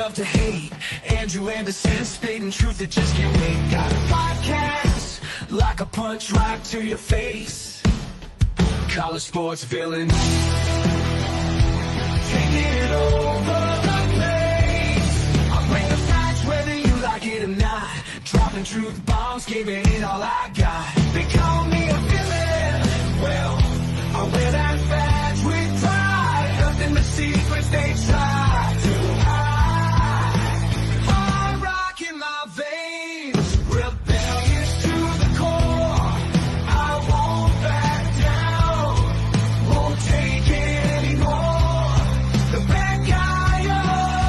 love to hate. Andrew Anderson spitting truth that just can't wait. Got a podcast like a punch right to your face. College sports villain, taking it over the place. I bring the facts whether you like it or not. Dropping truth bombs, giving it all I got. They call me a villain. Well, I wear that badge with pride. Nothing but secrets they try to hide. Hard rock in my veins, rebellious to the core. I won't back down, won't take it anymore. The bad guy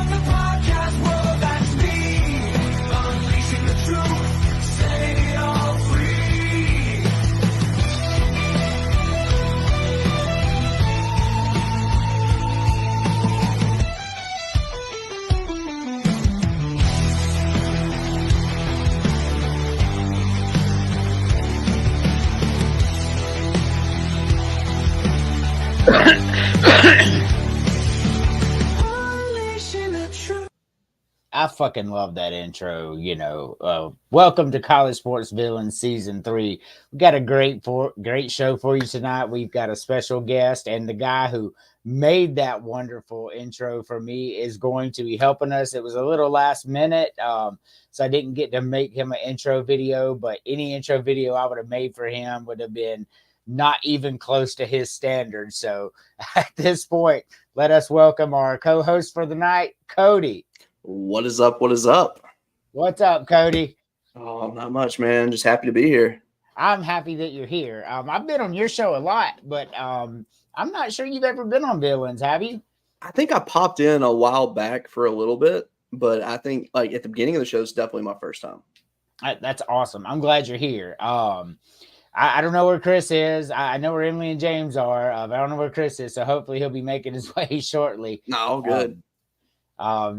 of the podcast world, that's me. Unleashing the truth, setting it all free. Unleashing the truth. I fucking love that intro. Welcome to College Sports Villains Season 3. We got a great show for you tonight. We've got a special guest, and the guy who made that wonderful intro for me is going to be helping us. It was a little last minute, so I didn't get to make him an intro video, but any intro video I would have made for him would have been not even close to his standards. So at this point, let us welcome our co-host for the night, Cody. What is up? What is up? What's up, Cody? Oh, not much, man. Just happy to be here. I'm happy that you're here. I've been on your show a lot, but I'm not sure you've ever been on Villains, have you? I think I popped in a while back for a little bit, but I think like at the beginning of the show is definitely my first time. That's awesome. I'm glad you're here. I don't know where Chris is. I know where Emily and James are. I don't know where Chris is, so hopefully he'll be making his way shortly. No, all good.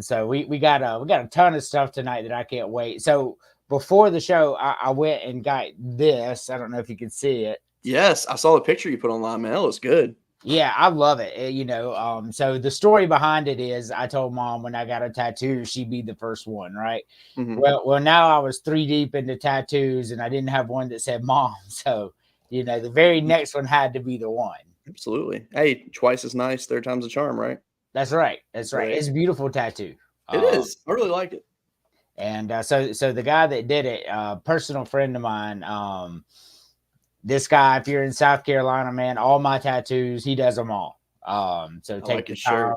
So we got a ton of stuff tonight that I can't wait. So before the show, I went and got this. I don't know if you can see it. Yes, I saw the picture you put online, man. It was good. Yeah, I love it. So the story behind it is I told Mom when I got a tattoo, she'd be the first one, right? Mm-hmm. Well, now I was 3 deep into tattoos and I didn't have one that said Mom. So, the very next one had to be the one. Absolutely. Hey, twice as nice, third time's a charm, right? That's right. That's right. Right. It's a beautiful tattoo. It is. I really like it. And so the guy that did it, personal friend of mine, this guy, if you're in South Carolina, man, all my tattoos, he does them all. So take the time.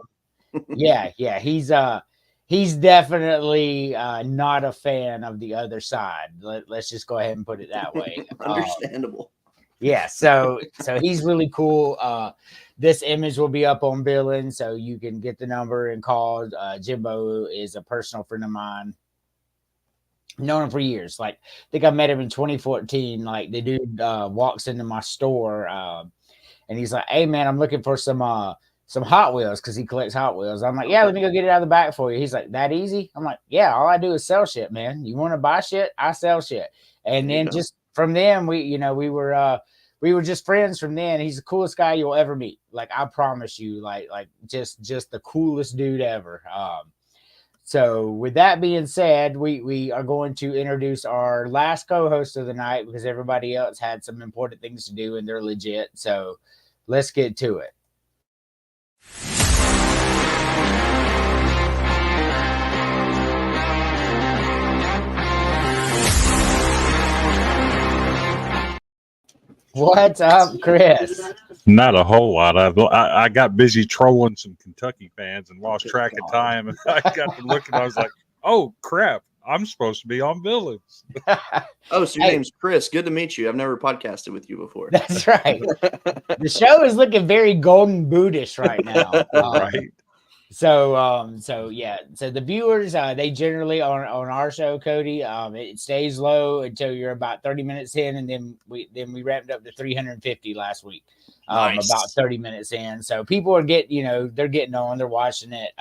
Yeah. He's definitely not a fan of the other side. Let's just go ahead and put it that way. Understandable. Yeah. So he's really cool. This image will be up on Billin, so you can get the number and call. Jimbo is a personal friend of mine. Known him for years. Like, I think I met him in 2014. Like, the dude walks into my store and he's like, "Hey man, I'm looking for some Hot Wheels," because he collects Hot Wheels. I'm like, "Yeah, let me go get it out of the back for you." He's like, "That easy?" I'm like, "Yeah, all I do is sell shit, man. You want to buy shit? I sell shit." And then just from then, we were just friends from then. He's the coolest guy you'll ever meet. Like, I promise you, like just the coolest dude ever. So with that being said, we are going to introduce our last co-host of the night because everybody else had some important things to do and they're legit. So let's get to it. What's up, Chris? Not a whole lot. I got busy trolling some Kentucky fans and lost track of time. And I got to looking. I was like, "Oh crap! I'm supposed to be on Villains." Oh, so your name's Chris. Good to meet you. I've never podcasted with you before. That's right. The show is looking very golden Buddhist right now. Right. So the viewers, they generally on our show, Cody, it stays low until you're about 30 minutes in, and then we ramped up to 350 last week, Nice. about 30 minutes in. So people are they're getting on, they're watching it.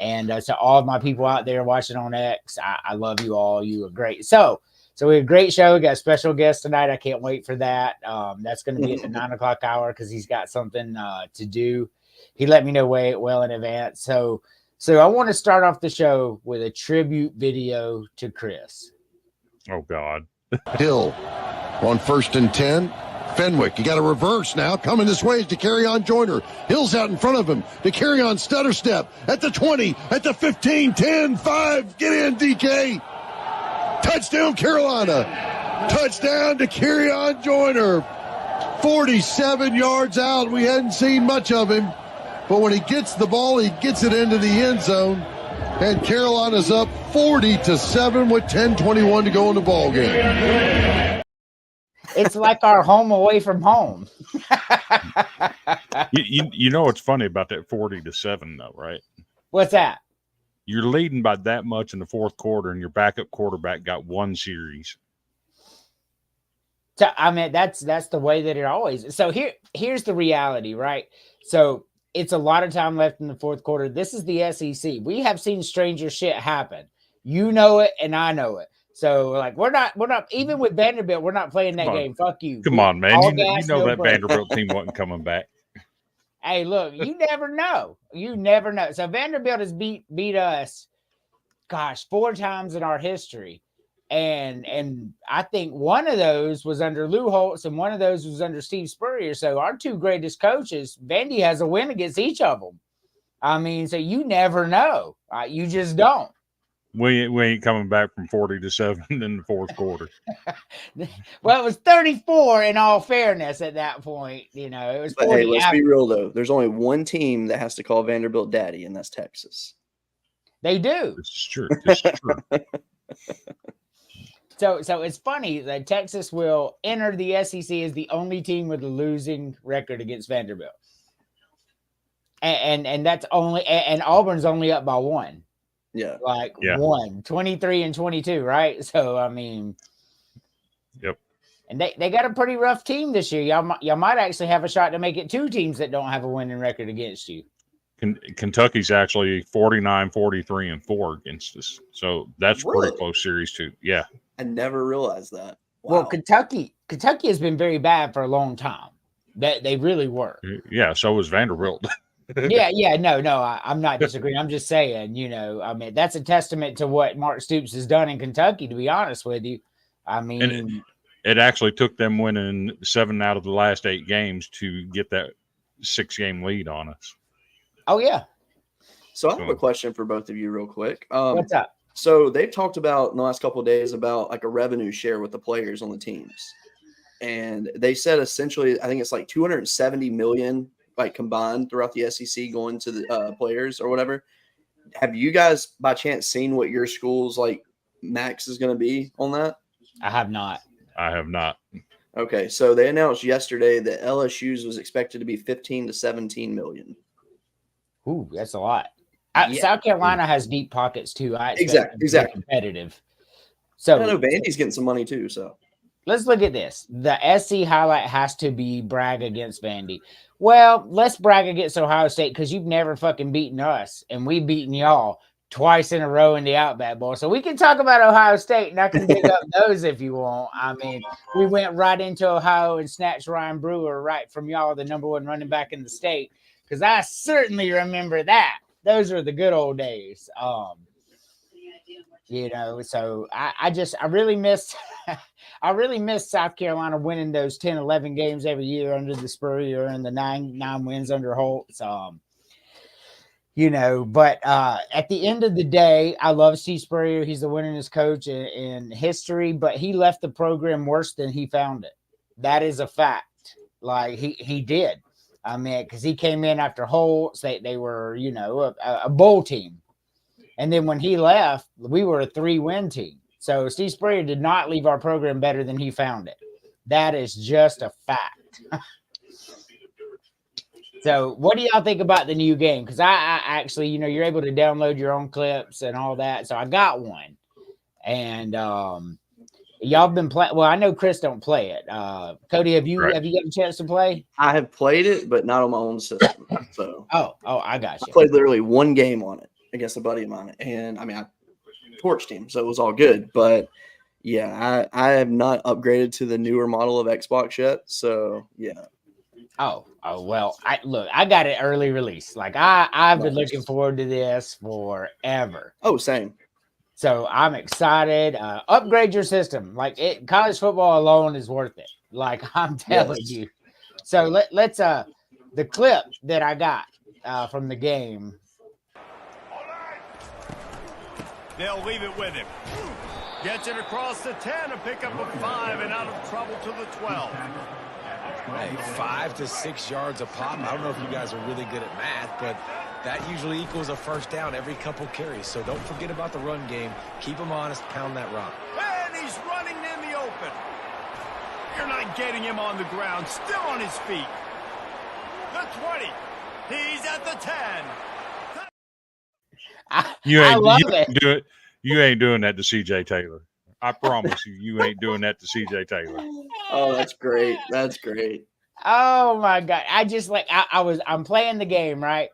And to all of my people out there watching on X, I love you all. You are great. So we have a great show. We got a special guest tonight. I can't wait for that. That's going to be at the 9:00 hour because he's got something to do. He let me know well in advance. So So I want to start off the show with a tribute video to Chris. Oh, God. Hill on 1st and 10. Fenwick, you got a reverse now. Coming this way is to carry on Joyner. Hill's out in front of him. To carry on stutter step at the 20, at the 15, 10, 5. Get in, DK. Touchdown, Carolina. Touchdown to carry on Joyner. 47 yards out. We hadn't seen much of him. But when he gets the ball, he gets it into the end zone. And Carolina's up 40-7 with 10:21 to go in the ball game. It's like our home away from home. You know what's funny about that 40-7 though, right? What's that? You're leading by that much in the fourth quarter, and your backup quarterback got one series. So I mean, that's the way that it always is. So here's the reality, right? So it's a lot of time left in the fourth quarter. This is the SEC. We have seen stranger shit happen. You know it, and I know it. So like we're not even with Vanderbilt, we're not playing that game. Fuck you. Come on, man. You know that break. Vanderbilt team wasn't coming back. Hey, look, you never know. You never know. So Vanderbilt has beat us, gosh, 4 times in our history. And I think one of those was under Lou Holtz and one of those was under Steve Spurrier. So our 2 greatest coaches, Vandy has a win against each of them. I mean, so you never know. You just don't. We ain't coming back from 40-7 in the fourth quarter. Well, it was 34 in all fairness at that point. You know, it was 40. But hey, let's be real though. There's only one team that has to call Vanderbilt daddy, and that's Texas. They do. This is true. This is true. So it's funny that Texas will enter the SEC as the only team with a losing record against Vanderbilt. And that's only and Auburn's only up by 1. Yeah. Like 1, 23 and 22, right? So I mean, yep. And they got a pretty rough team this year. Y'all might actually have a shot to make it 2 teams that don't have a winning record against you. Kentucky's actually 49, 43, and 4 against us. So that's really? pretty close series too. Yeah. I never realized that. Wow. Well, Kentucky has been very bad for a long time. They really were. Yeah, so was Vanderbilt. Yeah, no, I'm not disagreeing. I'm just saying, you know, I mean, that's a testament to what Mark Stoops has done in Kentucky, to be honest with you. I mean, it actually took them winning 7 out of the last 8 games to get that 6-game lead on us. Oh, yeah. So I have a question for both of you real quick. What's up? So they've talked about in the last couple of days about like a revenue share with the players on the teams. And they said essentially, I think it's like $270 million like combined throughout the SEC going to the players or whatever. Have you guys by chance seen what your school's like max is going to be on that? I have not. Okay, so they announced yesterday that LSU's was expected to be 15 to 17 million. Ooh, that's a lot. Yeah. South Carolina has deep pockets too. Exactly. Competitive. So I know Vandy's getting some money too. So let's look at this. The SC highlight has to be brag against Vandy. Well, let's brag against Ohio State because you've never fucking beaten us, and we've beaten y'all twice in a row in the Outback Bowl. So we can talk about Ohio State, and I can dig up those if you want. I mean, we went right into Ohio and snatched Ryan Brewer right from y'all, the number 1 running back in the state, because I certainly remember that. Those are the good old days. You know, so I really miss South Carolina winning those 10, 11 games every year under the Spurrier and the nine wins under Holtz. You know, but at the end of the day, I love Steve Spurrier. He's the winningest coach in history, but he left the program worse than he found it. That is a fact. Like he did. I mean, because he came in after Holtz, they were, you know, a bowl team. And then when he left, we were a 3-win team. So Steve Spurrier did not leave our program better than he found it. That is just a fact. So what do y'all think about the new game? Because I actually, you know, you're able to download your own clips and all that. So I got one. And y'all been playing. Well, I know Chris don't play it. Cody, have you got a chance to play? I have played it, but not on my own system. So Oh, I got you. I played literally 1 game on it against a buddy of mine, and I mean I torched him, so it was all good. But yeah, I have not upgraded to the newer model of Xbox yet. So yeah. Well, I got it early release. Like I've been Nice. looking forward to this forever. Oh, same. So I'm excited. Upgrade your system. Like college football alone is worth it. Like I'm telling Yes. you. So let's the clip that I got from the game. They'll leave it with him. Gets it across the 10, a pickup of 5 and out of trouble to the 12. Hey, 5 to 6 yards a pop. I don't know if you guys are really good at math, but that usually equals a first down every couple carries. So don't forget about the run game. Keep them honest. Pound that rock. And he's running in the open. You're not getting him on the ground. Still on his feet. The 20. He's at the 10. You I ain't, love you it. ain't do it. You ain't doing that to CJ Taylor. I promise you, you ain't doing that to CJ Taylor. Oh, that's great. That's great. Oh my God. I just like I'm playing the game, right?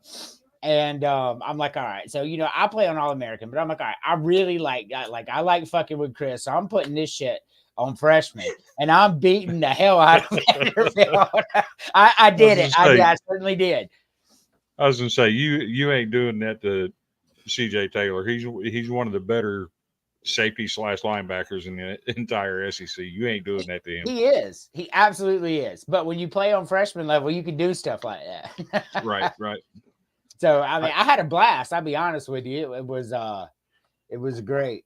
And I'm like, all right, so I play on All American, but I'm like, all right, I really I like fucking with Chris. So I'm putting this shit on freshmen and I'm beating the hell out of Vanderbilt. I did it. I certainly did. I was gonna say you ain't doing that to CJ Taylor. He's one of the better safety / linebackers in the entire SEC. You ain't doing that to him. He is. He absolutely is. But when you play on freshman level, you can do stuff like that. Right. So I mean, I had a blast. I'll be honest with you. It was great.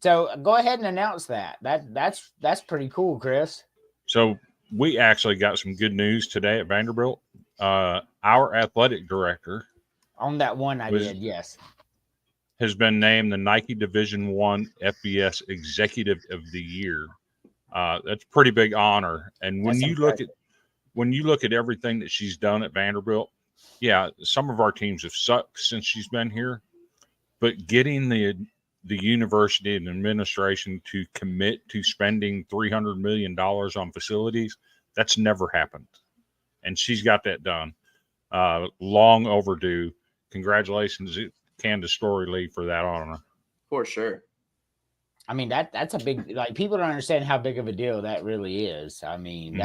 So go ahead and announce that. That's pretty cool, Chris. So we actually got some good news today at Vanderbilt. Our athletic director On that one I did, yes. has been named the Nike Division I FBS Executive of the Year. That's a pretty big honor. And when you look at everything that she's done at Vanderbilt, yeah, some of our teams have sucked since she's been here, but getting the university and administration to commit to spending $300 million on facilities, that's never happened. And she's got that done. Long overdue. Congratulations, Candace Story Lee, for that honor. For sure. I mean, that's a big, like, people don't understand how big of a deal that really is. I mean,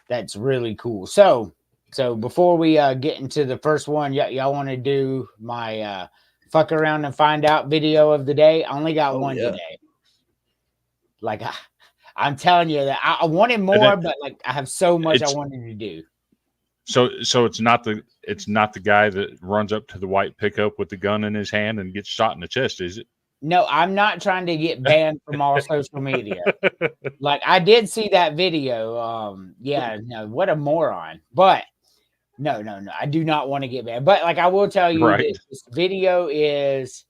that's really cool. So before we get into the first one, y'all want to do my fuck around and find out video of the day? I only got one today. Like, I'm telling you that I wanted more, but like I have so much I wanted to do. So it's not the guy that runs up to the white pickup with the gun in his hand and gets shot in the chest, is it? No, I'm not trying to get banned from all social media. Like, I did see that video. No, what a moron. But no, I do not want to get banned. But like, I will tell you, this video it's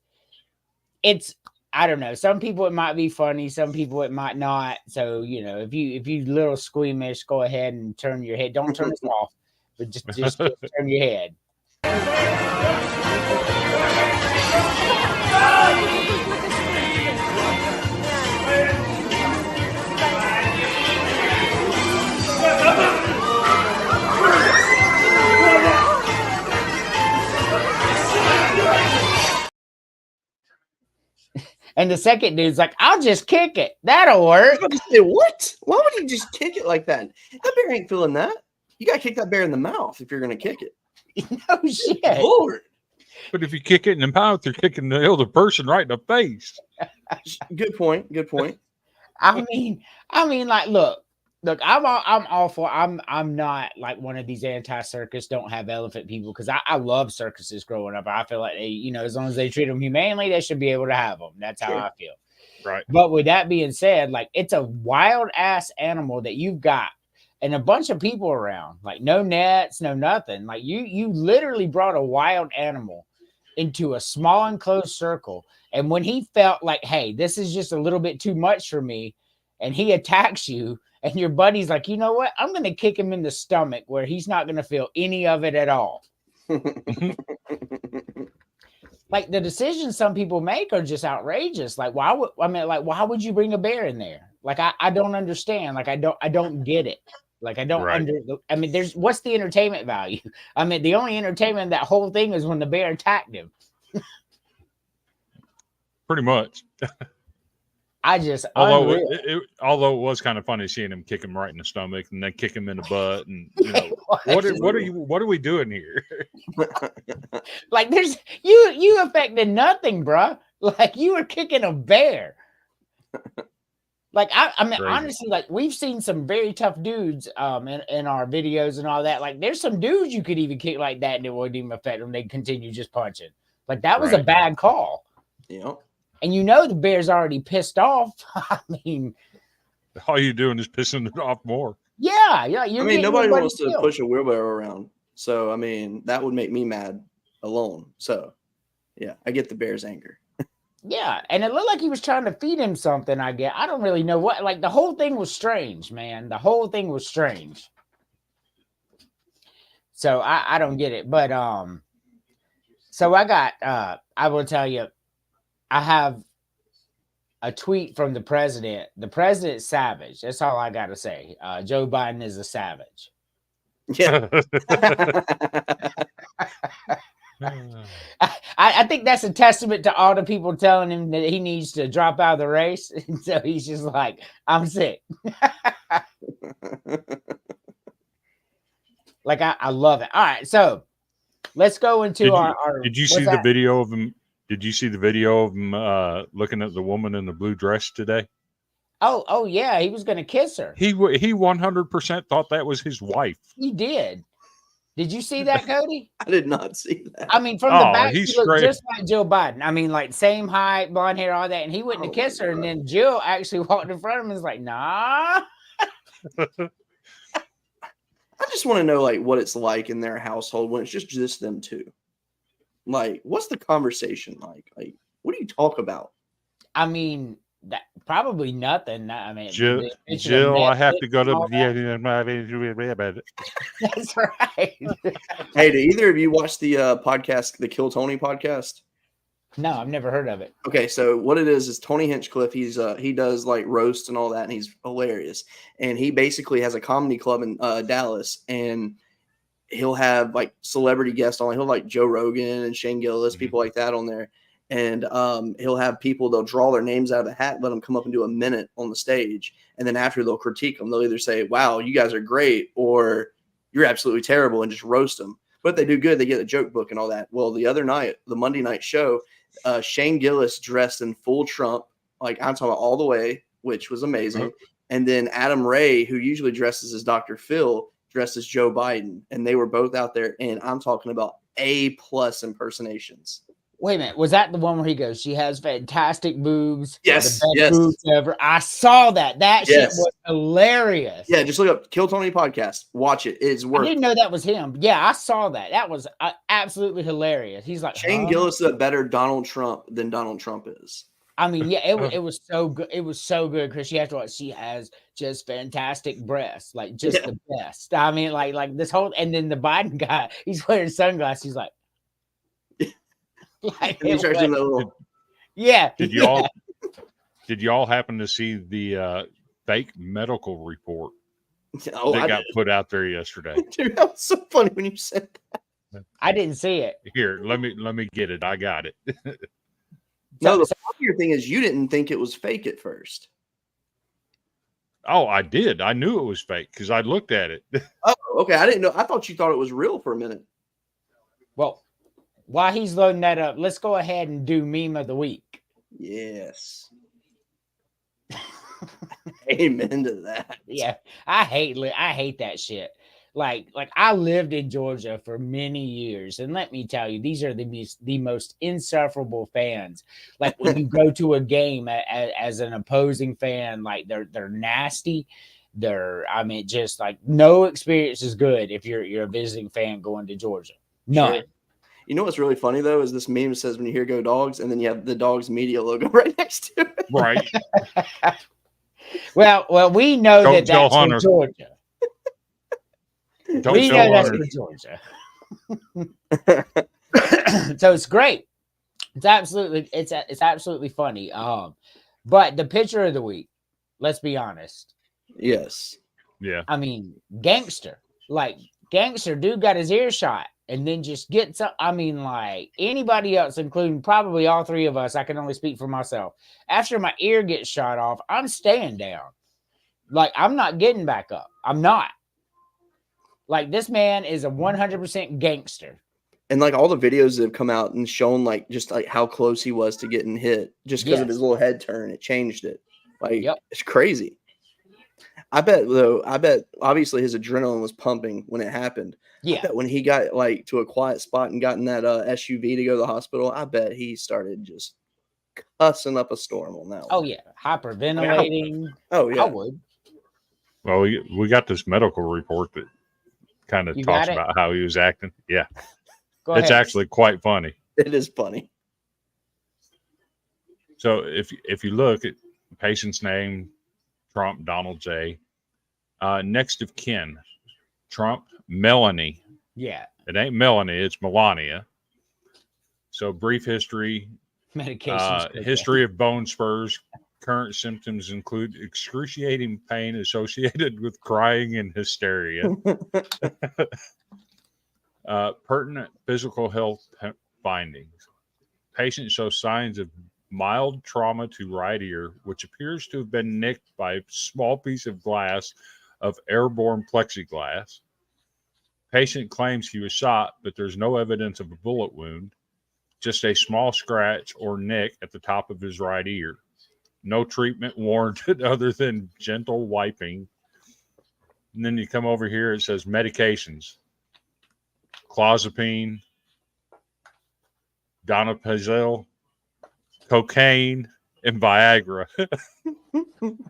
I don't know. Some people it might be funny, some people it might not. So if you little squeamish, go ahead and turn your head. Don't turn us off, but just turn your head. And the second dude's like, I'll just kick it. That'll work. I was about to say, what? Why would he just kick it like that? That bear ain't feeling that. You got to kick that bear in the mouth if you're going to kick it. No shit. Lord. But if you kick it in the mouth, you're kicking the other person right in the face. Good point. I mean, like, look, I'm all for. I'm not like one of these anti-circus, don't have elephant people, because I love circuses growing up. I feel like they, as long as they treat them humanely, they should be able to have them. That's how I feel. Right. But with that being said, like, it's a wild ass animal that you've got and a bunch of people around, like no nets, no nothing. Like you literally brought a wild animal into a small enclosed circle. And when he felt like, hey, this is just a little bit too much for me, and he attacks you, and your buddy's like, you know what? I'm going to kick him in the stomach where he's not going to feel any of it at all. Like, the decisions some people make are just outrageous. Like, why would you bring a bear in there? Like, I don't understand. Like, I don't get it. Like, I don't what's the entertainment value? I mean, the only entertainment in that whole thing is when the bear attacked him. Pretty much. Although unreal. although it was kind of funny seeing him kick him right in the stomach and then kick him in the butt, and what are we doing here? Like there's you affected nothing, bro. Like you were kicking a bear. Like I mean, Crazy. honestly, like we've seen some very tough dudes in our videos and all that. Like there's some dudes you could even kick like that and it wouldn't even affect them. They continue just punching. Like that was a Right. bad call. Yep. And you know the bear's already pissed off. I mean, All you doing is pissing it off more. yeah. I mean, nobody wants to push a wheelbarrow around. So, I mean, that would make me mad alone. So, yeah, I get the bear's anger. Yeah, and it looked like he was trying to feed him something, I guess. I don't really know what. Like, the whole thing was strange, man. The whole thing was strange. So, I don't get it. But, so I got, I will tell you, I have a tweet from the president. The president's savage. That's all I got to say. Joe Biden is a savage. Yeah. I think that's a testament to all the people telling him that he needs to drop out of the race. And so he's just like, I'm sick. Like, I love it. All right. So let's go into our. Did you see the video of him? Did you see the video of him looking at the woman in the blue dress today? Oh yeah. He was going to kiss her. He 100% thought that was his wife. He did. Did you see that, Cody? I did not see that. I mean, from the back, he's he looked great. just like Joe Biden. I mean, like same height, blonde hair, all that. And he went to kiss her. And then Jill actually walked in front of him and was like, nah. I just want to know, like, what it's like in their household when it's just them two. Like, what's the conversation like? Like, what do you talk about? I mean, that probably nothing. I mean, Jill, I have to go to the. That's right. Hey, did either of you watch the podcast, the Kill Tony podcast? No, I've never heard of it. Okay, so what it is Tony Hinchcliffe. He does like roast and all that, and he's hilarious. And he basically has a comedy club in Dallas, and he'll have like celebrity guests on. He'll have, like Joe Rogan and Shane Gillis, people like that on there. And he'll have people, they'll draw their names out of a hat, let them come up and do a minute on the stage. And then after they'll critique them, they'll either say, wow, you guys are great, or you're absolutely terrible, and just roast them. But if they do good, they get a joke book and all that. Well, the other night, the Monday night show, Shane Gillis dressed in full Trump, like I'm talking about all the way, which was amazing. And then Adam Ray, who usually dresses as Dr. Phil, dressed as Joe Biden. And they were both out there, and I'm talking about A+ impersonations. Wait a minute. Was that the one where he goes, she has fantastic boobs? Yes. The best boobs ever. I saw that. That shit was hilarious. Yeah, just look up Kill Tony podcast. Watch it. It's worth it. I didn't know that was him. Yeah, I saw that. That was absolutely hilarious. He's like, Shane Gillis is a better Donald Trump than Donald Trump is. I mean, yeah, it was so good. It was so good, Chris. You have to watch. She has just fantastic breasts, like just the best. I mean, like this whole, and then the Biden guy, he's wearing sunglasses. He's like, like yeah. Did y'all happen to see the fake medical report that got put out there yesterday? Dude, that was so funny when you said that. I didn't see it. Here, let me get it. I got it. No, the funnier thing is you didn't think it was fake at first. Oh, I did. I knew it was fake because I looked at it. Oh, okay. I didn't know. I thought you thought it was real for a minute. Well, while he's loading that up, let's go ahead and do meme of the week. Yes. Amen to that. Yeah, I hate that shit. Like I lived in Georgia for many years, and let me tell you, these are the most insufferable fans. Like when you go to a game as an opposing fan, like they're nasty. Just like no experience is good if you're a visiting fan going to Georgia. None. Sure. You know what's really funny though is this meme says when you hear "Go Dogs" and then you have the Dogs media logo right next to it. Right. Well, we know that's for Georgia. We know that's for Georgia. So it's great. It's absolutely funny. But the picture of the week, let's be honest. Yes. Yeah. I mean, gangster. Like gangster dude got his ear shot. and then just get some. I mean, like anybody else, including probably all three of us, I can only speak for myself. After my ear gets shot off, I'm staying down. Like, I'm not getting back up. I'm not. Like, this man is a 100% gangster. And like all the videos that have come out and shown like just like how close he was to getting hit just because of his little head turn, it changed it. Like it's crazy. I bet obviously his adrenaline was pumping when it happened. Yeah. I bet when he got like to a quiet spot and got in that SUV to go to the hospital, I bet he started just cussing up a storm on that one. Oh yeah, hyperventilating. Oh yeah. I would. Well, we got this medical report that kind of talks about how he was acting. Yeah. It's actually quite funny. It is funny. So if you look at the patient's name, Trump, Donald J. Next of kin, Trump, Melanie. Yeah. It ain't Melanie, it's Melania. So brief history. Medications. History of bone spurs. Current symptoms include excruciating pain associated with crying and hysteria. Pertinent physical health findings. Patient shows signs of mild trauma to right ear, which appears to have been nicked by a small piece of glass of airborne plexiglass. Patient claims he was shot, but there's no evidence of a bullet wound, just a small scratch or nick at the top of his right ear. No treatment warranted other than gentle wiping. And then you come over here, it says medications. Clozapine, donepezil, cocaine, and Viagra.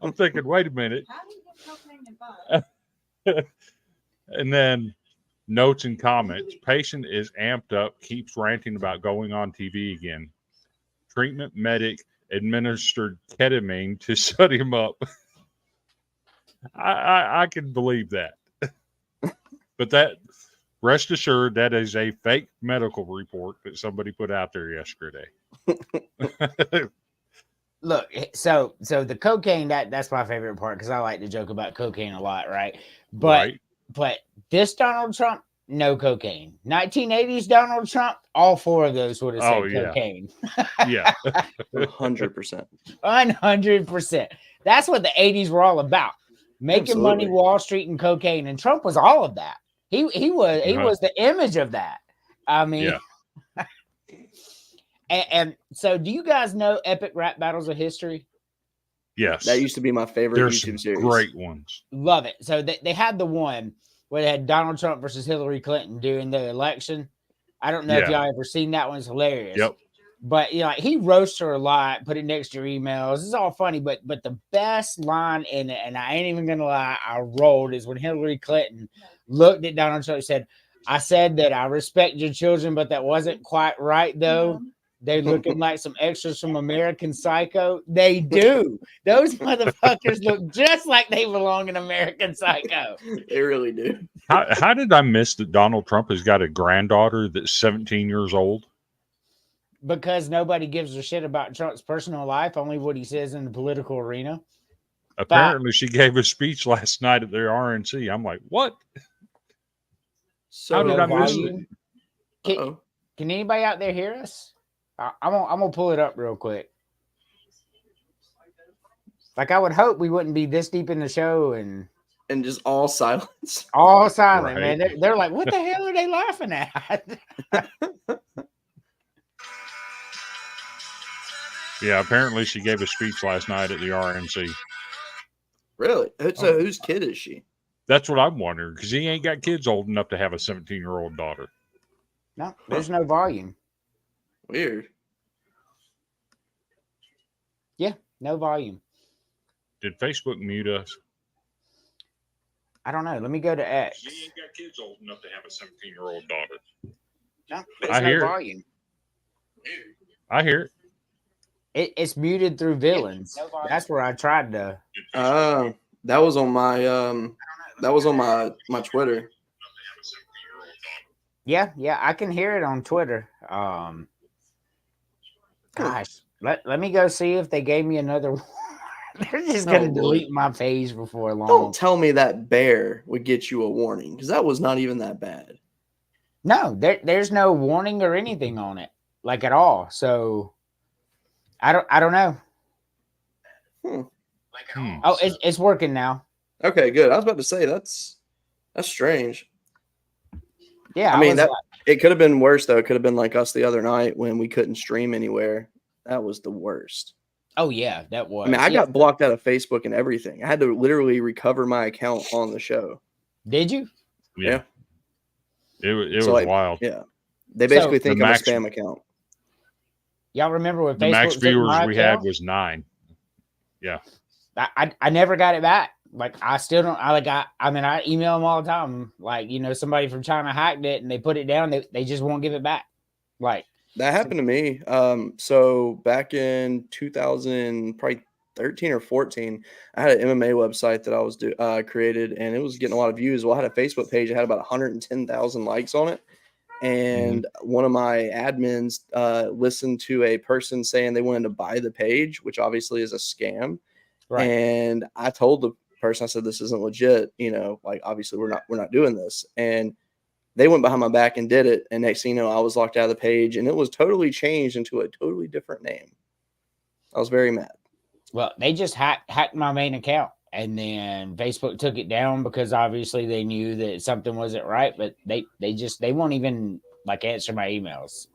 I'm thinking, wait a minute. How do you get cocaine and Viagra? And then notes and comments. Patient is amped up, keeps ranting about going on TV again. Treatment medic administered ketamine to shut him up. I can believe that. But that, rest assured, that is a fake medical report that somebody put out there yesterday. Look, so the cocaine, that's my favorite part because I like to joke about cocaine a lot, right? But this Donald Trump, no cocaine. 1980s Donald Trump, all four of those would have said cocaine. Yeah. 100%. 100%. That's what the 80s were all about. Making money, Wall Street, and cocaine. And Trump was all of that. He was the image of that. I mean, and so do you guys know Epic Rap Battles of History? Yes. That used to be my favorite YouTube series. Great ones. Love it. So they had the one where they had Donald Trump versus Hillary Clinton during the election. I don't know if y'all ever seen that one. It's hilarious. Yep. But you know, he roasts her a lot, put it next to her emails. It's all funny, but the best line in it, and I ain't even gonna lie, I rolled, is when Hillary Clinton looked at Donald Trump and said, "I said that I respect your children, but that wasn't quite right, though. They looking like some extras from American Psycho." They do. Those motherfuckers look just like they belong in American Psycho. They really do. How did I miss that Donald Trump has got a granddaughter that's 17 years old? Because nobody gives a shit about Trump's personal life, only what he says in the political arena. Apparently, she gave a speech last night at their RNC. I'm like, what? So how did I miss it? Can anybody out there hear us? I'm gonna pull it up real quick. Like, I would hope we wouldn't be this deep in the show and just all silence. All silent, right. Man. They're like, what the hell are they laughing at? Yeah, apparently she gave a speech last night at the RNC. Really? So whose kid is she? That's what I'm wondering, because he ain't got kids old enough to have a 17-year-old daughter. No, there's no volume. Weird. Yeah, no volume. Did Facebook mute us? I don't know. Let me go to X. She ain't got kids old enough to have a 17-year-old daughter. No, there's no volume. I hear it. It's muted through villains. That's where I tried to. That was on my my Twitter. Yeah, I can hear it on Twitter. Gosh, let me go see if they gave me another one. They're just gonna delete my page before long. Don't tell me that bear would get you a warning, because that was not even that bad. No, there's no warning or anything on it, like at all. So I don't know. Oh, it's working now. Okay, good. I was about to say that's strange. Yeah, I mean, it could have been worse though. It could have been like us the other night when we couldn't stream anywhere. That was the worst. Oh yeah, that was. I mean, I got blocked out of Facebook and everything. I had to literally recover my account on the show. Did you? Yeah. It was So, like, wild. Yeah. They basically think I'm a spam account. Y'all remember when The Facebook max took viewers my we had account? was 9. Yeah. I never got it back. Like I still don't. I mean, I email them all the time. Like, you know, somebody from China hacked it and they put it down. They just won't give it back. Like That happened to me. So back in 2013 or 14, I had an MMA website that I was created, and it was getting a lot of views. Well, I had a Facebook page that had about 110,000 likes on it. And one of my admins listened to a person saying they wanted to buy the page, which obviously is a scam. Right. And I told the person, I said, this isn't legit. You know, like, obviously we're not doing this. And they went behind my back and did it. And next thing you know, I was locked out of the page, and it was totally changed into a totally different name. I was very mad. Well, they just hacked my main account, and then Facebook took it down because obviously they knew that something wasn't right, but they won't even like answer my emails.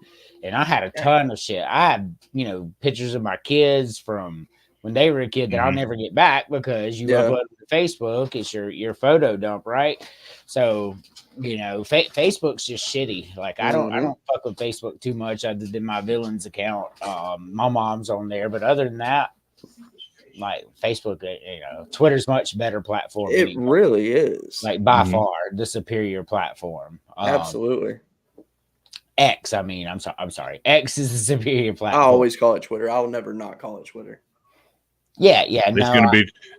And I had a ton of shit. I had, you know, pictures of my kids from when they were a kid that I'll never get back because you upload to Facebook. It's your photo dump, right? So, you know, Facebook's just shitty. Like I don't fuck with Facebook too much other than my villains account. My mom's on there, but other than that, like Facebook, you know, Twitter's much better platform. It really is, like by far the superior platform. Absolutely. X, I mean, I'm sorry. X is the superior platform. I always call it Twitter. I will never not call it Twitter. Yeah.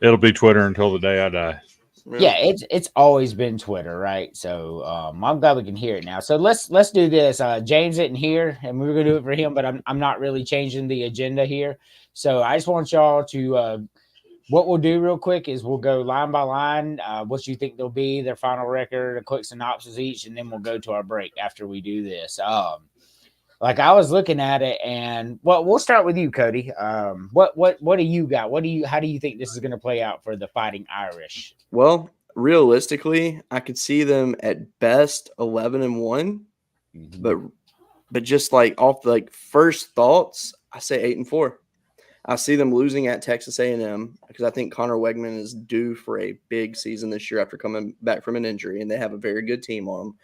It'll be Twitter until the day I die. Yeah, it's always been Twitter, right? So I'm glad we can hear it now. So let's do this. James isn't here, and we were gonna do it for him, but I'm not really changing the agenda here. So I just want y'all to what we'll do real quick is we'll go line by line, what you think they'll be, their final record, a quick synopsis each, and then we'll go to our break after we do this. Like I was looking at it, and we'll start with you, Cody. What do you got? How do you think this is going to play out for the Fighting Irish? Well, realistically, I could see them at best 11-1, but just like off the first thoughts, I say 8-4. I see them losing at Texas A&M because I think Connor Wegman is due for a big season this year after coming back from an injury, and they have a very good team on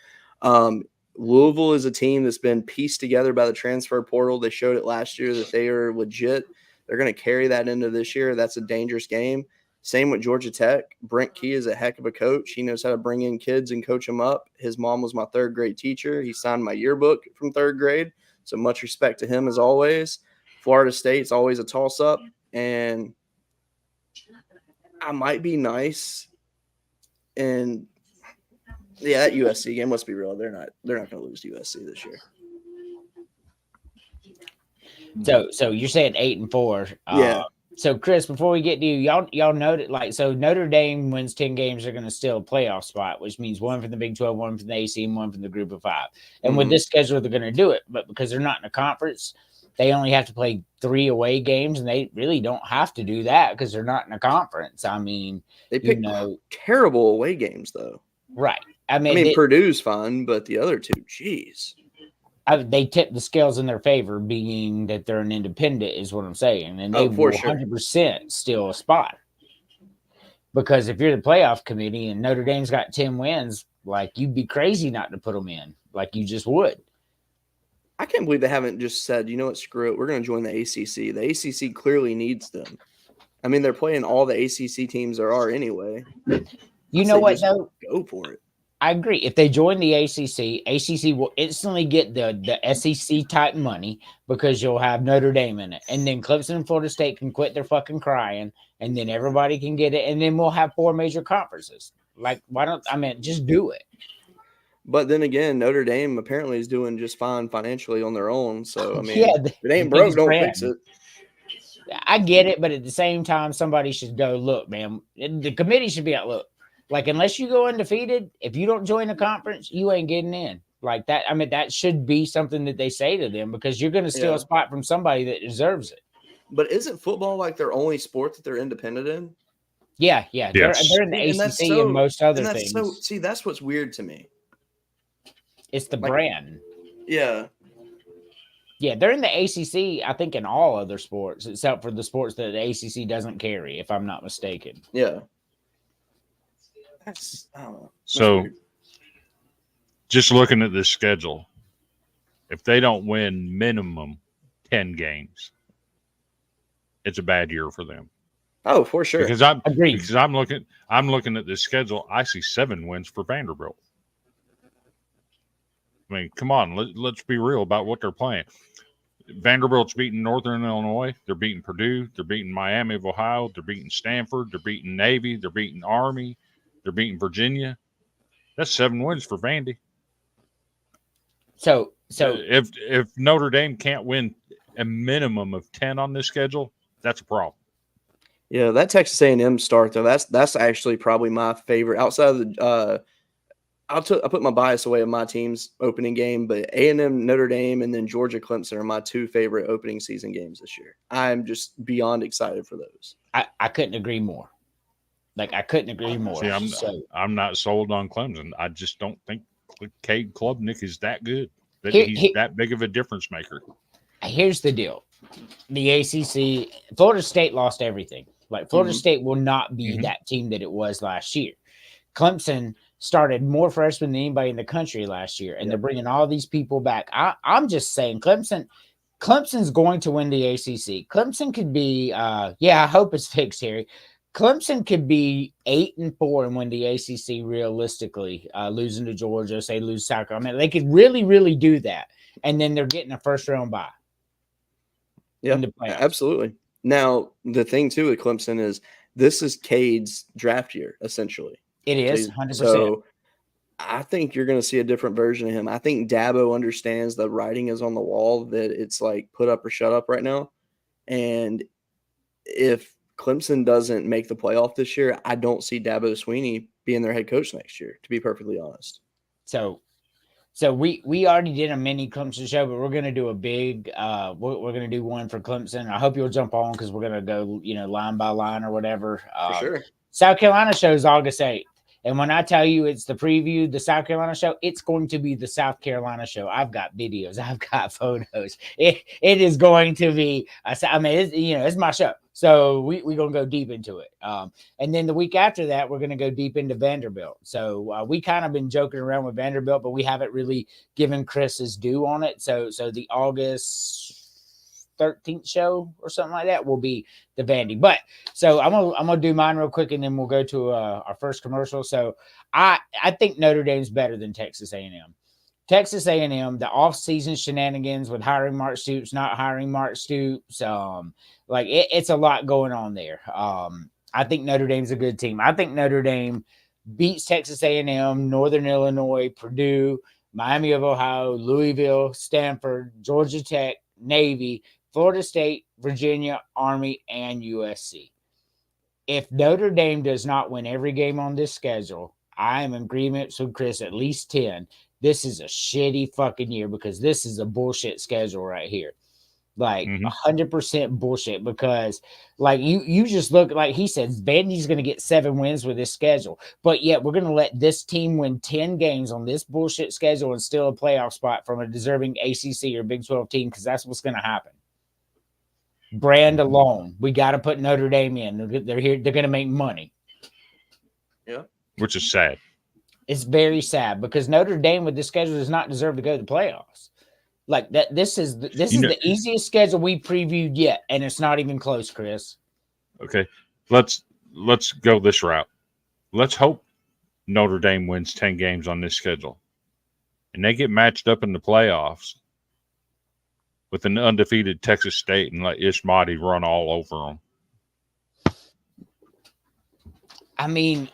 them. Louisville is a team that's been pieced together by the transfer portal. They showed it last year that they are legit. They're going to carry that into this year. That's a dangerous game. Same with Georgia Tech. Brent Key is a heck of a coach. He knows how to bring in kids and coach them up. His mom was my third grade teacher. He signed my yearbook from third grade. So much respect to him as always. Florida State's always a toss-up. And I might be nice and – yeah, that USC game, let's be real. They're not going to lose to USC this year. So you're saying 8-4. Yeah. So Chris, before we get to you, y'all noted so Notre Dame wins 10 games, they're going to steal a playoff spot, which means one from the Big 12, one from the AC, and one from the Group of 5. And with this schedule, they're going to do it. But because they're not in a conference, they only have to play 3 away games, and they really don't have to do that because they're not in a conference. I mean, they pick terrible away games, though. Right. I mean, Purdue's fine, but the other two, geez. They tip the scales in their favor, being that they're an independent, is what I'm saying. And they will 100% steal a spot. Because if you're the playoff committee and Notre Dame's got 10 wins, like, you'd be crazy not to put them in. Like, you just would. I can't believe they haven't just said, you know what, screw it. We're going to join the ACC. The ACC clearly needs them. I mean, they're playing all the ACC teams there are anyway. You know what, though? Go for it. I agree. If they join the ACC will instantly get the SEC type money because you'll have Notre Dame in it. And then Clemson and Florida State can quit their fucking crying, and then everybody can get it. And then we'll have 4 major conferences. Like, just do it. But then again, Notre Dame apparently is doing just fine financially on their own. So, I mean, if it ain't broke, don't fix it. I get it. But at the same time, somebody should go, look, man, the committee should be out, look. Like, unless you go undefeated, if you don't join the conference, you ain't getting in. Like that. I mean, that should be something that they say to them because you're going to steal a spot from somebody that deserves it. But isn't football like their only sport that they're independent in? Yeah. Yes. They're in the ACC and most other and things. So, see, that's what's weird to me. It's the brand. Yeah. Yeah, they're in the ACC, I think, in all other sports, except for the sports that the ACC doesn't carry, if I'm not mistaken. Yeah. I don't know. So, just looking at this schedule, if they don't win minimum 10 games, it's a bad year for them. Oh, for sure. Because I'm looking at this schedule, I see 7 wins for Vanderbilt. I mean, come on, let's be real about what they're playing. Vanderbilt's beating Northern Illinois. They're beating Purdue. They're beating Miami of Ohio. They're beating Stanford. They're beating Navy. They're beating Army. They're beating Virginia. That's 7 wins for Vandy. So if Notre Dame can't win a minimum of 10 on this schedule, that's a problem. Yeah, that Texas A&M start though, that's actually probably my favorite outside of the. I put my bias away of my team's opening game, but A&M, Notre Dame, and then Georgia Clemson are my 2 favorite opening season games this year. I'm just beyond excited for those. I couldn't agree more. Like, I couldn't agree more. See, I'm not sold on Clemson. I just don't think Cade Klubnik is that good. That he's that big of a difference maker. Here's the deal. The ACC, Florida State lost everything. Like, Florida State will not be that team that it was last year. Clemson started more freshmen than anybody in the country last year, and they're bringing all these people back. I'm just saying Clemson's going to win the ACC. Clemson could be, I hope it's fixed, Harry. Clemson could be 8-4 and win the ACC realistically, losing to Georgia, say lose South Carolina. I mean, they could really, really do that, and then they're getting a first-round bye. Yeah, absolutely. Now, the thing, too, with Clemson is this is Cade's draft year, essentially. It is 100%. So I think you're going to see a different version of him. I think Dabo understands the writing is on the wall, that it's like put up or shut up right now. And if Clemson doesn't make the playoff this year, I don't see Dabo Swinney being their head coach next year, to be perfectly honest. So we already did a mini Clemson show, but we're going to do a big we're going to do one for Clemson. I hope you'll jump on because we're going to go, line by line or whatever. For sure. South Carolina show is August 8th. And when I tell you it's the preview, the South Carolina show, it's going to be the South Carolina show. I've got videos. I've got photos. It is going to be, it's my show. So we're going to go deep into it. And then the week after that, we're going to go deep into Vanderbilt. So we kind of been joking around with Vanderbilt, but we haven't really given Chris his due on it. So the August 13th show or something like that will be the Vandy. But so I'm gonna do mine real quick, and then we'll go to our first commercial. So I think Notre Dame's better than Texas A&M. Texas A&M, the off-season shenanigans with hiring Mark Stoops, not hiring Mark Stoops, it's a lot going on there. I think Notre Dame's a good team. I think Notre Dame beats Texas A&M, Northern Illinois, Purdue, Miami of Ohio, Louisville, Stanford, Georgia Tech, Navy, Florida State, Virginia, Army, and USC. If Notre Dame does not win every game on this schedule, I am in agreement with Chris, at least 10. This is a shitty fucking year because this is a bullshit schedule right here. 100% bullshit because, you just look, like he says, Vandy's going to get 7 wins with this schedule. But yet we're going to let this team win 10 games on this bullshit schedule and steal a playoff spot from a deserving ACC or Big 12 team because that's what's going to happen. Brand alone, we got to put Notre Dame in. They're here. They're going to make money. Yeah, which is sad. It's very sad because Notre Dame with this schedule does not deserve to go to the playoffs. Like that, this is the easiest schedule we previewed yet, and it's not even close, Chris. Okay, let's go this route. Let's hope Notre Dame wins 10 games on this schedule, and they get matched up in the playoffs with an undefeated Texas State and let Ishmael run all over them. I mean,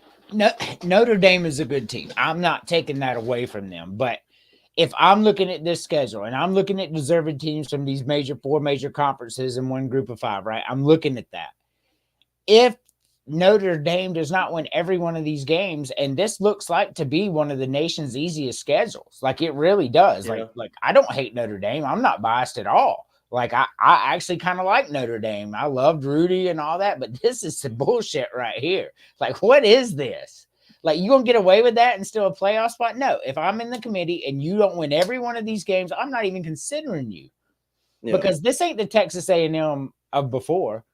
Notre Dame is a good team. I'm not taking that away from them. But if I'm looking at this schedule and I'm looking at deserving teams from these 4 major conferences in one group of 5, right? I'm looking at that. If Notre Dame does not win every one of these games, and this looks like to be one of the nation's easiest schedules. Like it really does. Yeah. Like I don't hate Notre Dame. I'm not biased at all. Like I actually kind of like Notre Dame. I loved Rudy and all that, but this is some bullshit right here. Like, what is this? Like, you gonna get away with that and still a playoff spot? No. If I'm in the committee and you don't win every one of these games, I'm not even considering you. Yeah. Because this ain't the Texas A&M of before.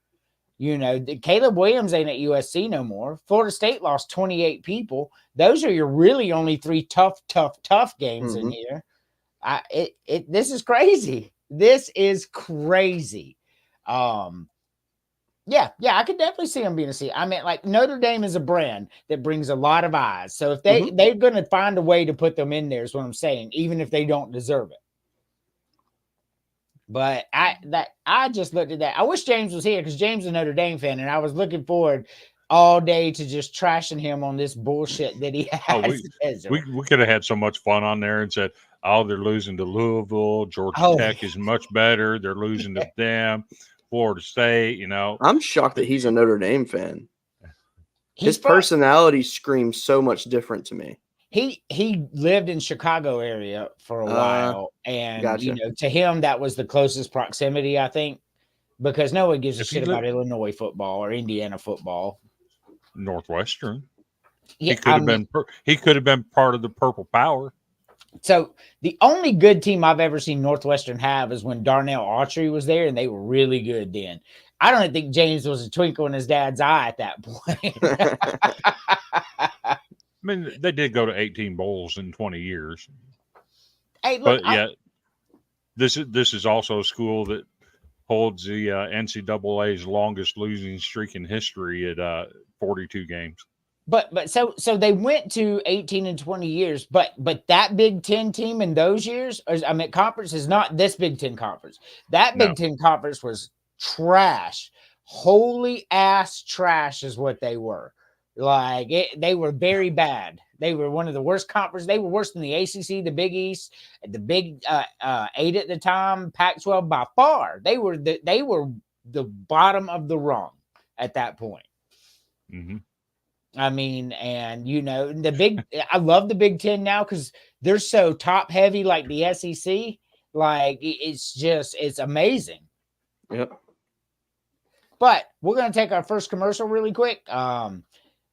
You know, Caleb Williams ain't at USC no more. Florida State lost 28 people. Those are your really only 3 tough games in here. This is crazy. This is crazy. Yeah, I could definitely see them being a C. I mean, like Notre Dame is a brand that brings a lot of eyes. So if they're going to find a way to put them in there, is what I'm saying, even if they don't deserve it. But I just looked at that. I wish James was here because James is a Notre Dame fan, and I was looking forward all day to just trashing him on this bullshit that he has. We could have had so much fun on there and said, oh, they're losing to Louisville. Georgia Tech is much better. They're losing to them. Florida State, you know. I'm shocked that he's a Notre Dame fan. His personality screams so much different to me. He lived in Chicago area for a while, and gotcha. you know, to him that was the closest proximity, I think, because no one gives a shit about Illinois football or Indiana football. Northwestern. Yeah, he could have been part of the Purple Power. So the only good team I've ever seen Northwestern have is when Darnell Autry was there, and they were really good then. I don't think James was a twinkle in his dad's eye at that point. I mean, they did go to 18 bowls in 20 years. Hey, look, this is also a school that holds the NCAA's longest losing streak in history at 42 games. But so they went to 18 and 20 years, but that Big Ten team in those years, I mean, conference is not this Big Ten conference. That Big Ten conference was trash. Holy ass trash is what they were. Like they were very bad. They were one of the worst conferences. They were worse than the ACC, the Big East, the Big 8 at the time, Pac-12 by far. They were the bottom of the rung at that point. Mm-hmm. I mean, and you know, I love the Big Ten now because they're so top heavy, like the SEC. Like it's amazing. Yep. But we're gonna take our first commercial really quick.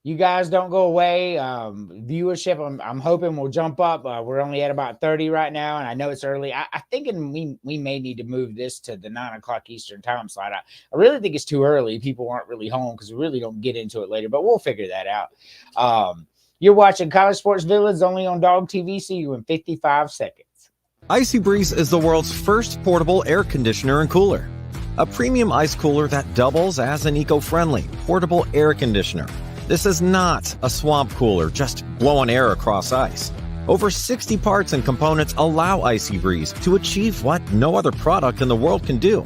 You guys don't go away. Viewership, I'm hoping will jump up. We're only at about 30 right now, and I know it's early. I think we may need to move this to the 9 o'clock Eastern time slot. I really think it's too early. People aren't really home because we really don't get into it later, but we'll figure that out. You're watching College Sports Village only on Dog TV. See you in 55 seconds. Icy Breeze is the world's first portable air conditioner and cooler. A premium ice cooler that doubles as an eco-friendly portable air conditioner. This is not a swamp cooler, just blowing air across ice. Over 60 parts and components allow Icy Breeze to achieve what no other product in the world can do.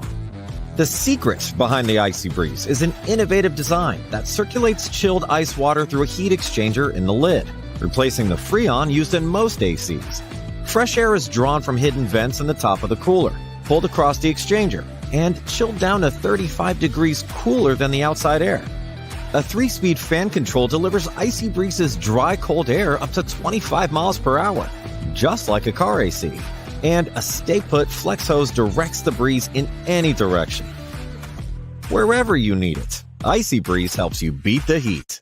The secret behind the Icy Breeze is an innovative design that circulates chilled ice water through a heat exchanger in the lid, replacing the Freon used in most ACs. Fresh air is drawn from hidden vents in the top of the cooler, pulled across the exchanger, and chilled down to 35 degrees cooler than the outside air. A 3-speed fan control delivers Icy Breeze's dry, cold air up to 25 miles per hour, just like a car AC. And a stay-put flex hose directs the breeze in any direction. Wherever you need it, Icy Breeze helps you beat the heat.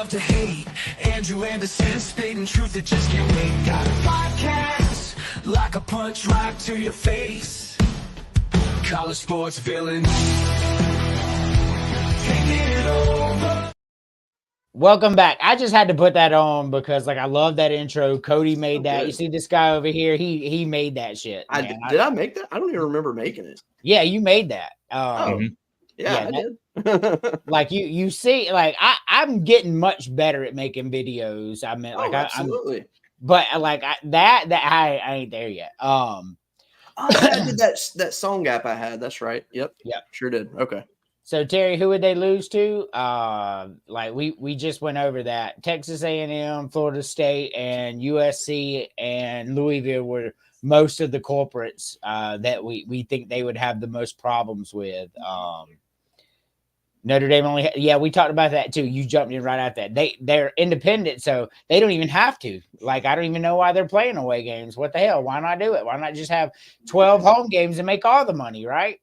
To hate Andrew Anderson spitting truth that just can't wait. Got a podcast like a punch right to your face. College Sports Villain, taking it over. Welcome back. I just had to put that on because I love that intro. Cody made that. You see this guy over here? He made that shit. Did I make that? I don't even remember making it. Yeah, you made that. Yeah, Yeah, I did. like you see, like I'm getting much better at making videos. I mean, like Oh, I'm, absolutely. but like I ain't there yet. Oh yeah, I did that song app I had. That's right. Yep. Yep. Sure did. Okay. So Terry, who would they lose to? Like we just went over that. Texas A&M, Florida State, and USC and Louisville were most of the culprits that we think they would have the most problems with. Notre Dame only, we talked about that too. You jumped in right at that. They're independent, so they don't even have to. Like, I don't even know why they're playing away games. What the hell? Why not do it? Why not just have 12 home games and make all the money, right?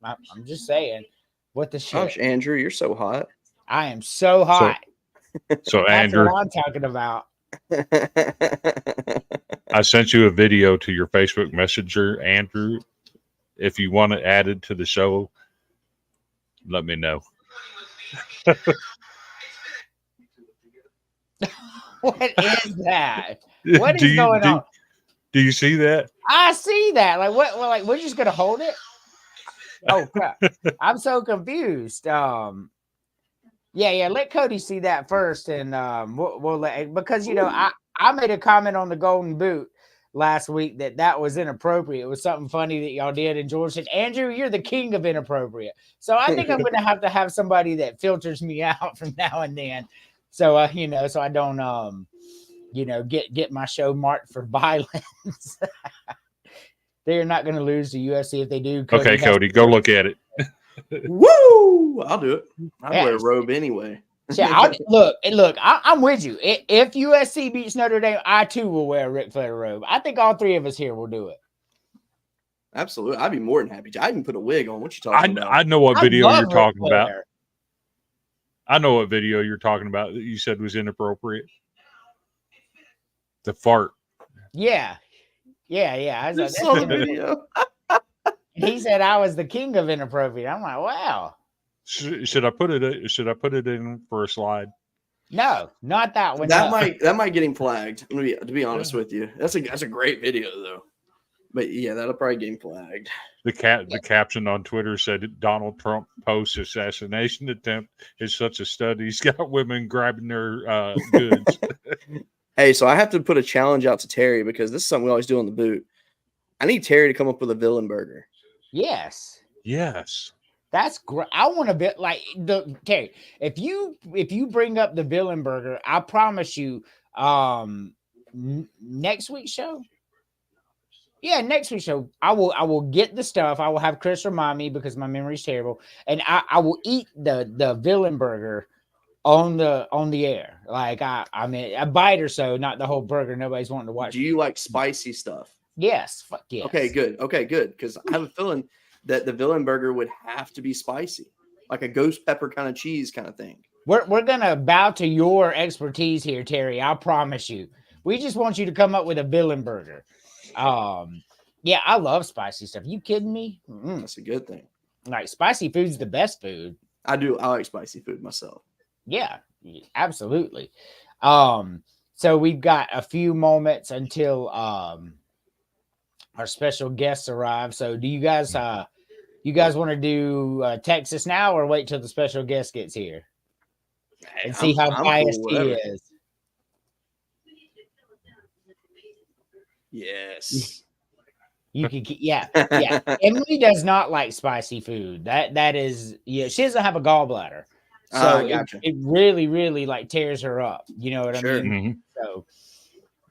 I'm just saying. What the shit? Gosh, Andrew, you're so hot. I am so hot. So That's Andrew, what I'm talking about. I sent you a video to your Facebook Messenger, Andrew. If you want it added to the show, let me know. What is that? What is going on? Do you see that? I see that. Like what? Well, like we're just gonna hold it. Oh crap! I'm so confused. Yeah. Let Cody see that first, and we'll let, because I made a comment on the Golden Boot last week that was inappropriate. It was something funny that y'all did, and George said, "Andrew, you're the king of inappropriate." So I think I'm going to have somebody that filters me out from now and then, so so I don't get my show marked for violence. They're not going to lose to USC if they do. Okay, Cody, go look at it. Woo! I'll do it. I'll wear a robe anyway. Yeah, look. I'm with you. If USC beats Notre Dame, I too will wear a Ric Flair robe. I think all three of us here will do it. Absolutely, I'd be more than happy to. I even put a wig on. What you talking about? I know what video you're talking Flair. about. I know what video you're talking about that you said was inappropriate. The fart. Yeah. I saw the video. He said I was the king of inappropriate. I'm like, wow. Should I put it in for a slide? No, not that one. That might get him flagged. To be honest with you, that's a great video though. But yeah, that'll probably get him flagged. The caption on Twitter said Donald Trump post assassination attempt is such a stud. He's got women grabbing their goods. Hey, so I have to put a challenge out to Terry because this is something we always do on the boot. I need Terry to come up with a villain burger. Yes. That's great. I want to be like Terry. If you bring up the villain burger, I promise you, next week's show. Yeah, next week's show, I will get the stuff. I will have Chris remind me because my memory's terrible, and I will eat the villain burger on the air. Like I mean a bite or so, not the whole burger. Nobody's wanting to watch. Do you like spicy stuff? Yes. Fuck yes. Okay, good. Because I have a feeling that the villain burger would have to be spicy, like a ghost pepper kind of cheese kind of thing. We're gonna bow to your expertise here, Terry. I promise you. We just want you to come up with a villain burger. Yeah, I love spicy stuff. You kidding me? That's a good thing. Like spicy food's the best food. I like spicy food myself. Yeah, absolutely. So we've got a few moments until our special guests arrive. So do you guys want to do Texas now or wait till the special guest gets here and see how biased he is? Yes. You can, yeah. Emily does not like spicy food. That is, she doesn't have a gallbladder, so it really, really like tears her up. You know what I mean? Mm-hmm.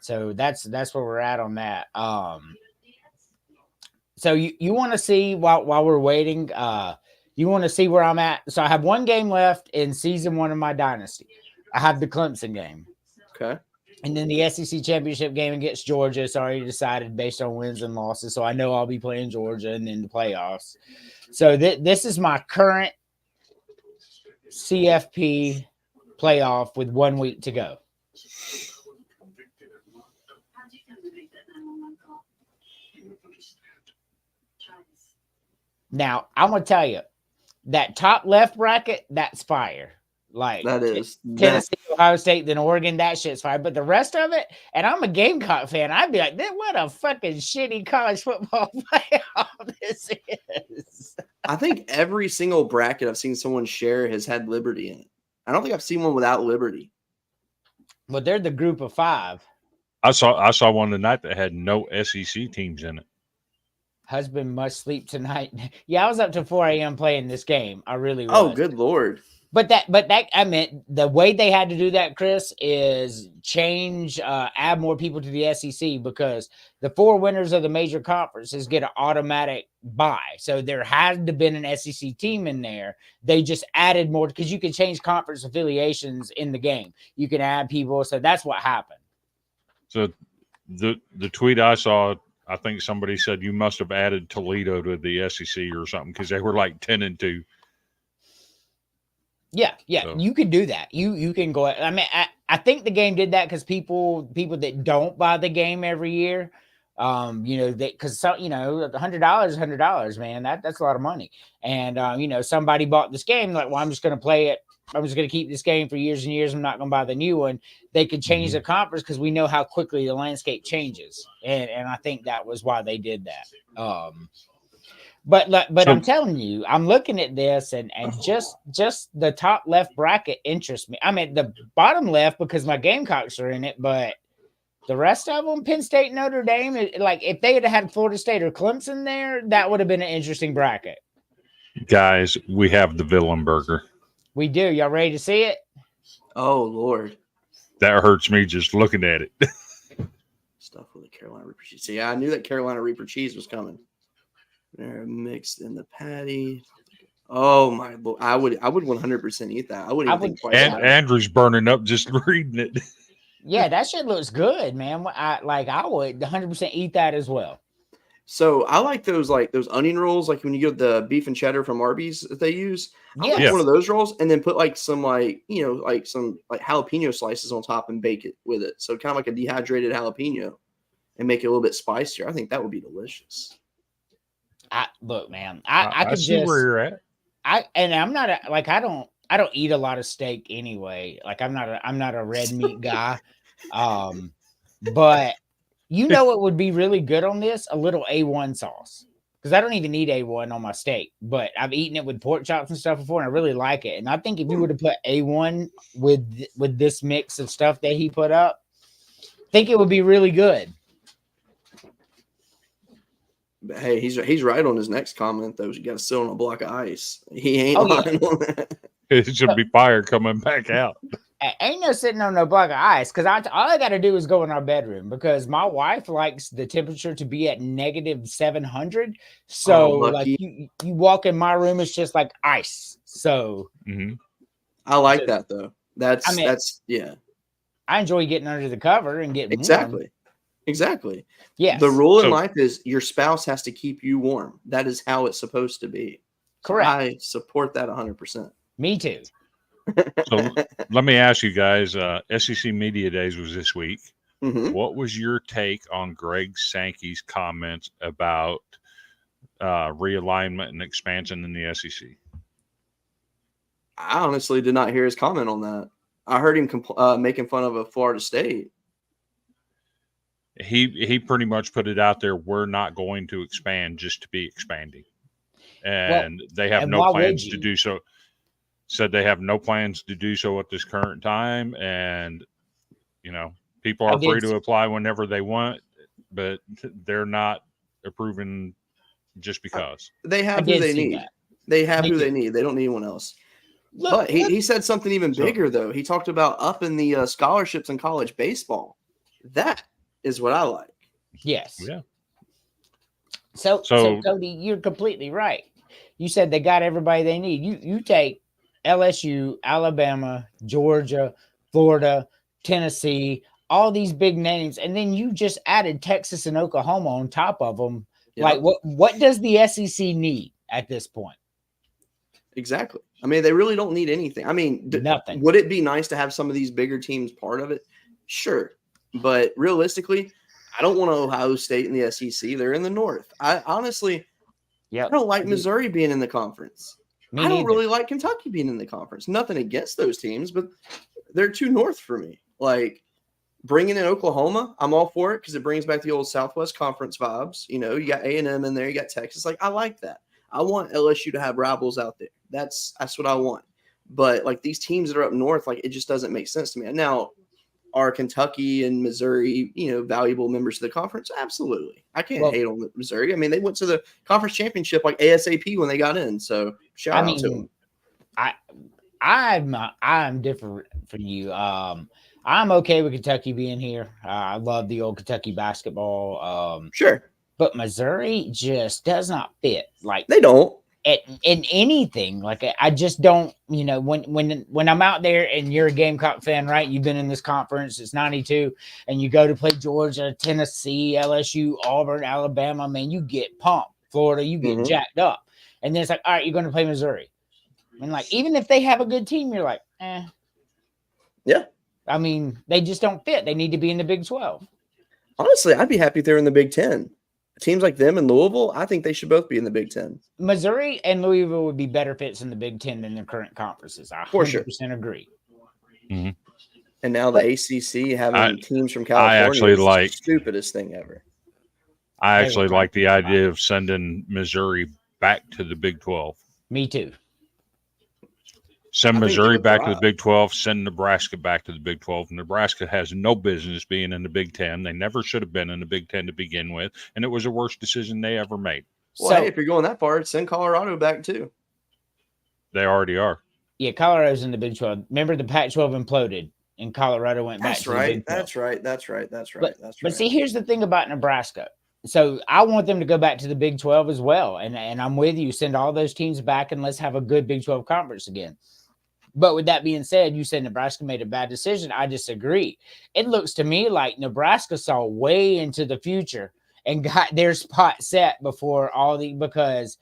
So that's where we're at on that. So you want to see while we're waiting, you want to see where I'm at. So I have one game left in season 1 of my dynasty. I have the Clemson game. Okay. And then the SEC championship game against Georgia. It's already decided based on wins and losses. So I know I'll be playing Georgia and then the playoffs. So this is my current CFP playoff with 1 week to go. Now, I'm going to tell you, that top left bracket, that's fire. Like that is Tennessee, Ohio State, then Oregon, that shit's fire. But the rest of it, and I'm a Gamecock fan, I'd be like, what a fucking shitty college football playoff this is. I think every single bracket I've seen someone share has had Liberty in it. I don't think I've seen one without Liberty. But they're the group of 5. I saw one tonight that had no SEC teams in it. Husband must sleep tonight. Yeah, I was up to 4 a.m. playing this game. I really was. Oh, good Lord. But that I mean, the way they had to do that, Chris, is add more people to the SEC, because the 4 winners of the major conferences get an automatic bye. So there had to been an SEC team in there. They just added more because you can change conference affiliations in the game. You can add people. So that's what happened. So the tweet I saw, I think somebody said you must have added Toledo to the SEC or something, because they were like 10-2. Yeah, So. you can do that. You can go. I mean, I think the game did that because people that don't buy the game every year, because $100, man, that's a lot of money. And somebody bought this game, like, well, I'm just going to play it. I'm just going to keep this game for years and years. I'm not going to buy the new one. They could change the conference because we know how quickly the landscape changes, and I think that was why they did that. But I'm telling you, I'm looking at this and just the top left bracket interests me. I mean, the bottom left because my Gamecocks are in it, but the rest of them, Penn State, Notre Dame, like if they had Florida State or Clemson there, that would have been an interesting bracket. Guys, we have the villain burger. We do. Y'all ready to see it? Oh, Lord. That hurts me just looking at it. Stuff with the Carolina Reaper cheese. See, I knew that Carolina Reaper cheese was coming. They're mixed in the patty. Oh my Lord. I would 100% eat that. I wouldn't even think twice about it. Andrew's burning up just reading it. Yeah, that shit looks good, man. I would 100% eat that as well. So I like those onion rolls, like when you get the beef and cheddar from Arby's that they use. I like one of those rolls, and then put some jalapeno slices on top and bake it with it. So kind of like a dehydrated jalapeno, and make it a little bit spicier. I think that would be delicious. Look, man, I could see where you're at. I'm not I don't eat a lot of steak anyway. Like I'm not a red meat guy. But what would be really good on this? A little A1 sauce. Because I don't even need A1 on my steak, but I've eaten it with pork chops and stuff before, and I really like it. And I think if you would have put A1 with this mix of stuff that he put up, I think it would be really good. But hey, he's right on his next comment though. You got to sit on a block of ice. He ain't lying on that. It should be fire coming back out. Ain't no sitting on no block of ice, because all I got to do is go in our bedroom, because my wife likes the temperature to be at -700. So you walk in my room, it's just like ice. So I like that though. That's yeah. I enjoy getting under the cover and getting warm. Exactly. Yeah. The rule in life is your spouse has to keep you warm. That is how it's supposed to be. Correct. I support that 100%. Me too. So let me ask you guys, SEC Media Days was this week. What was your take on Greg Sankey's comments about realignment and expansion in the SEC? I honestly did not hear his comment on that. I heard him making fun of Florida State. He pretty much put it out there. We're not going to expand just to be expanding. And they have no plans to do so. Said they have no plans to do so at this current time. And, people are free to apply whenever they want, but they're not approving just because. They have who they need. They have who they need. They don't need anyone else. But he said something even bigger, though. He talked about upping the scholarships in college baseball. That is what I like. Yes. Yeah. So Cody, you're completely right. You said they got everybody they need. You take LSU, Alabama, Georgia, Florida, Tennessee, all these big names, and then you just added Texas and Oklahoma on top of them. Yep. Like, what does the SEC need at this point? Exactly. I mean, they really don't need anything. I mean, nothing. Would it be nice to have some of these bigger teams part of it? Sure. But realistically, I don't want Ohio State in the SEC. They're in the North. I honestly, I don't like Missouri being in the conference. I don't really like Kentucky being in the conference. Nothing against those teams, but they're too North for me. Like, bringing in Oklahoma, I'm all for it because it brings back the old Southwest Conference vibes. You got A&M in there. You got Texas. Like, I like that. I want LSU to have rivals out there. That's what I want. But like these teams that are up north, like it just doesn't make sense to me. Now, are Kentucky and Missouri, valuable members of the conference? Absolutely. I can't hate on Missouri. I mean, they went to the conference championship like ASAP when they got in. So shout out to them. I'm different from you. I'm okay with Kentucky being here. I love the old Kentucky basketball. Sure. But Missouri just does not fit. Like they don't. In anything. Like I just don't, when I'm out there and you're a Gamecock fan, right? You've been in this conference, it's 92, and you go to play Georgia, Tennessee, LSU, Auburn, Alabama, man, you get pumped. Florida, you get jacked up. And then it's like, all right, you're going to play Missouri. And like, even if they have a good team, you're like, eh. Yeah. I mean, they just don't fit. They need to be in the Big 12. Honestly, I'd be happy if they're in the Big 10. Teams like them and Louisville, I think they should both be in the Big 10. Missouri and Louisville would be better fits in the Big 10 than their current conferences. I 100% agree. Mm-hmm. And now the ACC having teams from California is the stupidest thing ever. I actually like the idea of sending Missouri back to the Big 12. Me too. Send Missouri back to the Big 12, send Nebraska back to the Big 12. Nebraska has no business being in the Big 10. They never should have been in the Big 10 to begin with, and it was the worst decision they ever made. Well, hey, if you're going that far, send Colorado back too. They already are. Yeah, Colorado's in the Big 12. Remember the Pac-12 imploded, and Colorado went back to the Big 12. That's right. But see, here's the thing about Nebraska. So I want them to go back to the Big 12 as well, and I'm with you. Send all those teams back, and let's have a good Big 12 conference again. But with that being said, you said Nebraska made a bad decision. I disagree. It looks to me like Nebraska saw way into the future and got their spot set before because,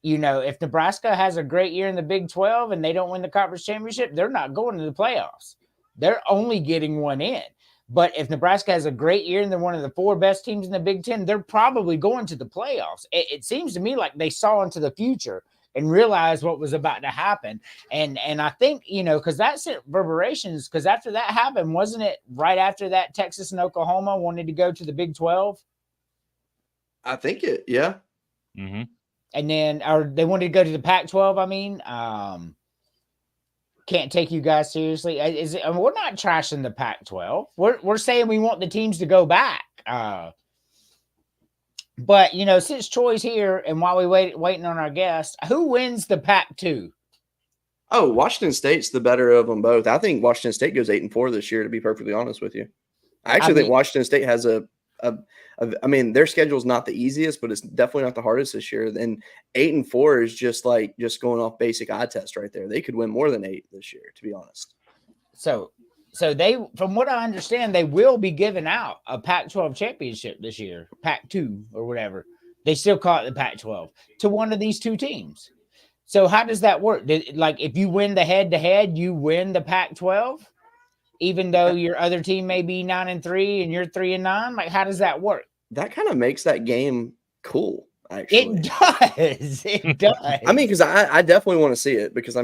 if Nebraska has a great year in the Big 12 and they don't win the conference championship, they're not going to the playoffs. They're only getting one in. But if Nebraska has a great year and they're one of the 4 best teams in the Big 10, they're probably going to the playoffs. It seems to me like they saw into the future and realized what was about to happen. And I think, because that's it, reverberations, because after that happened, wasn't it right after that Texas and Oklahoma wanted to go to the Big 12? I think yeah. Mm-hmm. And then, or they wanted to go to the Pac-12, I mean. Can't take you guys seriously. We're not trashing the Pac-12. We're saying we want the teams to go back. But, since Troy's here and while we waiting on our guest, who wins the Pac-2? Oh, Washington State's the better of them both. I think Washington State goes 8-4 this year, to be perfectly honest with you. I think Washington State has their schedule is not the easiest, but it's definitely not the hardest this year. And 8-4 is just going off basic eye test right there. They could win more than 8 this year, to be honest. So they, from what I understand, they will be giving out a Pac-12 championship this year, Pac-2 or whatever. They still call it the Pac-12 to one of these 2 teams. So how does that work? If you win the head-to-head, you win the Pac-12, even though your other team may be 9-3 and you're 3-9. Like, how does that work? That kind of makes that game cool. Actually, it does. I mean, because I definitely want to see it because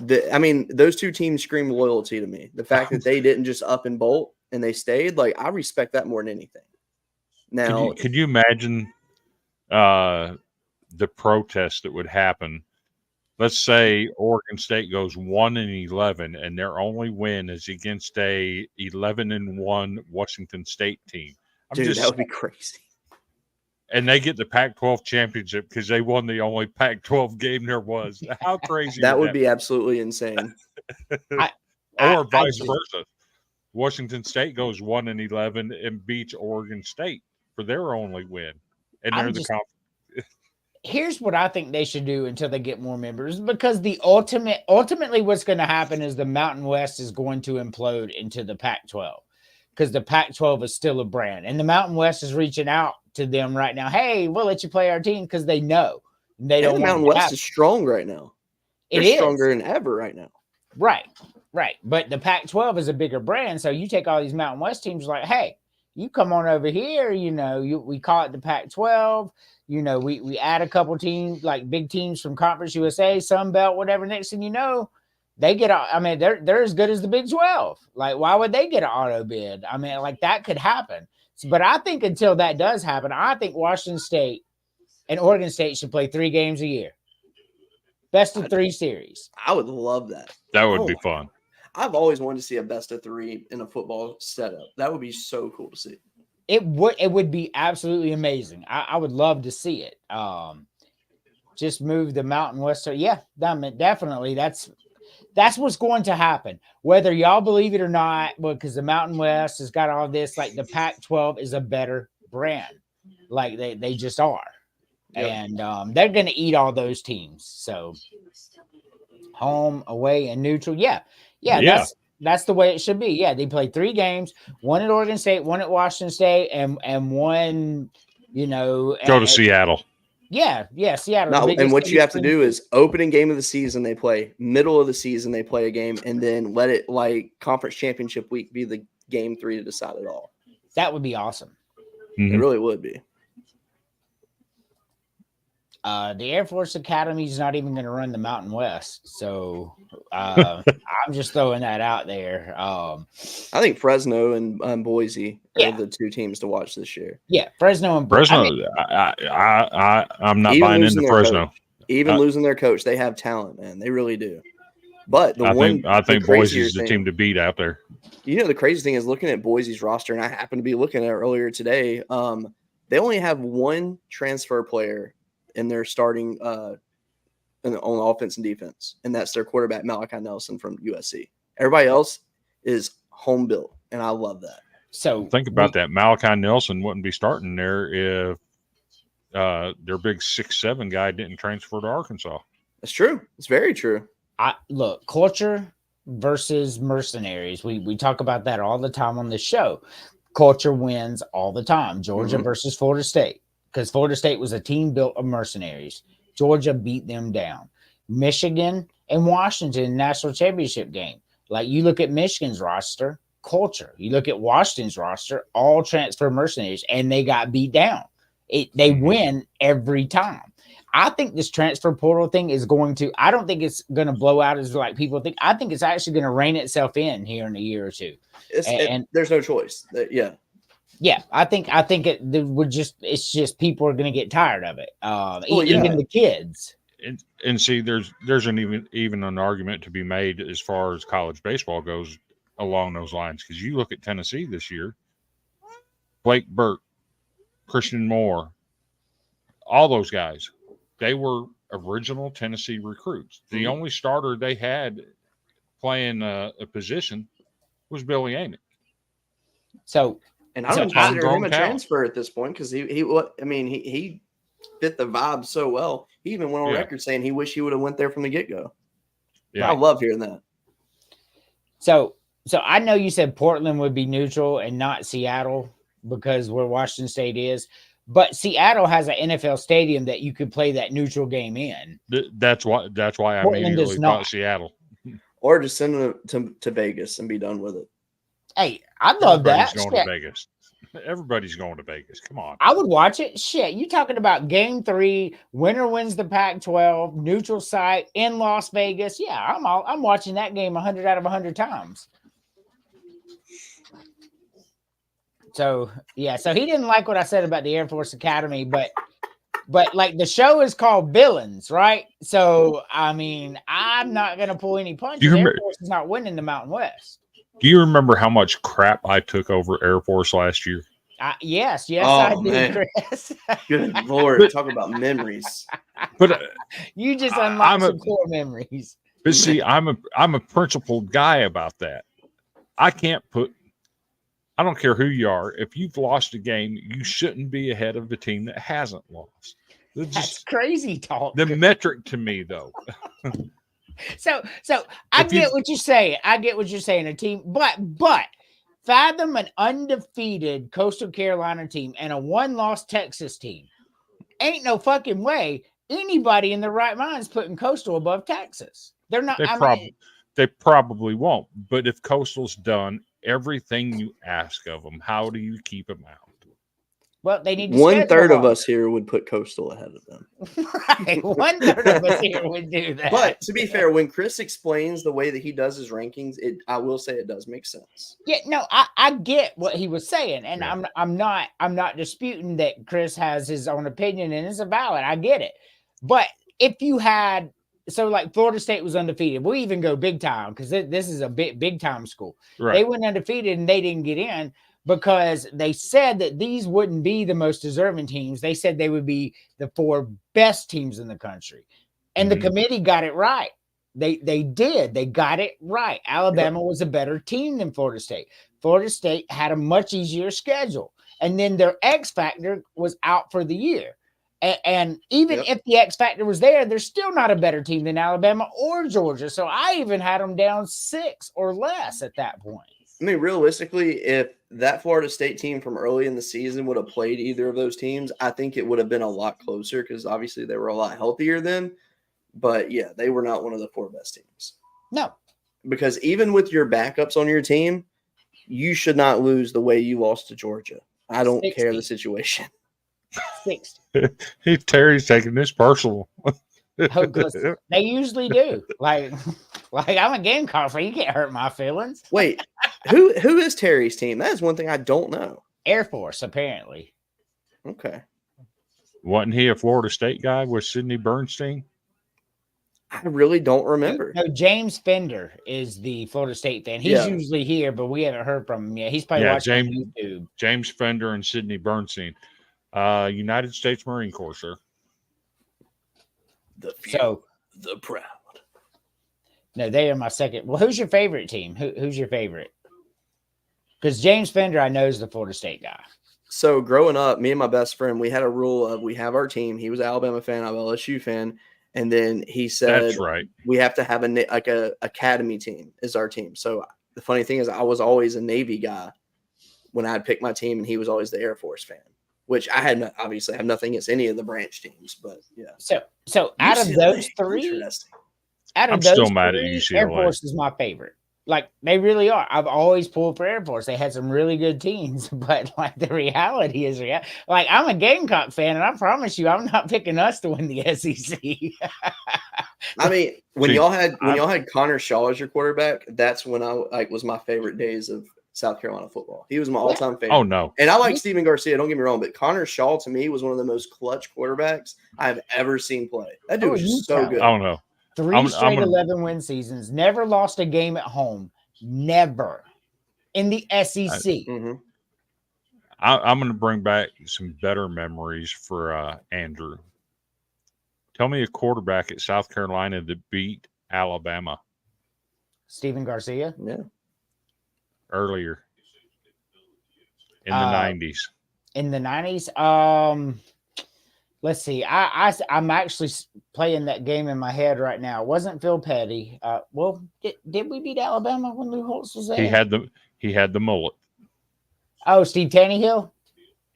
those 2 teams scream loyalty to me. The fact that they didn't just up and bolt and they stayed, I respect that more than anything. Now, could you imagine the protest that would happen? Let's say Oregon State goes 1-11, and their only win is against a 11-1 Washington State team. That would be crazy. And they get the Pac-12 championship because they won the only Pac-12 game there was. How crazy that would be absolutely insane. Or vice versa. Washington State goes 1-11 and beats Oregon State for their only win. And they're the conference. Here's what I think they should do until they get more members, because ultimately what's going to happen is the Mountain West is going to implode into the Pac-12 because the Pac-12 is still a brand. And the Mountain West is reaching out to them right now. Hey, we'll let you play our team because they know they don't. The Mountain West is strong right now. They're stronger than ever right now. Right. But the Pac-12 is a bigger brand. So you take all these Mountain West teams like, hey, you come on over here. We call it the Pac-12. We add a couple teams, like big teams from Conference USA, Sun Belt, whatever. Next thing you know, they get they're as good as the Big 12. Like, why would they get an auto bid? That could happen. But I think until that does happen, I think Washington State and Oregon State should play 3 games a year. Best of 3 series. I would love that. That would be fun. I've always wanted to see a best of 3 in a football setup. That would be so cool to see. It would be absolutely amazing. I would love to see it. Just move the Mountain West. So yeah, definitely. That's what's going to happen. Whether y'all believe it or not, because the Mountain West has got all this, like the Pac-12 is a better brand. Like they just are. Yep. And they're going to eat all those teams. So home, away, and neutral. Yeah. That's the way it should be. Yeah, they played 3 games, 1 at Oregon State, 1 at Washington State, and 1, go to Seattle. Yeah, Seattle. No, and what you have to do is opening game of the season they play, middle of the season they play a game, and then let it like conference championship week be the game 3 to decide it all. That would be awesome. Mm-hmm. It really would be. The Air Force Academy is not even going to run the Mountain West, so I'm just throwing that out there. I think Fresno and Boise are the 2 teams to watch this year. Yeah, Fresno and Boise. I'm not buying into Fresno. Coach, losing their coach, they have talent, man. They really do. But I think Boise is the team to beat out there. The crazy thing is looking at Boise's roster, and I happened to be looking at it earlier today. They only have 1 transfer player in their starting on offense and defense, and that's their quarterback Malachi Nelson from USC. Everybody else is home built, and I love that. So think about that. Malachi Nelson wouldn't be starting there if their big 6'7" guy didn't transfer to Arkansas. That's true. It's very true. Look, culture versus mercenaries. We talk about that all the time on the show. Culture wins all the time. Georgia versus Florida State. Because Florida State was a team built of mercenaries. Georgia beat them down. Michigan and Washington national championship game. Like you look at Michigan's roster, culture. You look at Washington's roster, all transfer mercenaries, and they got beat down. They win every time. I think this transfer portal thing is going to, I don't think it's going to blow out as like people think. I think it's actually going to rein itself in here in a year or 2. There's no choice. Yeah, I think it's just people are going to get tired of it. Even the kids. And see, there's even an argument to be made as far as college baseball goes along those lines. Because you look at Tennessee this year, Blake Burke, Christian Moore, all those guys, they were original Tennessee recruits. The only starter they had playing a position was Billy Amick. And I don't consider him a transfer at this point because he fit the vibe so well. He even went on record saying he wished he would have went there from the get-go. Yeah, I love hearing that. So I know you said Portland would be neutral and not Seattle because where Washington State is, but Seattle has an NFL stadium that you could play that neutral game in. That's why I immediately thought Seattle. Or just send them to Vegas and be done with it. Hey, I love that. Going to Vegas. Everybody's going to Vegas. Come on. I would watch it. Shit, you talking about game 3, winner wins the Pac-12, neutral site in Las Vegas. Yeah, I'm watching that game 100 out of 100 times. So he didn't like what I said about the Air Force Academy, but like the show is called Villains, right? So I'm not gonna pull any punches. Air Force is not winning the Mountain West. Do you remember how much crap I took over Air Force last year? Yes, I do, Chris. Good Lord, talk about memories. But you just unlocked some core memories. But see, I'm a principled guy about that. I don't care who you are. If you've lost a game, you shouldn't be ahead of the team that hasn't lost. That's crazy talk. The metric to me, though. So I get what you're saying. I get what you're saying. A team, but fathom an undefeated Coastal Carolina team and a 1-loss Texas team. Ain't no fucking way anybody in their right mind is putting Coastal above Texas. They're not. They probably won't. But if Coastal's done everything you ask of them, how do you keep them out? Well, they need to 1/3 schedule of us here would put Coastal ahead of them. Right. 1/3 of us here would do that. But to be fair, when Chris explains the way that he does his rankings, I will say it does make sense. Yeah, no, I get what he was saying, and Yeah. I'm not disputing that Chris has his own opinion and it's valid. I get it. But if you had like Florida State was undefeated, we'll even go big time because this is a big time school. Right. They went undefeated and they didn't get in because they said that these wouldn't be the most deserving teams. They said they would be the 4 best teams in the country. And the committee got it right. They did. They got it right. Alabama was a better team than Florida State. Florida State had a much easier schedule. And then their X factor was out for the year. And even if the X factor was there, they're still not a better team than Alabama or Georgia. So I even had them down 6 or less at that point. I mean, realistically, if that Florida State team from early in the season would have played either of those teams, I think it would have been a lot closer because obviously they were a lot healthier then. But yeah, they were not one of the 4 best teams. No. Because even with your backups on your team, you should not lose the way you lost to Georgia. I don't 60. care the situation. 60. Terry's taking this personal. They usually do. Like I'm a Gamecock fan. You can't hurt my feelings. Wait, who is Terry's team? That is one thing I don't know. Air Force, apparently. Okay. Wasn't he a Florida State guy with Sidney Bernstein? I really don't remember. No, James Fender is the Florida State fan. He's usually here, but we haven't heard from him yet. He's probably watching on YouTube. James Fender and Sidney Bernstein. United States Marine Corps, sir. The few, the proud. No, they are my second. Well, who's your favorite team? Who's your favorite? Because James Fender, I know, is the Florida State guy. So growing up, me and my best friend, we had a rule of we have our team. He was an Alabama fan, I'm an LSU fan. And then he said, "That's right. We have to have a academy team is our team." So the funny thing is, I was always a Navy guy when I'd pick my team, and he was always the Air Force fan. Which I had obviously have nothing against any of the branch teams, but yeah. So out of those 3, I'm still mad at UCLA. Air Force is my favorite. Like they really are. I've always pulled for Air Force. They had some really good teams, but like the reality is, like I'm a Gamecock fan, and I promise you, I'm not picking us to win the SEC. I mean, when y'all had Connor Shaw as your quarterback, that's when I was my favorite days of South Carolina football. He was my all-time favorite. Oh no! And I like Steven Garcia. Don't get me wrong, but Connor Shaw to me was one of the most clutch quarterbacks I've ever seen play. That dude was just so good. Oh no! 3 straight 11-win seasons. Never lost a game at home. Never in the SEC. I'm going to bring back some better memories for Andrew. Tell me a quarterback at South Carolina that beat Alabama. Steven Garcia. Yeah. Earlier in the 90s. In the 90s. Let's see. I'm actually playing that game in my head right now. It wasn't Phil Petty. Well, did we beat Alabama when Lou Holtz was there? He had the mullet. Oh, Steve Tannehill?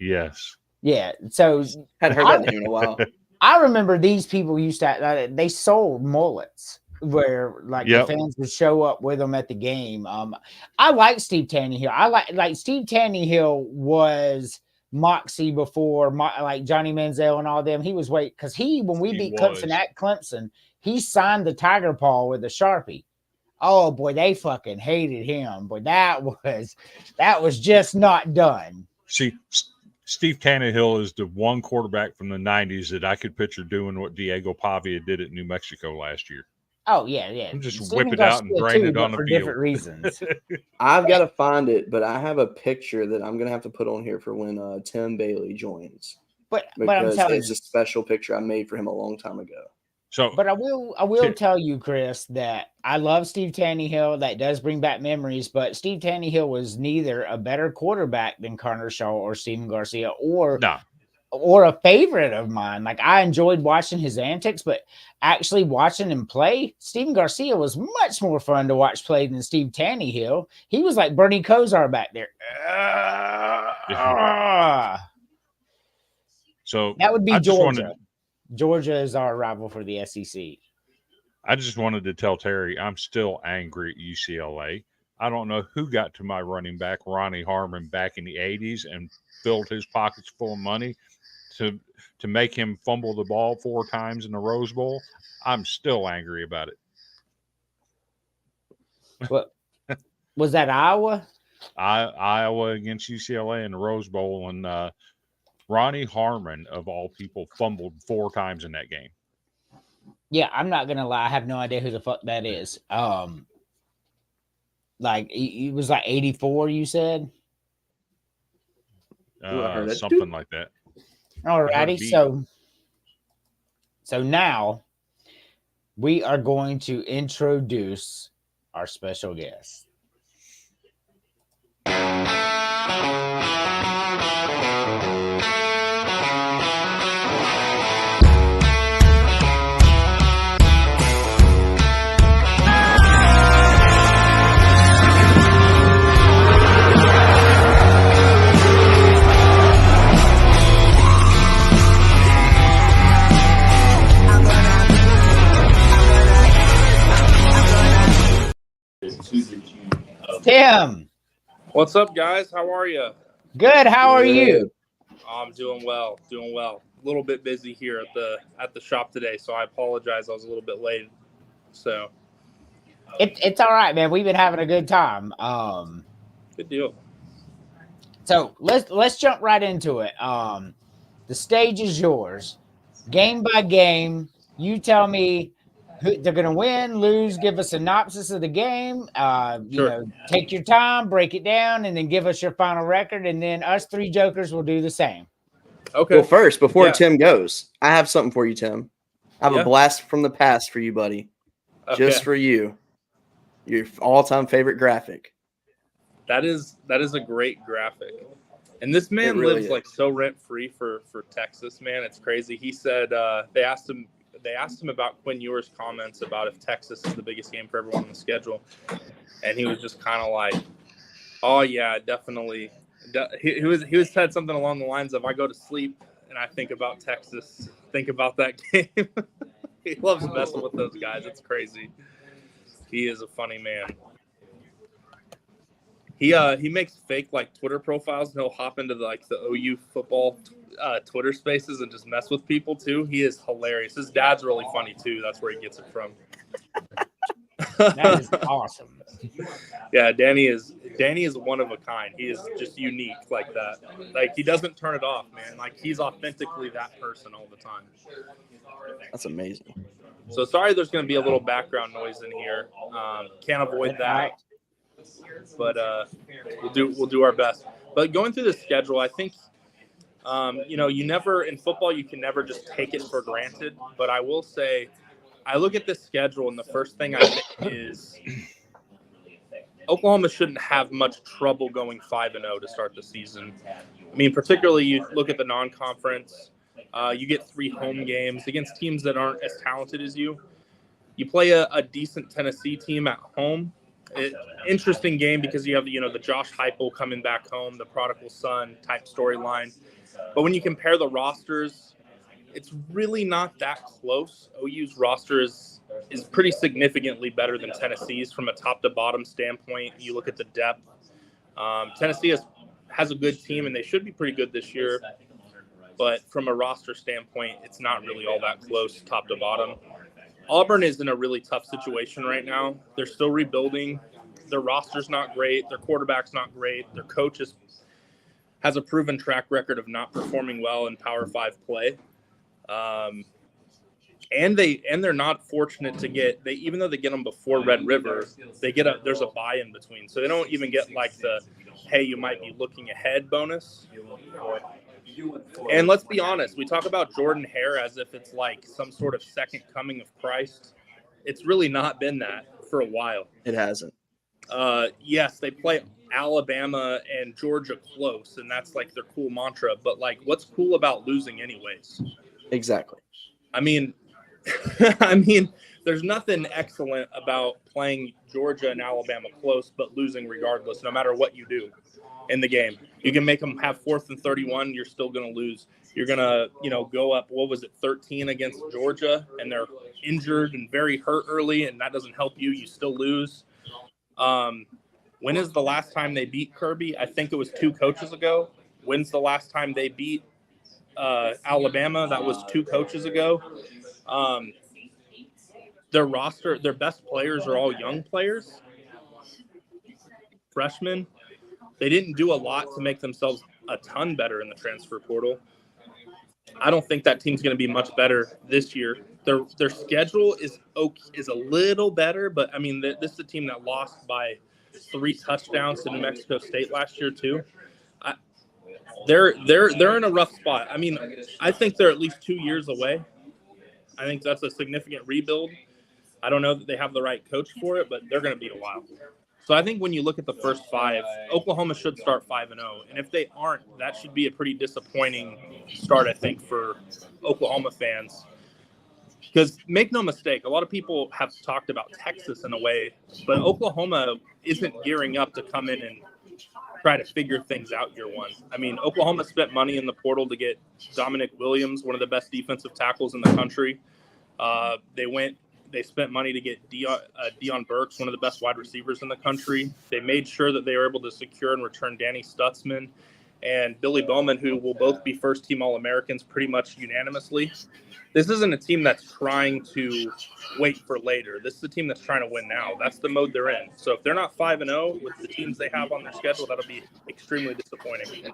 Yes. Yeah. So hadn't heard that name in a while. I remember these people used to they sold mullets where like the fans would show up with them at the game. I like Steve Tannehill. I like Steve Tannehill was moxie before like Johnny Manziel and all them. He was because when we beat Clemson at Clemson, he signed the tiger paw with a Sharpie. Oh boy, they fucking hated him. Boy, that was just not done. See, Steve Tannehill is the one quarterback from the 90s that I could picture doing what Diego Pavia did at New Mexico last year. Oh, yeah. Just whip it out and drain it on the for field. Different reasons. I've got to find it, but I have a picture that I'm going to have to put on here for when Tim Bailey joins. But I'm telling it's a special picture I made for him a long time ago. But I will tell you, Chris, that I love Steve Tannehill. That does bring back memories, but Steve Tannehill was neither a better quarterback than Connor Shaw or Steven Garcia or a favorite of mine. Like I enjoyed watching his antics, but actually watching him play, Steven Garcia was much more fun to watch play than Steve Tannehill. He was like Bernie Kosar back there. So that would be Georgia. Georgia is our rival for the SEC. I just wanted to tell Terry I'm still angry at UCLA. I don't know who got to my running back, Ronnie Harmon, back in the 80s and filled his pockets full of money to make him fumble the ball 4 times in the Rose Bowl. I'm still angry about it. What was that, Iowa? Iowa against UCLA in the Rose Bowl, and Ronnie Harmon, of all people, fumbled 4 times in that game. Yeah, I'm not gonna lie. I have no idea who the fuck that is. Like he was like 84. You said. Something like that. Alrighty, so now we are going to introduce our special guest. Tim, what's up, guys? How are you? Good. How are you? I'm doing well. A little bit busy here at the shop today, so I apologize. I was a little bit late. So it's all right, man. We've been having a good time. Good deal. So let's jump right into it. The stage is yours. Game by game, you tell me who they're going to win, lose, give us a synopsis of the game. Sure. Take your time, break it down, and then give us your final record. And then us 3 jokers will do the same. Okay. Well, first, before Tim goes, I have something for you, Tim. I have a blast from the past for you, buddy. Okay. Just for you. Your all-time favorite graphic. That is a great graphic. And this man really lives is. like so rent-free for Texas, man. It's crazy. He said they asked him about Quinn Ewers' comments about if Texas is the biggest game for everyone on the schedule. And he was just kind of like, oh, yeah, definitely. He was said something along the lines of, I go to sleep and I think about Texas, think about that game. He loves messing with those guys. It's crazy. He is a funny man. He makes fake like Twitter profiles, and he'll hop into the OU football Twitter spaces and just mess with people too. He is hilarious. His dad's really funny too. That's where he gets it from. That is awesome. Yeah, Danny is one of a kind. He is just unique like that. Like he doesn't turn it off, man. Like he's authentically that person all the time. That's amazing. So sorry, there's going to be a little background noise in here. Can't avoid that. But we'll do our best. But going through the schedule, I think you never in football you can never just take it for granted. But I will say, I look at this schedule and the first thing I think is Oklahoma shouldn't have much trouble going 5-0 to start the season. I mean, particularly you look at the non-conference. You get 3 home games against teams that aren't as talented as you. You play a decent Tennessee team at home. Interesting game because you have the Josh Heupel coming back home, the prodigal son type storyline. But when you compare the rosters, it's really not that close. OU's roster is pretty significantly better than Tennessee's from a top to bottom standpoint. You look at the depth. Tennessee has a good team and they should be pretty good this year. But from a roster standpoint, it's not really all that close top to bottom. Auburn is in a really tough situation right now. They're still rebuilding. Their roster's not great. Their quarterback's not great. Their coach has a proven track record of not performing well in Power 5 play. And they're not fortunate to get even though they get them before Red River, there's a bye in between. So they don't even get like the hey, you might be looking ahead bonus. And let's be honest, we talk about Jordan Hare as if it's like some sort of second coming of Christ. It's really not been that for a while. It hasn't. Yes, they play Alabama and Georgia close, and that's like their cool mantra. But like, what's cool about losing anyways? Exactly. I mean, there's nothing excellent about playing Georgia and Alabama close, but losing regardless, no matter what you do in the game. You can make them have 4th and 31. You're still going to lose. You're going to, go up, 13 against Georgia, and they're injured and very hurt early, and that doesn't help you. You still lose. When is the last time they beat Kirby? I think it was 2 coaches ago. When's the last time they beat Alabama? That was 2 coaches ago. Their roster, their best players are all young players, freshmen. They didn't do a lot to make themselves a ton better in the transfer portal. I don't think that team's going to be much better this year. Their schedule is a little better, but I mean, this is a team that lost by 3 touchdowns to New Mexico State last year too. They're in a rough spot. I mean, I think they're at least 2 years away. I think that's a significant rebuild. I don't know that they have the right coach for it, but they're going to be a while. So I think when you look at the first 5, Oklahoma should start 5-0. And if they aren't, that should be a pretty disappointing start, I think, for Oklahoma fans. Because make no mistake, a lot of people have talked about Texas in a way, but Oklahoma isn't gearing up to come in and try to figure things out year one. I mean, Oklahoma spent money in the portal to get Dominic Williams, one of the best defensive tackles in the country. They spent money to get Deion Burks, one of the best wide receivers in the country. They made sure that they were able to secure and return Danny Stutzman and Billy Bowman, who will both be first-team All-Americans pretty much unanimously. This isn't a team that's trying to wait for later. This is a team that's trying to win now. That's the mode they're in. So if they're not 5-0 with the teams they have on their schedule, that'll be extremely disappointing. See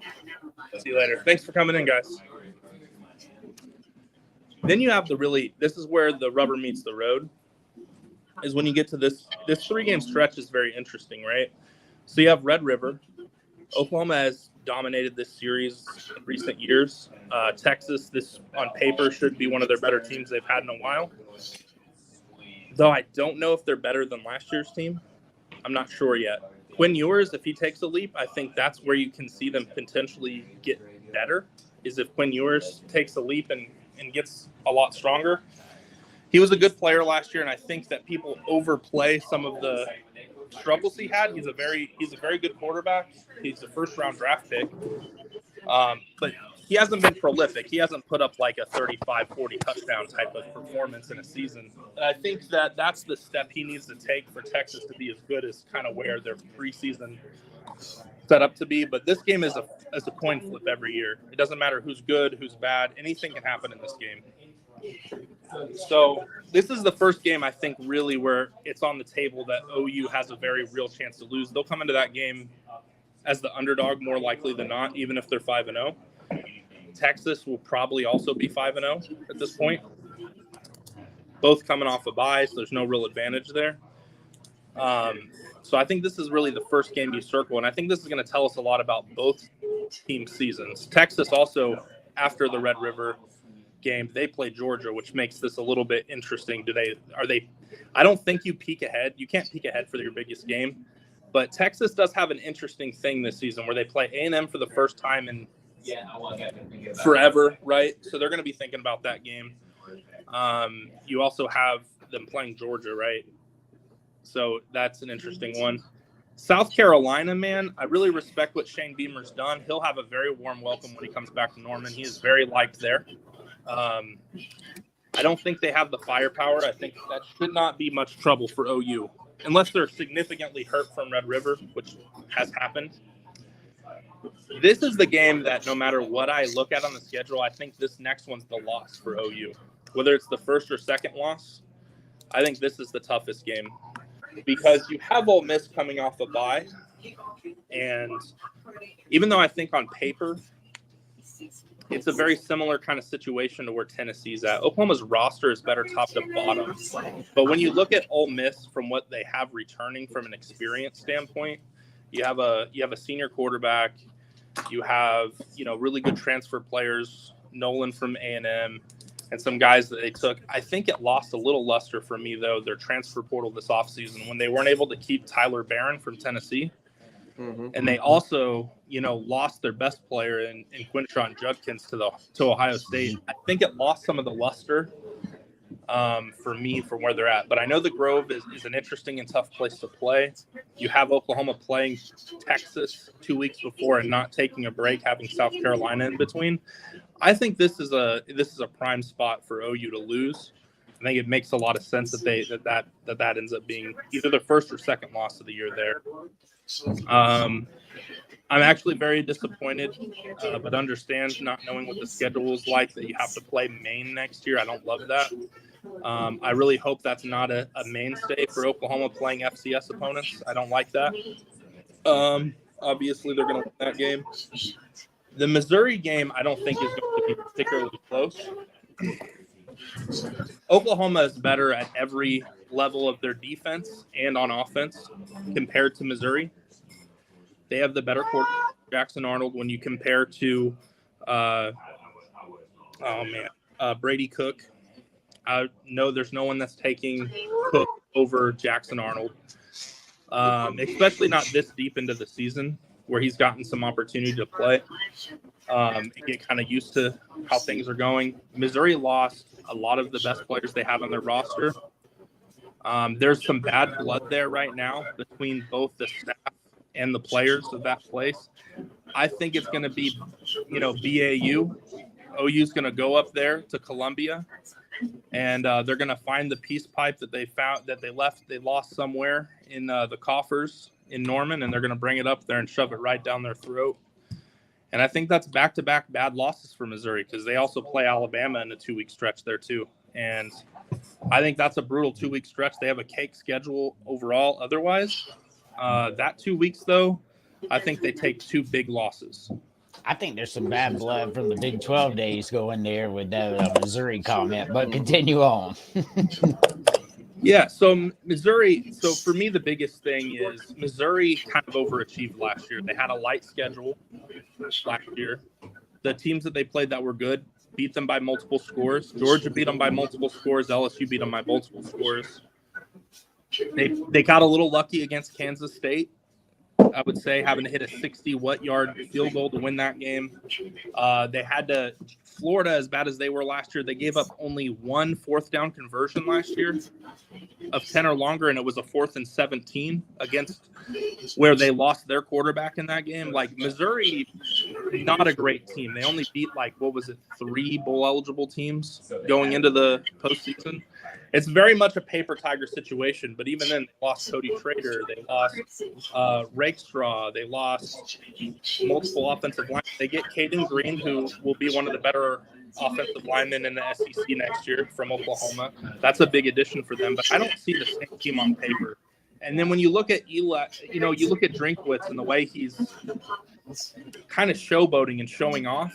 you later. Thanks for coming in, guys. Then you have this is where the rubber meets the road, is when you get to this 3-game stretch is very interesting, right? So you have Red River. Oklahoma has dominated this series in recent years. Texas, this on paper should be one of their better teams they've had in a while. Though I don't know if they're better than last year's team. I'm not sure yet. Quinn Ewers, if he takes a leap, I think that's where you can see them potentially get better, is if Quinn Ewers takes a leap and gets a lot stronger. He was a good player last year, and I think that people overplay some of the struggles he had. He's a very good quarterback. He's a first-round draft pick. But he hasn't been prolific. He hasn't put up like a 35, 40 touchdown type of performance in a season. And I think that that's the step he needs to take for Texas to be as good as kind of where their preseason set up to be. But this game is a coin flip every year. It doesn't matter who's good, who's bad. Anything can happen in this game. So this is the first game, I think, really where it's on the table that OU has a very real chance to lose. They'll come into that game as the underdog more likely than not, even if they're 5-0. Texas will probably also be 5-0 at this point. Both coming off a bye, so there's no real advantage there. So I think this is really the first game you circle, and I think this is going to tell us a lot about both team seasons. Texas also, after the Red River game, they play Georgia, which makes this a little bit interesting. I don't think you peek ahead. You can't peek ahead for your biggest game, but Texas does have an interesting thing this season where they play A&M for the first time in forever, right? So they're going to be thinking about that game. You also have them playing Georgia, right? So that's an interesting one. South Carolina, man, I really respect what Shane Beamer's done. He'll have a very warm welcome when he comes back to Norman. He is very liked there. I don't think they have the firepower. I think that should not be much trouble for OU, unless they're significantly hurt from Red River, which has happened. This is the game that no matter what I look at on the schedule, I think this next one's the loss for OU. Whether it's the first or second loss, I think this is the toughest game because you have Ole Miss coming off a bye. And even though I think on paper it's a very similar kind of situation to where Tennessee's at, Oklahoma's roster is better top to bottom. But when you look at Ole Miss from what they have returning from an experience standpoint, you have a senior quarterback, you have really good transfer players, Nolan from A&M, and some guys that they took. I think it lost a little luster for me, though, their transfer portal this offseason when they weren't able to keep Tyler Barron from Tennessee. Mm-hmm. And they also, lost their best player in Quinshon Judkins to Ohio State. I think it lost some of the luster for me from where they're at. But I know the Grove is an interesting and tough place to play. You have Oklahoma playing Texas 2 weeks before and not taking a break, having South Carolina in between. I think this is a prime spot for OU to lose. I think it makes a lot of sense that ends up being either the first or second loss of the year there. I'm actually very disappointed, but understand not knowing what the schedule is like, that you have to play Maine next year. I don't love that. I really hope that's not a mainstay for Oklahoma playing FCS opponents. I don't like that. Obviously, they're going to win that game. The Missouri game, I don't think is going to be particularly close. Oklahoma is better at every level of their defense and on offense compared to Missouri. They have the better quarterback, Jackson Arnold, when you compare to Brady Cook. No, there's no one that's taking Cook over Jackson Arnold, especially not this deep into the season where he's gotten some opportunity to play and get kind of used to how things are going. Missouri lost a lot of the best players they have on their roster. There's some bad blood there right now between both the staff and the players of that place. I think it's going to be, BAU. OU's going to go up there to Columbia, and they're going to find the peace pipe that they lost somewhere in the coffers in Norman, and they're going to bring it up there and shove it right down their throat. And I think that's back-to-back bad losses for Missouri because they also play Alabama in a 2-week stretch there too. And I think that's a brutal 2-week stretch. They have a cake schedule overall otherwise. That 2 weeks, though, I think they take 2 big losses. I think there's some bad blood from the Big 12 days going there with that Missouri comment, but continue on. Yeah, so Missouri, so for me, the biggest thing is Missouri kind of overachieved last year. They had a light schedule last year. The teams that they played that were good beat them by multiple scores. Georgia beat them by multiple scores. LSU beat them by multiple scores. They got a little lucky against Kansas State, I would say, having to hit a 60-yard field goal to win that game. They had to – Florida, as bad as they were last year, they gave up only 1 4th-down conversion last year of 10 or longer, and it was a 4th and 17 against where they lost their quarterback in that game. Like, Missouri, not a great team. They only beat, 3 bowl-eligible teams going into the postseason. It's very much a paper tiger situation, but even then, they lost Cody Trader, they lost Rakestraw, they lost multiple offensive linemen. They get Caden Green, who will be one of the better offensive linemen in the SEC next year from Oklahoma. That's a big addition for them, but I don't see the same team on paper. And then when you look at Eli, you look at Drinkwitz and the way he's kind of showboating and showing off.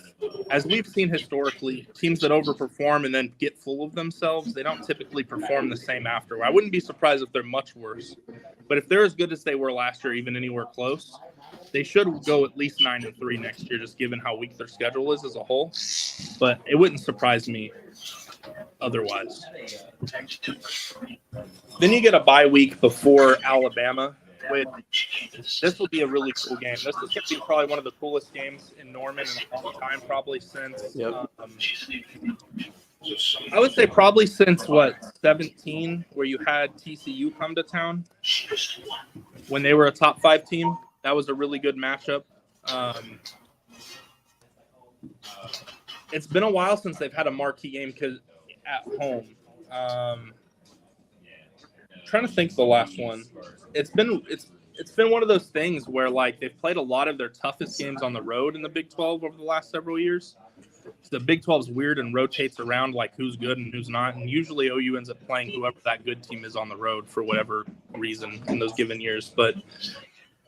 As we've seen historically, teams that overperform and then get full of themselves, they don't typically perform the same after. I wouldn't be surprised if they're much worse. But if they're as good as they were last year, even anywhere close, they should go at least 9-3 next year, just given how weak their schedule is as a whole. But it wouldn't surprise me otherwise. Then you get a bye week before Alabama. This will be a really cool game. This is going to be probably one of the coolest games in Norman in a long time, probably since I would say probably since 17, where you had TCU come to town when they were a top 5 team. That was a really good matchup. It's been a while since they've had a marquee game at home. Trying to think of the last one. It's been one of those things where they've played a lot of their toughest games on the road in the Big 12 over the last several years. So the Big 12 is weird and rotates around who's good and who's not, and usually OU ends up playing whoever that good team is on the road for whatever reason in those given years. But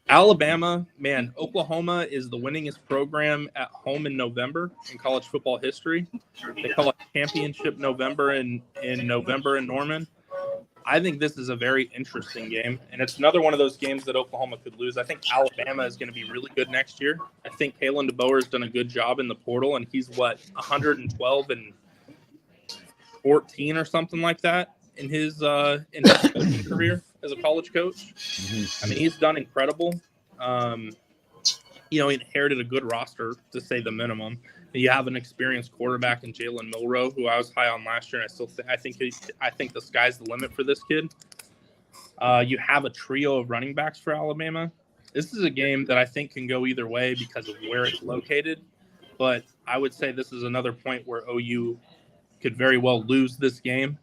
Alabama, man, Oklahoma is the winningest program at home in November in college football history. They call it Championship November in November in Norman. I think this is a very interesting game, and it's another one of those games that Oklahoma could lose. I think Alabama is going to be really good next year. I think Kalen DeBoer has done a good job in the portal, and he's 112 and 14 or something like that in his coaching career as a college coach. I mean, he's done incredible. He inherited a good roster, to say the minimum. You have an experienced quarterback in Jalen Milroe, who I was high on last year, and I think the sky's the limit for this kid. You have a trio of running backs for Alabama. This is a game that I think can go either way because of where it's located, but I would say this is another point where OU could very well lose this game.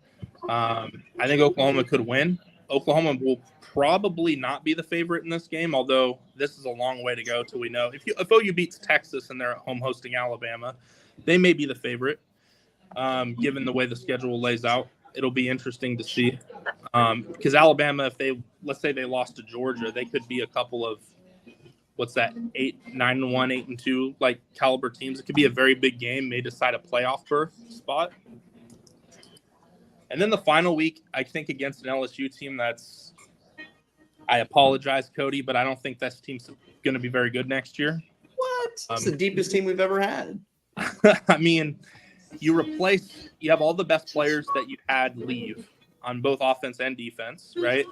I think Oklahoma could win. Oklahoma will probably not be the favorite in this game, although this is a long way to go till we know. If OU beats Texas and they're at home hosting Alabama, they may be the favorite, given the way the schedule lays out. It'll be interesting to see. Because Alabama, let's say they lost to Georgia, they could be a couple of, 9-1, 8-2, like caliber teams. It could be a very big game, may decide a playoff berth spot. And then the final week, I think against an LSU team I apologize, Cody, but I don't think this team's going to be very good next year. What? It's the deepest team we've ever had. I mean, you have all the best players that you had leave on both offense and defense, right?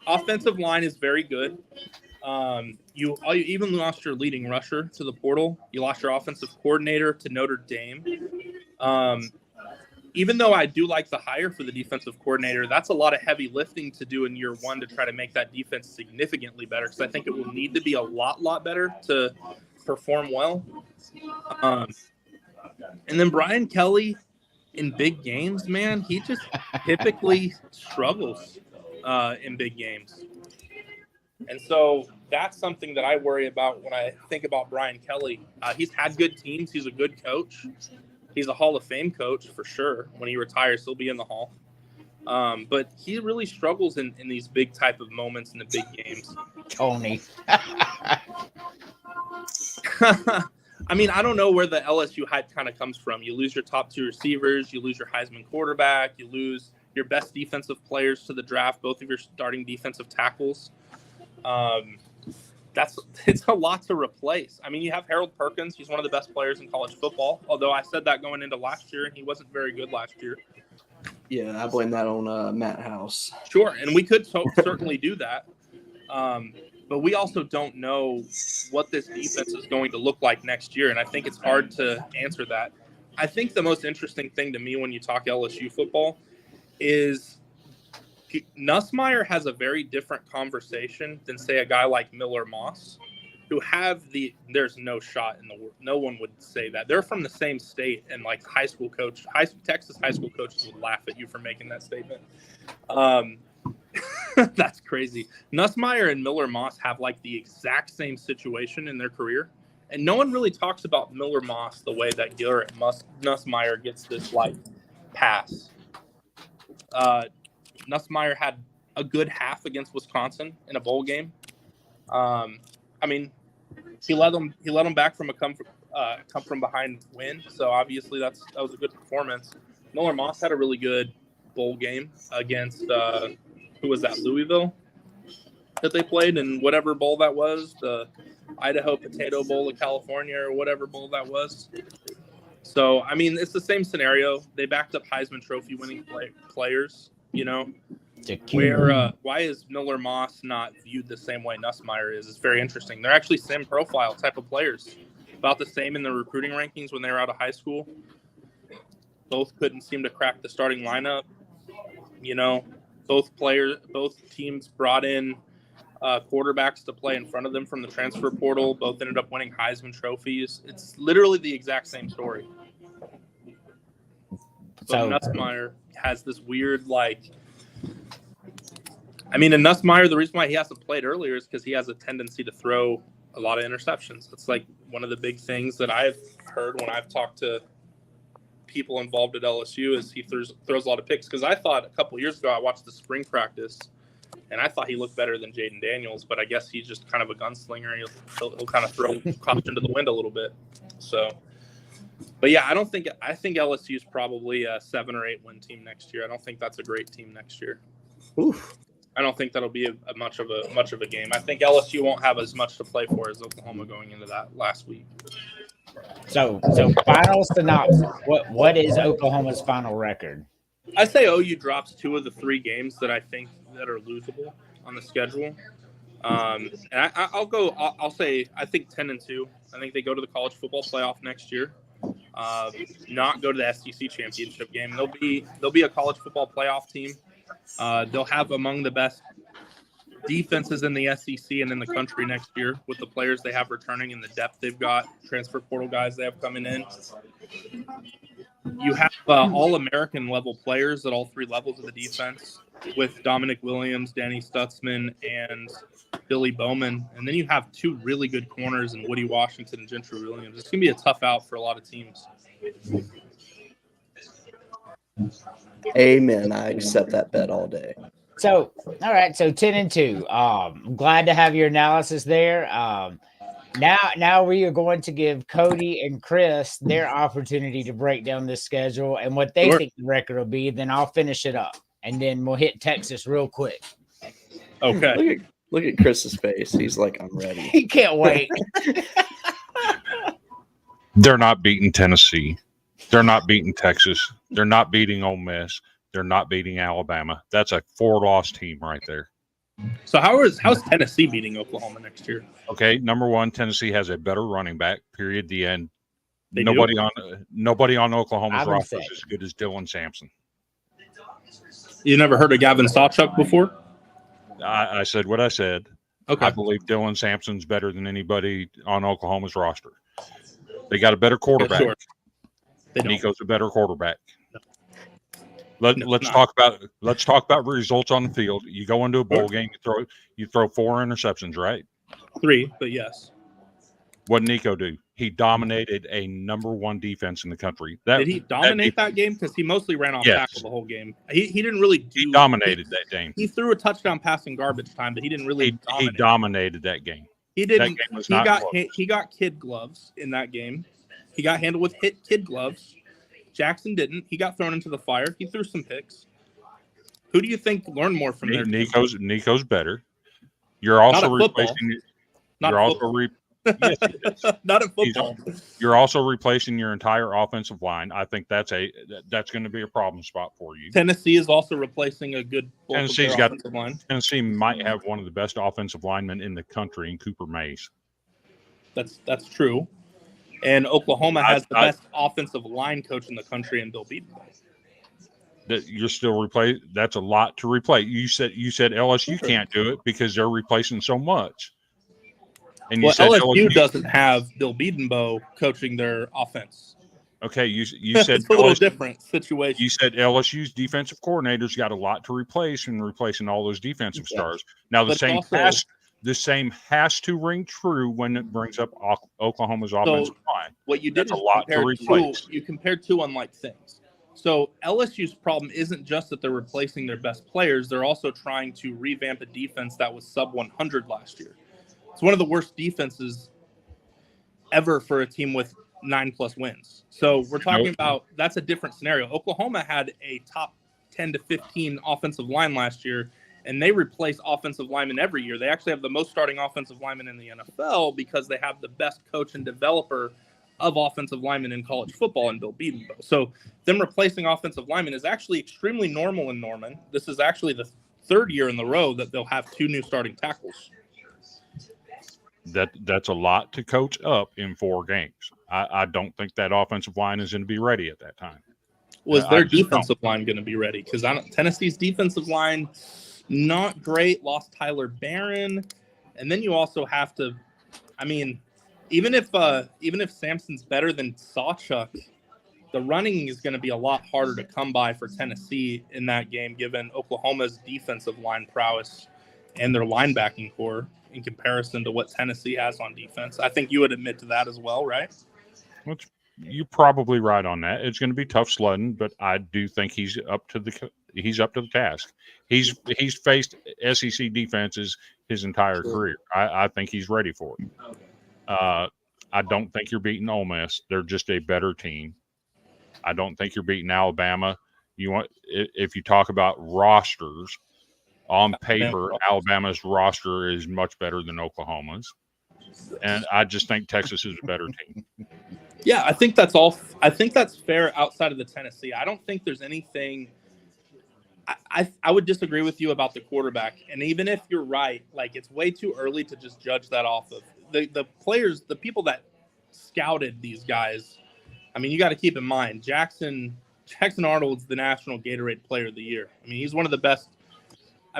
Offensive line is very good. You even lost your leading rusher to the portal. You lost your offensive coordinator to Notre Dame. Even though I do like the hire for the defensive coordinator, that's a lot of heavy lifting to do in year one to try to make that defense significantly better, because I think it will need to be a lot better to perform well. And then Brian Kelly in big games, man, he just typically struggles in big games. And so that's something that I worry about when I think about Brian Kelly. He's had good teams. He's a good coach. He's a Hall of Fame coach for sure. When he retires, he'll be in the Hall. But he really struggles in these big type of moments in the big games. Tony. I mean, I don't know where the LSU hype kind of comes from. You lose your top two receivers. You lose your Heisman quarterback. You lose your best defensive players to the draft, both of your starting defensive tackles. It's a lot to replace. I mean, you have Harold Perkins. He's one of the best players in college football, although I said that going into last year, and he wasn't very good last year. Yeah, I blame that on Matt House. Sure, and we could certainly do that. But we also don't know what this defense is going to look like next year, and I think it's hard to answer that. I think the most interesting thing to me when you talk LSU football is Nussmeier has a very different conversation than, say, a guy like Miller Moss, who there's no shot in the world. No one would say that. They're from the same state, and like Texas high school coaches would laugh at you for making that statement. That's crazy. Nussmeier and Miller Moss have like the exact same situation in their career, and no one really talks about Miller Moss the way that Garrett Nussmeier gets this like pass. Nussmeier had a good half against Wisconsin in a bowl game. I mean, he led them back from a come from behind win. So obviously that was a good performance. Miller Moss had a really good bowl game against who was that? Louisville that they played in whatever bowl that was, the Idaho Potato Bowl of California or whatever bowl that was. So I mean, it's the same scenario. They backed up Heisman Trophy winning players. You know, why is Miller Moss not viewed the same way Nussmeier is? It's very interesting. They're actually same profile type of players, about the same in the recruiting rankings when they were out of high school. Both couldn't seem to crack the starting lineup. You know, both teams brought in quarterbacks to play in front of them from the transfer portal. Both ended up winning Heisman trophies. It's literally the exact same story. So Nussmeier has this weird, and Nussmeier, the reason why he hasn't played earlier is because he has a tendency to throw a lot of interceptions. It's like one of the big things that I've heard when I've talked to people involved at LSU is he throws a lot of picks. Because I thought a couple years ago I watched the spring practice, and I thought he looked better than Jaden Daniels, but I guess he's just kind of a gunslinger. He'll kind of throw caution to the wind a little bit. So. But yeah, I think LSU is probably a 7 or 8 win team next year. I don't think that's a great team next year. Oof. I don't think that'll be a much of a game. I think LSU won't have as much to play for as Oklahoma going into that last week. So final synopsis. What is Oklahoma's final record? I say OU drops 2 of the 3 games that I think that are losable on the schedule. And I'll say I think 10-2. I think they go to the college football playoff next year. Not go to the SEC championship game. They'll be a college football playoff team. They'll have among the best defenses in the SEC and in the country next year with the players they have returning and the depth they've got, transfer portal guys they have coming in. You have all-American level players at all three levels of the defense with Dominic Williams, Danny Stutzman, and Billy Bowman. And then you have two really good corners in Woody Washington and Gentry Williams. It's going to be a tough out for a lot of teams. Amen. I accept that bet all day. So, all right. So 10-2. I'm glad to have your analysis there. Now we are going to give Cody and Chris their opportunity to break down this schedule and what they think the record will be. Then I'll finish it up, and then we'll hit Texas real quick. Okay. Look at Chris's face. He's like, I'm ready. He can't wait. They're not beating Tennessee. They're not beating Texas. They're not beating Ole Miss. They're not beating Alabama. That's a 4-loss team right there. So how's Tennessee beating Oklahoma next year? Okay, number one, Tennessee has a better running back. Period. The end. They nobody do? on Oklahoma's I would roster say. is as good as Dylan Sampson. You never heard of Gavin Sawchuk before? I said what I said. Okay. I believe Dylan Sampson's better than anybody on Oklahoma's roster. They got a better quarterback. Sure. They don't. Nico's a better quarterback. Let's not. talk about results on the field. You go into a bowl game, you throw 4 interceptions, right? 3, but yes. What did Nico do? He dominated a number 1 defense in the country. Did he dominate that game? Because he mostly ran off tackle the whole game. He didn't really do. He dominated that game. He threw a touchdown pass in garbage time, but he didn't really. He dominated that game. He didn't. That game was not close. He got kid gloves in that game. He got handled with kid gloves. Jackson didn't. He got thrown into the fire. He threw some picks. Who do you think learned more from their team? Nico's better. You're also Not at football. replacing. Not You're at also football. yes, it is. Not at football. You're also replacing your entire offensive line. I think that's going to be a problem spot for you. Tennessee is also replacing a good Tennessee's got offensive line. Tennessee might have one of the best offensive linemen in the country in Cooper Mays. That's true. And Oklahoma has the best offensive line coach in the country in Bill Beaton. That you're still replace. That's a lot to replace. You said LSU can't do it because they're replacing so much. And you said LSU doesn't have Bill Beatonbow coaching their offense. Okay, you said it's a little different situation. You said LSU's defensive coordinator's got a lot to replace and replacing all those defensive stars. Now the same has to ring true when it brings up Oklahoma's offensive line. What you did is a lot to replace. You compared two unlike things. So LSU's problem isn't just that they're replacing their best players; they're also trying to revamp a defense that was sub 100 last year. It's one of the worst defenses ever for a team with 9+ wins. So we're talking about that's a different scenario. Oklahoma had a top 10 to 15 offensive line last year, and they replace offensive linemen every year. They actually have the most starting offensive linemen in the NFL because they have the best coach and developer of offensive linemen in college football in Bill Beatonbow. So them replacing offensive linemen is actually extremely normal in Norman. This is actually the third year in the row that they'll have 2 new starting tackles. That's a lot to coach up in 4 games. I don't think that offensive line is going to be ready at that time. Was their defensive line going to be ready? Because Tennessee's defensive line, not great. Lost Tyler Barron, and then you also have to. I mean, even if Sampson's better than Sawchuk, the running is going to be a lot harder to come by for Tennessee in that game, given Oklahoma's defensive line prowess and their linebacking core in comparison to what Tennessee has on defense. I think you would admit to that as well, right? You're probably right on that. It's going to be tough sledding, but I do think he's up to the task. He's faced SEC defenses his entire career. I think he's ready for it. I don't think you're beating Ole Miss. They're just a better team. I don't think you're beating Alabama. If you talk about rosters, on paper, Alabama's roster is much better than Oklahoma's. And I just think Texas is a better team. Yeah, I think that's all. I think that's fair outside of the Tennessee. I don't think there's anything. I would disagree with you about the quarterback. And even if you're right, like it's way too early to just judge that off of the players, the people that scouted these guys. I mean, you got to keep in mind, Jackson Arnold's the National Gatorade Player of the Year. I mean, he's one of the best.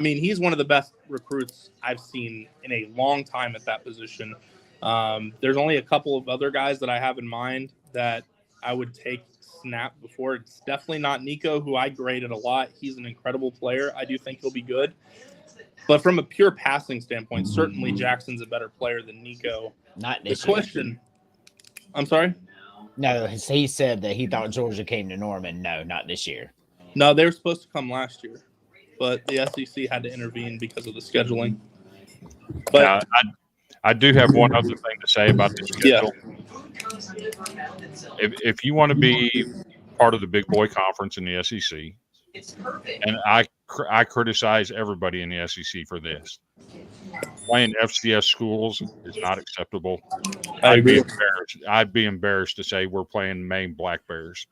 He's one of the best recruits I've seen in a long time at that position. There's only a couple of other guys that I have in mind that I would take snap before. It's definitely not Nico, who I graded a lot. He's an incredible player. I do think he'll be good. But from a pure passing standpoint, certainly Jackson's a better player than Nico. Not this year. I'm sorry? No, he said that he thought Georgia came to Norman. No, not this year. No, they were supposed to come last year, but the SEC had to intervene because of the scheduling. But I do have one other thing to say about this schedule. If you want to be part of the big boy conference in the SEC, and I criticize everybody in the SEC for this, playing FCS schools is not acceptable. I'd be embarrassed to say we're playing Maine Black Bears.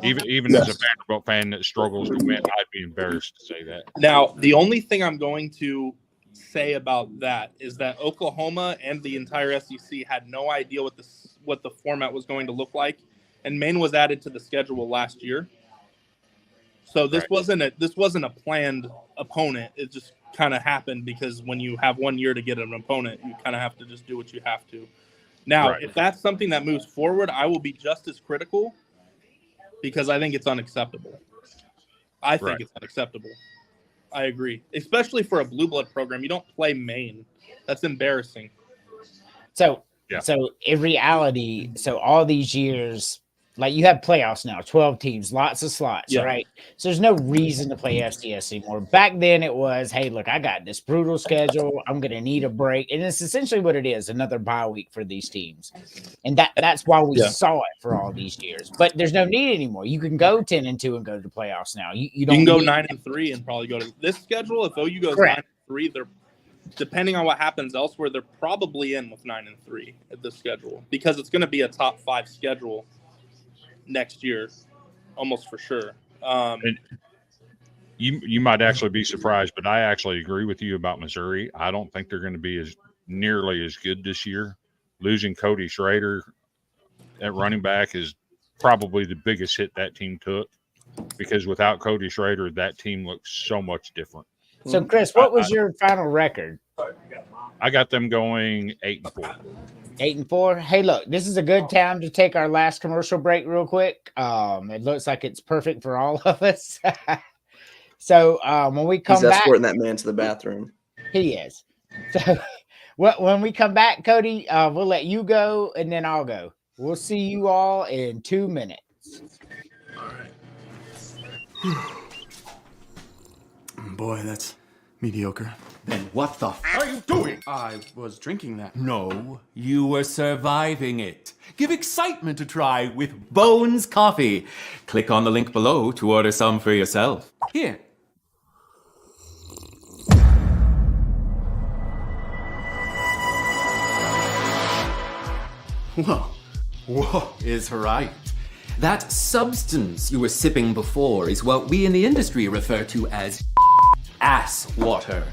Even as a Vanderbilt fan that struggles to win, I'd be embarrassed to say that. Now, the only thing I'm going to say about that is that Oklahoma and the entire SEC had no idea what the format was going to look like, and Maine was added to the schedule last year. So this wasn't a planned opponent. It just kind of happened because when you have 1 year to get an opponent, you kind of have to just do what you have to. Now, if that's something that moves forward, I will be just as critical because I think it's unacceptable. I think it's unacceptable. I agree. Especially for a blue blood program. You don't play Maine. That's embarrassing. So in reality, all these years, like you have playoffs now, 12 teams, lots of slots, right? So there's no reason to play FCS anymore. Back then it was, hey, look, I got this brutal schedule. I'm going to need a break. And it's essentially what it is, another bye week for these teams. And that's why we saw it for all these years. But there's no need anymore. You can go 10-2 and go to the playoffs now. You can go 9-3 and probably go to this schedule. If OU goes 9-3, they're depending on what happens elsewhere, they're probably in with 9-3 at this schedule because it's going to be a top 5 schedule next year, almost for sure. You might actually be surprised, but I actually agree with you about Missouri. I don't think they're going to be nearly as good this year. Losing Cody Schrader at running back is probably the biggest hit that team took because without Cody Schrader, that team looks so much different. So, Chris, what was your final record? I got them going 8-4. 8-4. Hey, look, this is a good time to take our last commercial break real quick. It looks like it's perfect for all of us. So when we come back, he's escorting that man to the bathroom. He is. So when we come back, Cody, we'll let you go and then I'll go. We'll see you all in 2 minutes. All right. Boy, that's mediocre. Then what the f are you doing? I was drinking that. No, you were surviving it. Give excitement a try with Bones Coffee. Click on the link below to order some for yourself. Here. Whoa is right. That substance you were sipping before is what we in the industry refer to as ass water.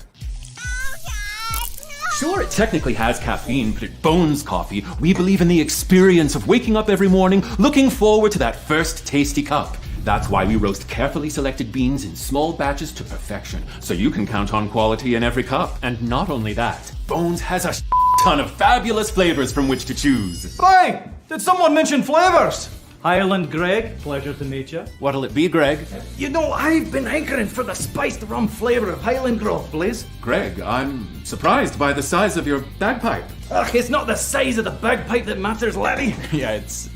Sure, it technically has caffeine, but at Bones Coffee, we believe in the experience of waking up every morning looking forward to that first tasty cup. That's why we roast carefully selected beans in small batches to perfection, so you can count on quality in every cup. And not only that, Bones has a ton of fabulous flavors from which to choose. Bang! Did someone mention flavors? Highland Greg, pleasure to meet you. What'll it be, Greg? You know, I've been hankering for the spiced rum flavor of Highland Grove, please. Greg, I'm surprised by the size of your bagpipe. Ugh, it's not the size of the bagpipe that matters, laddie. Yeah, it's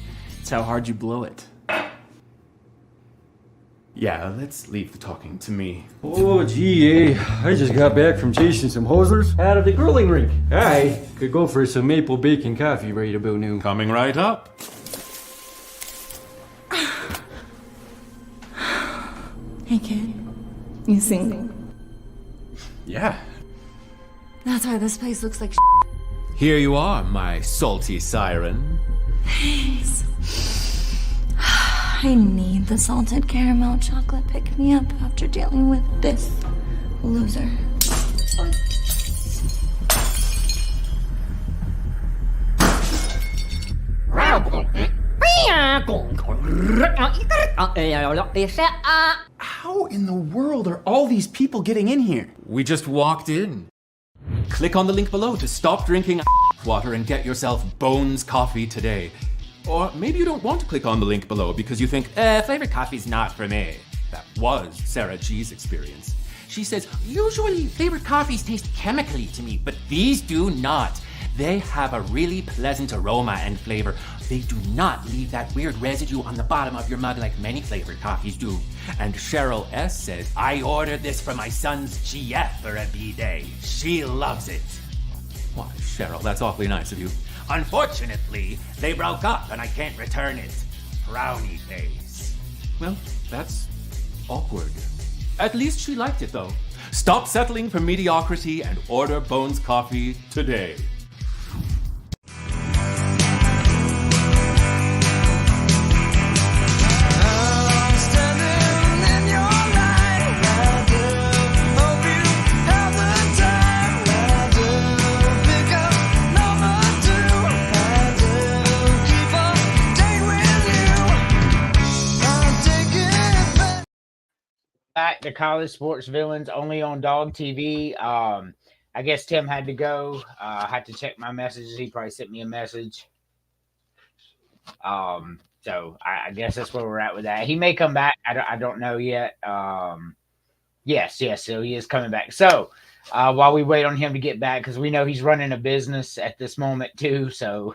how hard you blow it. Yeah, let's leave the talking to me. Oh, gee, I just got back from chasing some hosers out of the grilling rink. I could go for some maple bacon coffee right about noon. Coming right up. Hey, kid. You single? Yeah. That's why this place looks like Here you are, my salty siren. Thanks. I need the salted caramel chocolate pick-me-up after dealing with this loser. How in the world are all these people getting in here? We just walked in. Click on the link below to stop drinking water and get yourself Bones Coffee today. Or maybe you don't want to click on the link below because you think, flavored coffee's not for me. That was Sarah G's experience. She says, usually flavored coffees taste chemically to me, but these do not. They have a really pleasant aroma and flavor. They do not leave that weird residue on the bottom of your mug like many flavored coffees do. And Cheryl S. says, I ordered this for my son's GF for a B-day. She loves it. Why, Cheryl, that's awfully nice of you. Unfortunately, they broke up and I can't return it. Frowny face. Well, that's awkward. At least she liked it, though. Stop settling for mediocrity and order Bones Coffee today. Back to college sports villains only on Dog TV. I guess Tim had to go. I had to check my messages. He probably sent me a message. So I guess that's where we're at with that. He may come back. I don't know yet. Yes. So he is coming back. So while we wait on him to get back, because we know he's running a business at this moment too. So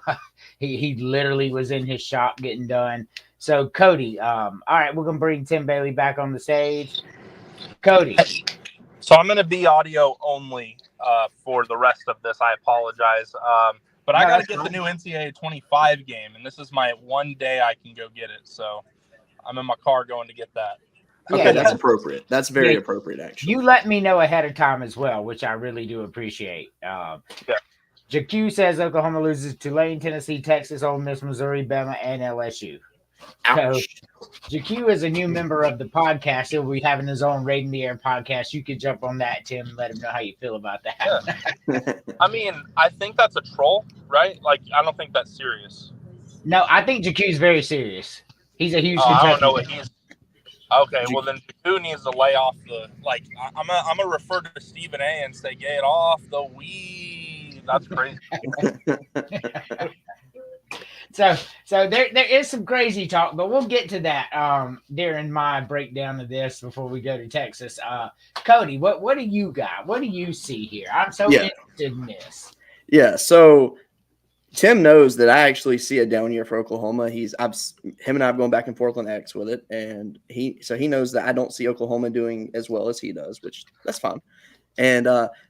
he literally was in his shop getting done. So Cody, all right, we're gonna bring Tim Bailey back on the stage. Cody. So I'm gonna be audio only for the rest of this. I apologize. But I got to get the new NCAA 25 game, and this is my one day I can go get it. So I'm in my car going to get that. Okay, that's appropriate. That's very appropriate, actually. You let me know ahead of time as well, which I really do appreciate. JQ says Oklahoma loses to Tulane, Tennessee, Texas, Ole Miss, Missouri, Bama, and LSU. Ouch. So JQ is a new member of the podcast. He'll be having his own Raiding the Air podcast. You could jump on that, Tim, and let him know how you feel about that. Yeah. I mean, I think that's a troll, right? Like, I don't think that's serious. No, I think JQ is very serious. He's a huge I don't know what he's. Okay, well then JQ needs to lay off the I'm gonna refer to Stephen A. and say get off the weed. That's crazy. So there is some crazy talk, but we'll get to that during my breakdown of this before we go to Texas. Cody, what do you got? What do you see here? I'm so interested in this. Yeah, so Tim knows that I actually see a down year for Oklahoma. Him and I have gone back and forth on X with it, and he knows that I don't see Oklahoma doing as well as he does, which that's fine. And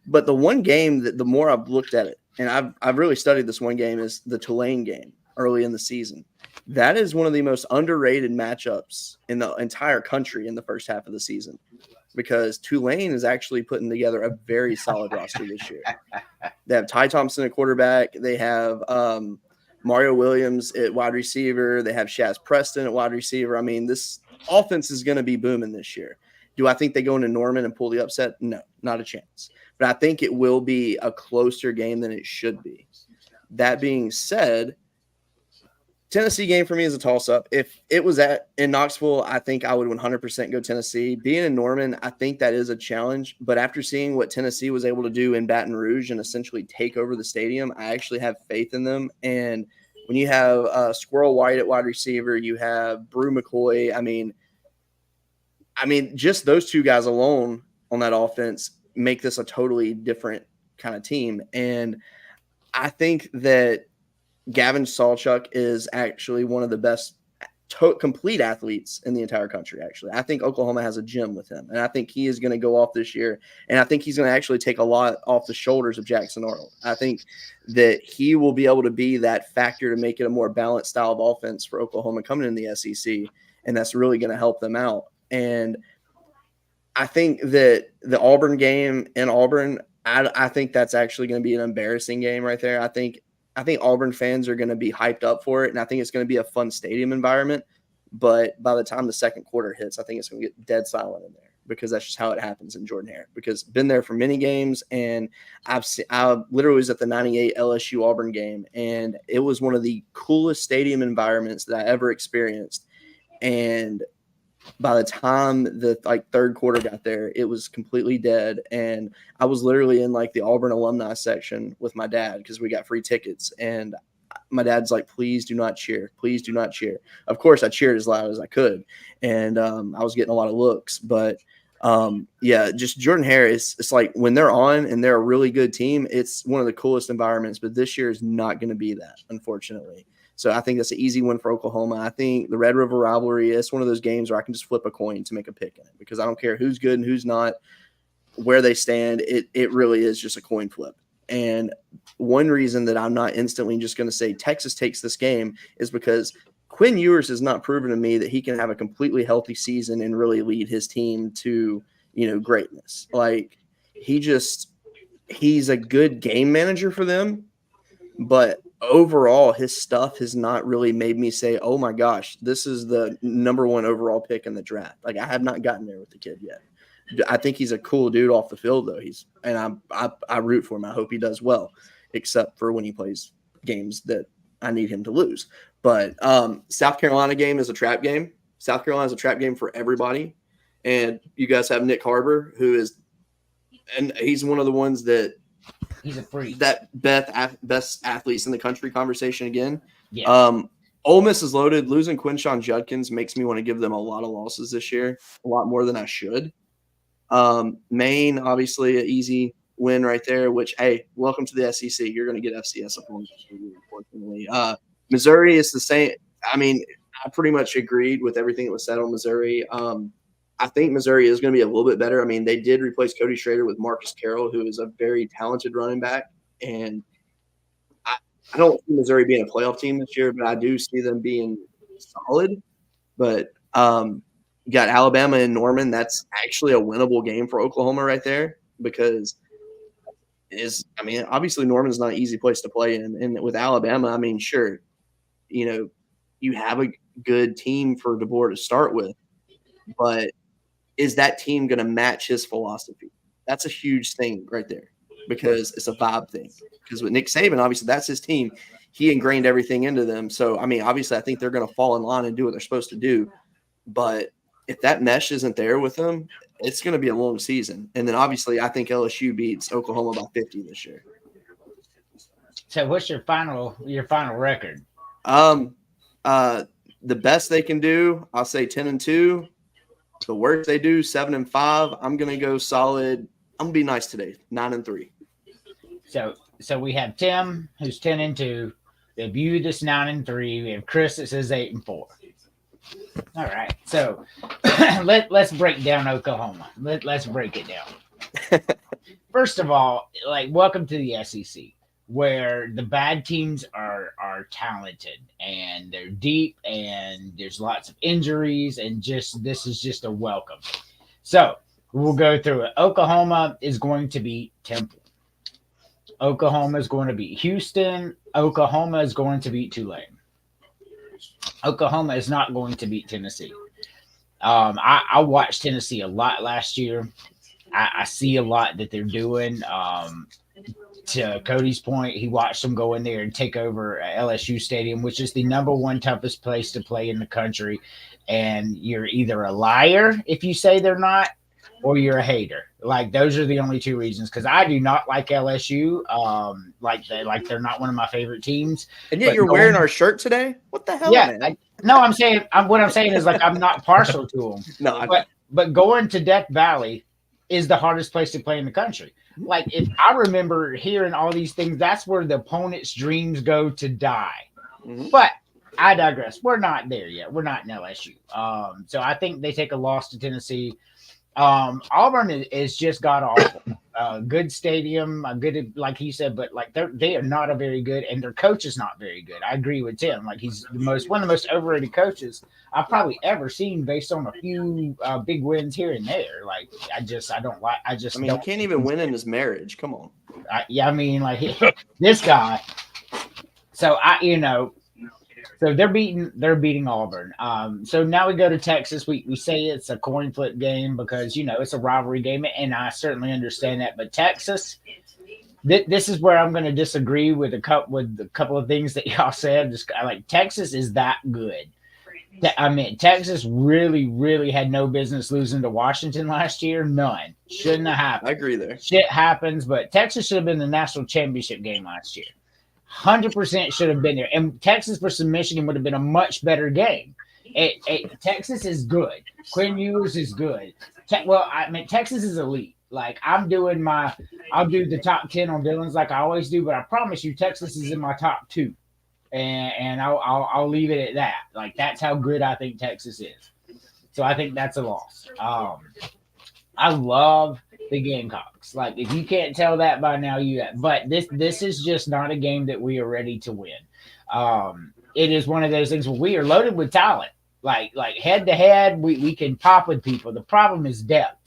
but the one game that the more I've looked at it, and I've really studied this one game, is the Tulane game early in the season. That is one of the most underrated matchups in the entire country in the first half of the season, because Tulane is actually putting together a very solid roster this year. They have Ty Thompson at quarterback. They have Mario Williams at wide receiver. They have Shaz Preston at wide receiver. I mean, this offense is going to be booming this year. Do I think they go into Norman and pull the upset? No, not a chance. But I think it will be a closer game than it should be. That being said, Tennessee game for me is a toss-up. If it was in Knoxville, I think I would 100% go Tennessee. Being in Norman, I think that is a challenge. But after seeing what Tennessee was able to do in Baton Rouge and essentially take over the stadium, I actually have faith in them. And when you have Squirrel White at wide receiver, you have Brew McCoy. I mean, just those two guys alone on that offense make this a totally different kind of team. And I think that Gavin Sawchuk is actually one of the best complete athletes in the entire country, actually. I think Oklahoma has a gym with him, and I think he is going to go off this year, and I think he's going to actually take a lot off the shoulders of Jackson Arnold. I think that he will be able to be that factor to make it a more balanced style of offense for Oklahoma coming in the SEC, and that's really going to help them out. And I think that the Auburn game in Auburn, I think that's actually going to be an embarrassing game right there. I think Auburn fans are going to be hyped up for it, and I think it's going to be a fun stadium environment. But by the time the second quarter hits, I think it's going to get dead silent in there, because that's just how it happens in Jordan-Hare. Because been there for many games, and I literally was at the 98 LSU Auburn game, and it was one of the coolest stadium environments that I ever experienced. And by the time the third quarter got there, it was completely dead. And I was literally in the Auburn alumni section with my dad because we got free tickets. And my dad's like, please do not cheer. Please do not cheer. Of course, I cheered as loud as I could. And I was getting a lot of looks. But, yeah, just Jordan-Hare, it's like when they're on and they're a really good team, it's one of the coolest environments. But this year is not going to be that, unfortunately. So I think that's an easy win for Oklahoma. I think the Red River rivalry is one of those games where I can just flip a coin to make a pick in it because I don't care who's good and who's not, where they stand. It really is just a coin flip. And one reason that I'm not instantly just going to say Texas takes this game is because Quinn Ewers has not proven to me that he can have a completely healthy season and really lead his team to, greatness. Like he's a good game manager for them, but overall his stuff has not really made me say, oh my gosh, this is the number one overall pick in the draft. Like I have not gotten there with the kid yet. I think he's a cool dude off the field though. I root for him. I hope he does well, except for when he plays games that I need him to lose. But South Carolina game is a trap game. South Carolina is a trap game for everybody. And you guys have Nick Harbor, and he's one of the ones that he's a freak. That best athletes in the country conversation again. Yeah. Ole Miss is loaded. Losing Quinshon Judkins makes me want to give them a lot of losses this year, a lot more than I should. Maine, obviously, an easy win right there, which, hey, welcome to the SEC. You're going to get FCS opponents, unfortunately. Missouri is the same. I mean, I pretty much agreed with everything that was said on Missouri. I think Missouri is going to be a little bit better. I mean, they did replace Cody Schrader with Marcus Carroll, who is a very talented running back. And I don't see Missouri being a playoff team this year, but I do see them being solid. But you got Alabama and Norman. That's actually a winnable game for Oklahoma right there because obviously Norman's not an easy place to play in. And with Alabama, I mean, sure, you have a good team for DeBoer to start with, but is that team going to match his philosophy? That's a huge thing right there because it's a vibe thing. Because with Nick Saban, obviously that's his team. He ingrained everything into them. So, I mean, obviously I think they're going to fall in line and do what they're supposed to do. But if that mesh isn't there with them, it's going to be a long season. And then obviously I think LSU beats Oklahoma by 50 this year. So what's your final record? The best they can do, I'll say 10-2. The worst they do, 7-5. I'm gonna go solid. I'm gonna be nice today, 9-3. So we have Tim, who's 10-2. We have you that's 9-3. We have Chris that says 8-4. All right. So let's break down Oklahoma. Let's break it down. First of all, welcome to the SEC, where the bad teams are talented and they're deep and there's lots of injuries and this is just a welcome. So we'll go through it. Oklahoma is going to beat Temple. Oklahoma is going to beat Houston. Oklahoma is going to beat Tulane. Oklahoma is not going to beat Tennessee. I watched Tennessee a lot last year. I see a lot that they're doing. To Cody's point, he watched them go in there and take over LSU Stadium, which is the number one toughest place to play in the country. And you're either a liar if you say they're not, or you're a hater. Those are the only two reasons. Because I do not like LSU. They're not one of my favorite teams. And yet you're wearing our shirt today. What the hell? Yeah, man? What I'm saying is I'm not partial to them. No, but going to Death Valley is the hardest place to play in the country. If I remember hearing all these things, that's where the opponent's dreams go to die. Mm-hmm. But I digress. We're not there yet. We're not in LSU. So I think they take a loss to Tennessee. Auburn is just god awful. Good stadium, good, like he said, but they are not a very good, and their coach is not very good. I agree with Tim. He's one of the most overrated coaches I've probably ever seen, based on a few big wins here and there. He can't even win in his marriage. Come on. This guy. So So they're beating Auburn. So now we go to Texas. We say it's a coin flip game because it's a rivalry game, and I certainly understand that. But Texas, this is where I'm going to disagree with a couple of things that y'all said. Texas is that good. Texas really, really had no business losing to Washington last year. None. Shouldn't have happened. I agree there. Shit happens, but Texas should have been the national championship game last year. 100% should have been there. And Texas versus Michigan would have been a much better game. Texas is good. Quinn Ewers is good. Texas is elite. Like I'll do the top 10 on Dylan's like I always do, but I promise you, Texas is in my top 2, and I'll leave it at that. Like that's how good I think Texas is. So I think that's a loss. I love the Gamecocks. Like if you can't tell that by now, but this is just not a game that we are ready to win. It is one of those things where we are loaded with talent. Like head to head, we can pop with people. The problem is depth.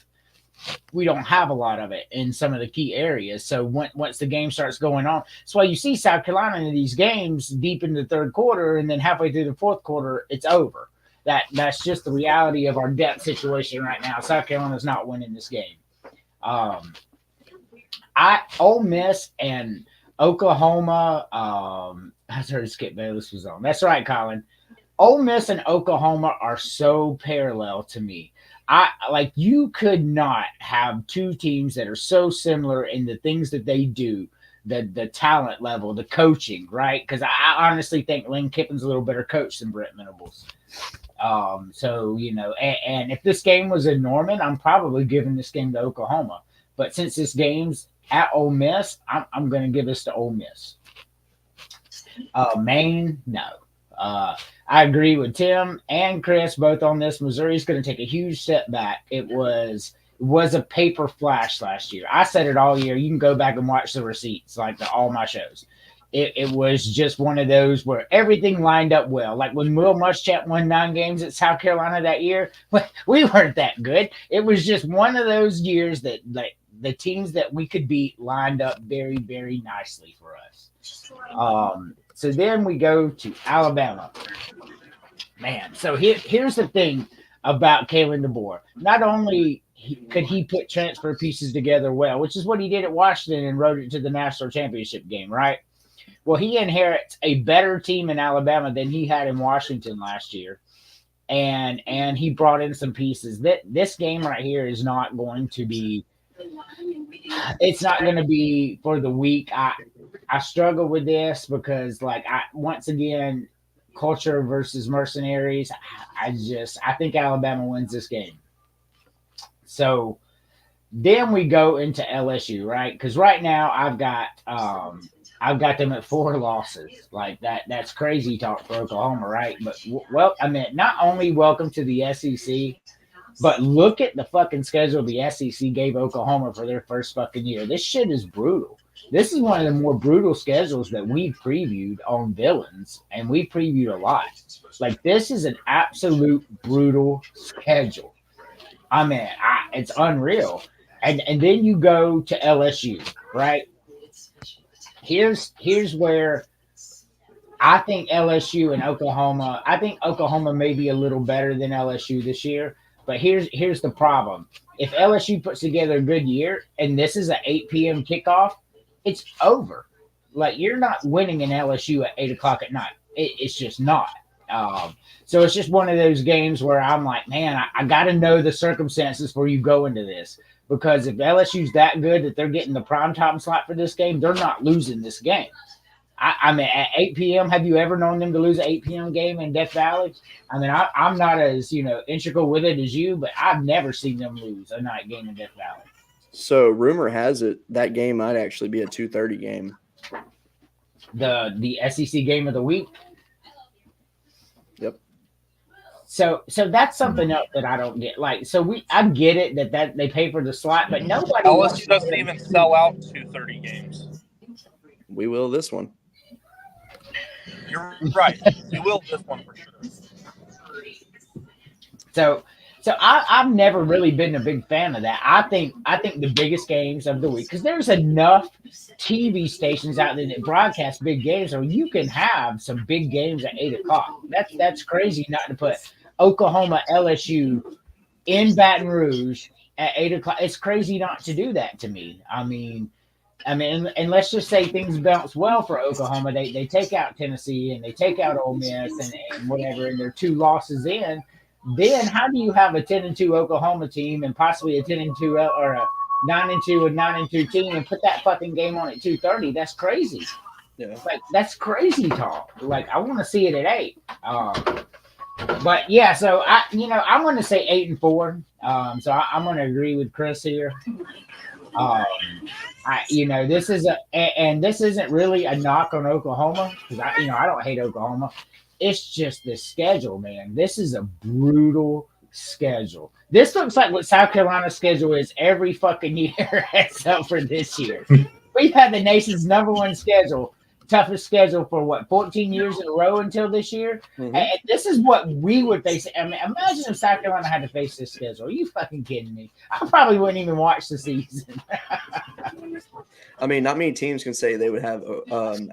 We don't have a lot of it in some of the key areas. So once the game starts going on, that's why you see South Carolina in these games deep into the third quarter, and then halfway through the fourth quarter, it's over. That's just the reality of our depth situation right now. South Carolina's not winning this game. Ole Miss and Oklahoma. I heard Skip Bayless was on. That's right, Colin. Ole Miss and Oklahoma are so parallel to me. You could not have two teams that are so similar in the things that they do, the talent level, the coaching, right? Because I honestly think Lane Kiffin's a little better coach than Brent Venables. And if this game was in Norman, I'm probably giving this game to Oklahoma. But since this game's at Ole Miss, I'm going to give this to Ole Miss. Maine, no. I agree with Tim and Chris both on this. Missouri's going to take a huge step back. It was a paper flash last year. I said it all year. You can go back and watch the receipts, like all my shows. It was just one of those where everything lined up well. Like when Will Muschamp won 9 games at South Carolina that year, we weren't that good. It was just one of those years that like the teams that we could beat lined up very, very nicely for us. So then we go to Alabama. Man, so here's the thing about Kalen DeBoer. Not only could he put transfer pieces together well, which is what he did at Washington and rode it to the national championship game, right? Well, he inherits a better team in Alabama than he had in Washington last year. And he brought in some pieces. This game right here is not going to be – it's not going to be for the weak. I struggle with this because, once again, culture versus mercenaries. I think Alabama wins this game. So then we go into LSU, right? Because right now I've got them at 4 losses. Like that's crazy talk for Oklahoma, right? But not only welcome to the SEC, but look at the fucking schedule the SEC gave Oklahoma for their first fucking year. This shit is brutal. This is one of the more brutal schedules that we've previewed on Villains, and we previewed a lot. Like, this is an absolute brutal schedule. I mean, it's unreal. And then you go to LSU, right? Here's where I think LSU and Oklahoma, I think Oklahoma may be a little better than LSU this year, but here's the problem. If LSU puts together a good year, and this is an 8 p.m. kickoff, it's over. Like, you're not winning in LSU at 8 o'clock at night. It's just not. So it's just one of those games where I'm like, man, I got to know the circumstances before you go into this. Because if LSU's that good that they're getting the primetime slot for this game, they're not losing this game. I mean, at 8 p.m., have you ever known them to lose an 8 p.m. game in Death Valley? I mean, I'm not as, integral with it as you, but I've never seen them lose a night game in Death Valley. So rumor has it that game might actually be a 2:30 game. The SEC game of the week? Yep. So that's something else that I don't get. Like, I get it that they pay for the slot, but nobody LSU doesn't even sell out 2:30 games. We will this one. You're right. We will this one for sure. So I've never really been a big fan of that. I think the biggest games of the week, because there's enough TV stations out there that broadcast big games, or you can have some big games at 8 o'clock. That's crazy not to put Oklahoma LSU in Baton Rouge at 8 o'clock. It's crazy not to do that to me. I mean, and let's just say things bounce well for Oklahoma. They take out Tennessee and they take out Ole Miss and whatever, and they're 2 losses in. Then how do you have a 10-2 Oklahoma team and possibly a 10-2 or a 9-2 and 9-2 team and put that fucking game on at 2:30? That's crazy. Yeah. Like, that's crazy talk. Like, I want to see it at 8. But yeah, so I'm going to say 8-4. So I'm going to agree with Chris here. This is this isn't really a knock on Oklahoma, because I don't hate Oklahoma. It's just the schedule, man. This is a brutal schedule. This looks like what South Carolina's schedule is every fucking year, except for this year. We've had the nation's #1 schedule, toughest schedule for 14 years in a row until this year. Mm-hmm. And this is what we would face. I mean, imagine if South Carolina had to face this schedule. Are you fucking kidding me? I probably wouldn't even watch the season. I mean, not many teams can say they would have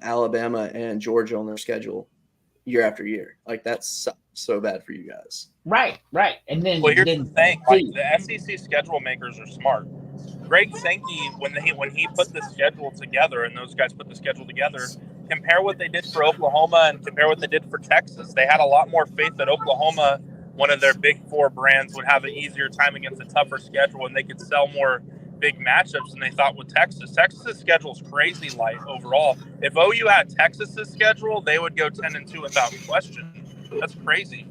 Alabama and Georgia on their schedule year after year. Like, that's so bad for you guys. Right. And then, here's the thing: like, the SEC schedule makers are smart. Greg Sankey, when he put the schedule together, and those guys put the schedule together, compare what they did for Oklahoma and compare what they did for Texas. They had a lot more faith that Oklahoma, one of their big 4 brands, would have an easier time against a tougher schedule, and they could sell more big matchups than they thought with Texas. Texas's schedule is crazy light overall. If OU had Texas's schedule, they would go 10-2 without question. That's crazy.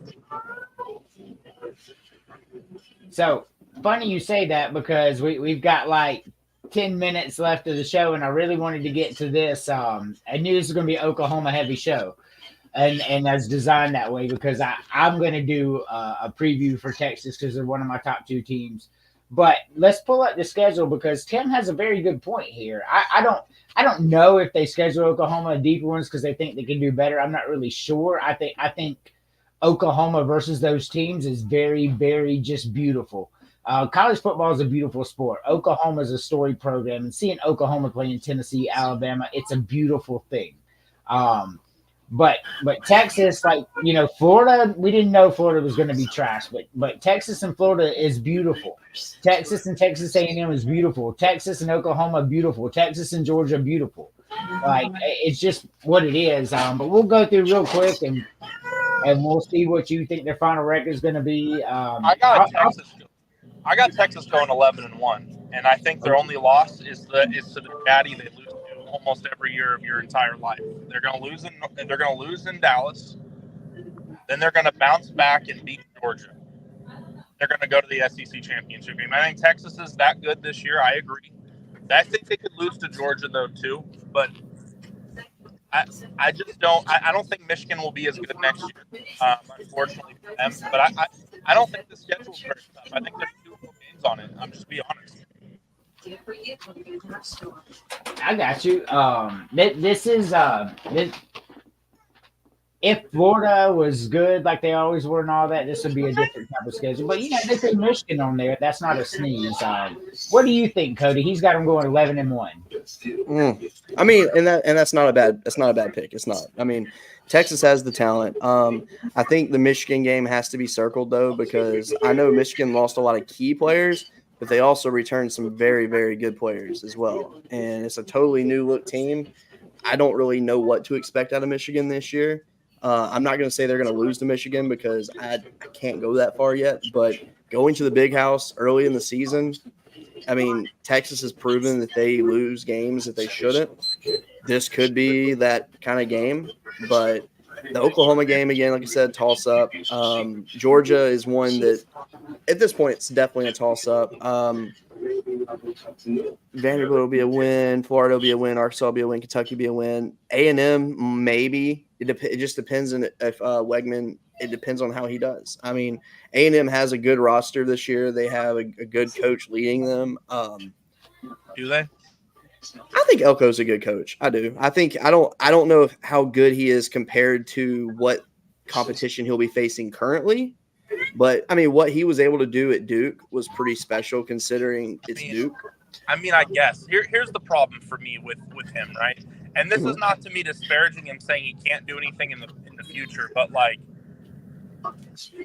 So funny you say that, because we've got like 10 minutes left of the show, and I really wanted to get to this. I knew this was going to be an Oklahoma heavy show, and that's designed that way because I'm going to do a preview for Texas because they're one of my top 2 teams. But let's pull up the schedule, because Tim has a very good point here. I don't know if they schedule Oklahoma deeper ones because they think they can do better. I'm not really sure. I think Oklahoma versus those teams is very, very just beautiful. College football is a beautiful sport. Oklahoma is a storied program, and seeing Oklahoma play in Tennessee, Alabama, it's a beautiful thing. But Texas, like, Florida, we didn't know Florida was going to be trash, but Texas and Florida is beautiful. Texas and Texas A&M is beautiful. Texas and Oklahoma, beautiful. Texas and Georgia, beautiful. Like, it's just what it is. But we'll go through real quick and we'll see what you think their final record is going to be. I got Texas going 11-1, and I think their only loss is to the daddy they lose to almost every year of your entire life. They're going to lose in Dallas. Then they're going to bounce back and beat Georgia. They're going to go to the SEC championship game. I think Texas is that good this year. I agree. I think they could lose to Georgia though too, but I just don't. I don't think Michigan will be as good next year, unfortunately for them. But I don't think the schedule is very tough. I think there's 2 games on it. I'm just being honest. I got you. This is if Florida was good like they always were and all that, this would be a different type of schedule. But they put Michigan on there. That's not a sneeze. What do you think, Cody? He's got them going 11-1. I mean, and that's not a bad pick. It's not. I mean, Texas has the talent. I think the Michigan game has to be circled though, because I know Michigan lost a lot of key players, but they also returned some very, very good players as well. And it's a totally new look team. I don't really know what to expect out of Michigan this year. I'm not going to say they're going to lose to Michigan because I can't go that far yet. But going to the Big House early in the season, I mean, Texas has proven that they lose games that they shouldn't. This could be that kind of game. But the Oklahoma game, again, like I said, toss-up. Georgia is one that, at this point, it's definitely a toss-up. Vanderbilt will be a win. Florida will be a win. Arkansas will be a win. Kentucky will be a win. A&M, maybe. It just depends on if Wegman – it depends on how he does. I mean, A&M has a good roster this year. They have a good coach leading them. Do they? I think Elko's a good coach. I do. I don't know how good he is compared to what competition he'll be facing currently. But, I mean, what he was able to do at Duke was pretty special considering it's Duke. I mean, I guess. Here's the problem for me with him, right? And this is not to me disparaging him saying he can't do anything in the future, but, like,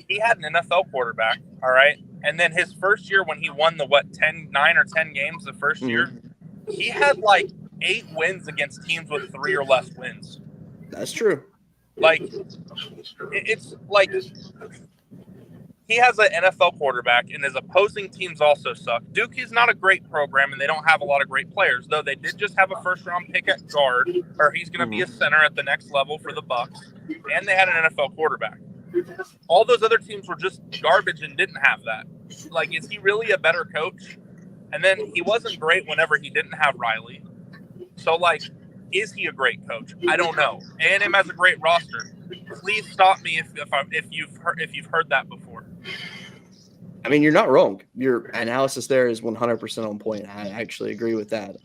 he had an NFL quarterback, all right? And then his first year when he won the, 9 or 10 games the first year, he had, like, 8 wins against teams with 3 or less wins. That's true. Like, it's like he has an NFL quarterback, and his opposing teams also suck. Duke is not a great program, and they don't have a lot of great players, though they did just have a first-round pick at guard, or he's going to be a center at the next level for the Bucks, and they had an NFL quarterback. All those other teams were just garbage and didn't have that. Like, is he really a better coach? And then he wasn't great whenever he didn't have Riley. So, like, is he a great coach? I don't know. A&M has a great roster. Please stop me if you've heard that before. I mean, you're not wrong. Your analysis there is 100% on point. I actually agree with that.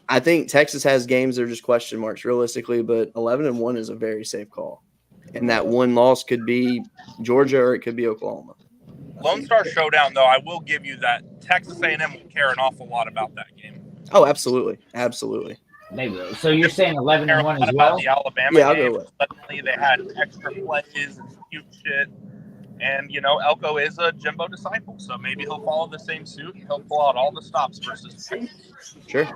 I think Texas has games that are just question marks realistically, but 11-1 is a very safe call. And that one loss could be Georgia or it could be Oklahoma. Lone Star Showdown, though, I will give you that Texas A&M will care an awful lot about that game. Oh, absolutely. Absolutely. They will. So you're saying 11-1 as well? The Alabama Yeah, I'll game. go with. Suddenly they had extra plays and cute shit. And, you know, Elko is a Jimbo disciple, so maybe he'll follow the same suit and he'll pull out all the stops versus Texas. Sure.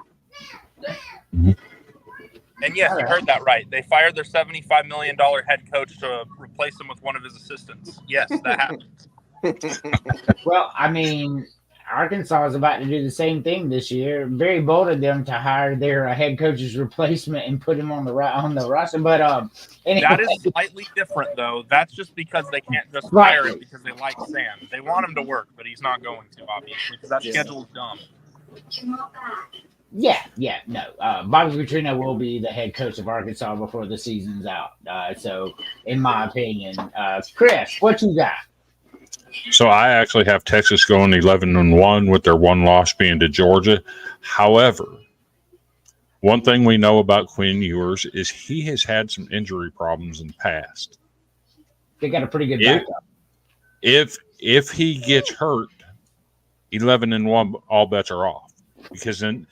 And yes, you heard that right. They fired their $75 million head coach to replace him with one of his assistants. Yes, that happened. Well, I mean, Arkansas is about to do the same thing this year. Very bold of them to hire their head coach's replacement and put him on the roster. But anyway. That is slightly different, though. That's just because they can't just fire him because they like Sam. They want him to work, but he's not going to, obviously, because that schedule is dumb. Yeah, no. Bobby Petrino will be the head coach of Arkansas before the season's out. So, in my opinion, Chris, what you got? So I actually have Texas going 11-1 with their one loss being to Georgia. However, one thing we know about Quinn Ewers is he has had some injury problems in the past. They got a pretty good backup. If he gets hurt, 11-1, all bets are off. Because then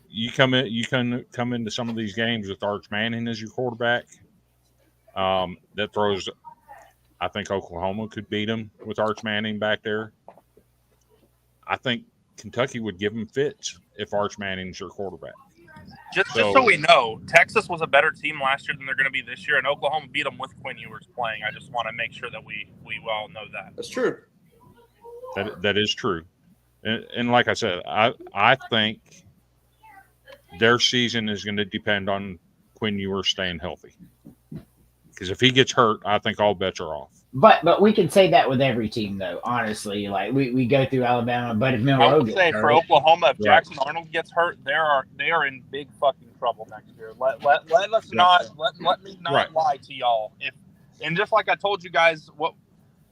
you can come into some of these games with Arch Manning as your quarterback. That throws. I think Oklahoma could beat them with Arch Manning back there. I think Kentucky would give them fits if Arch Manning's your quarterback. Just so we know, Texas was a better team last year than they're going to be this year, and Oklahoma beat them with Quinn Ewers playing. I just want to make sure that we all know that. That's true. That is true. And like I said, I think their season is going to depend on Quinn Ewers staying healthy. Because if he gets hurt, I think all bets are off. But we can say that with every team, though. Honestly, like we go through Alabama, but if Milroe gets hurt, for Oklahoma, if Jackson Arnold gets hurt, they are in big fucking trouble next year. Let me not lie to y'all. And just like I told you guys, what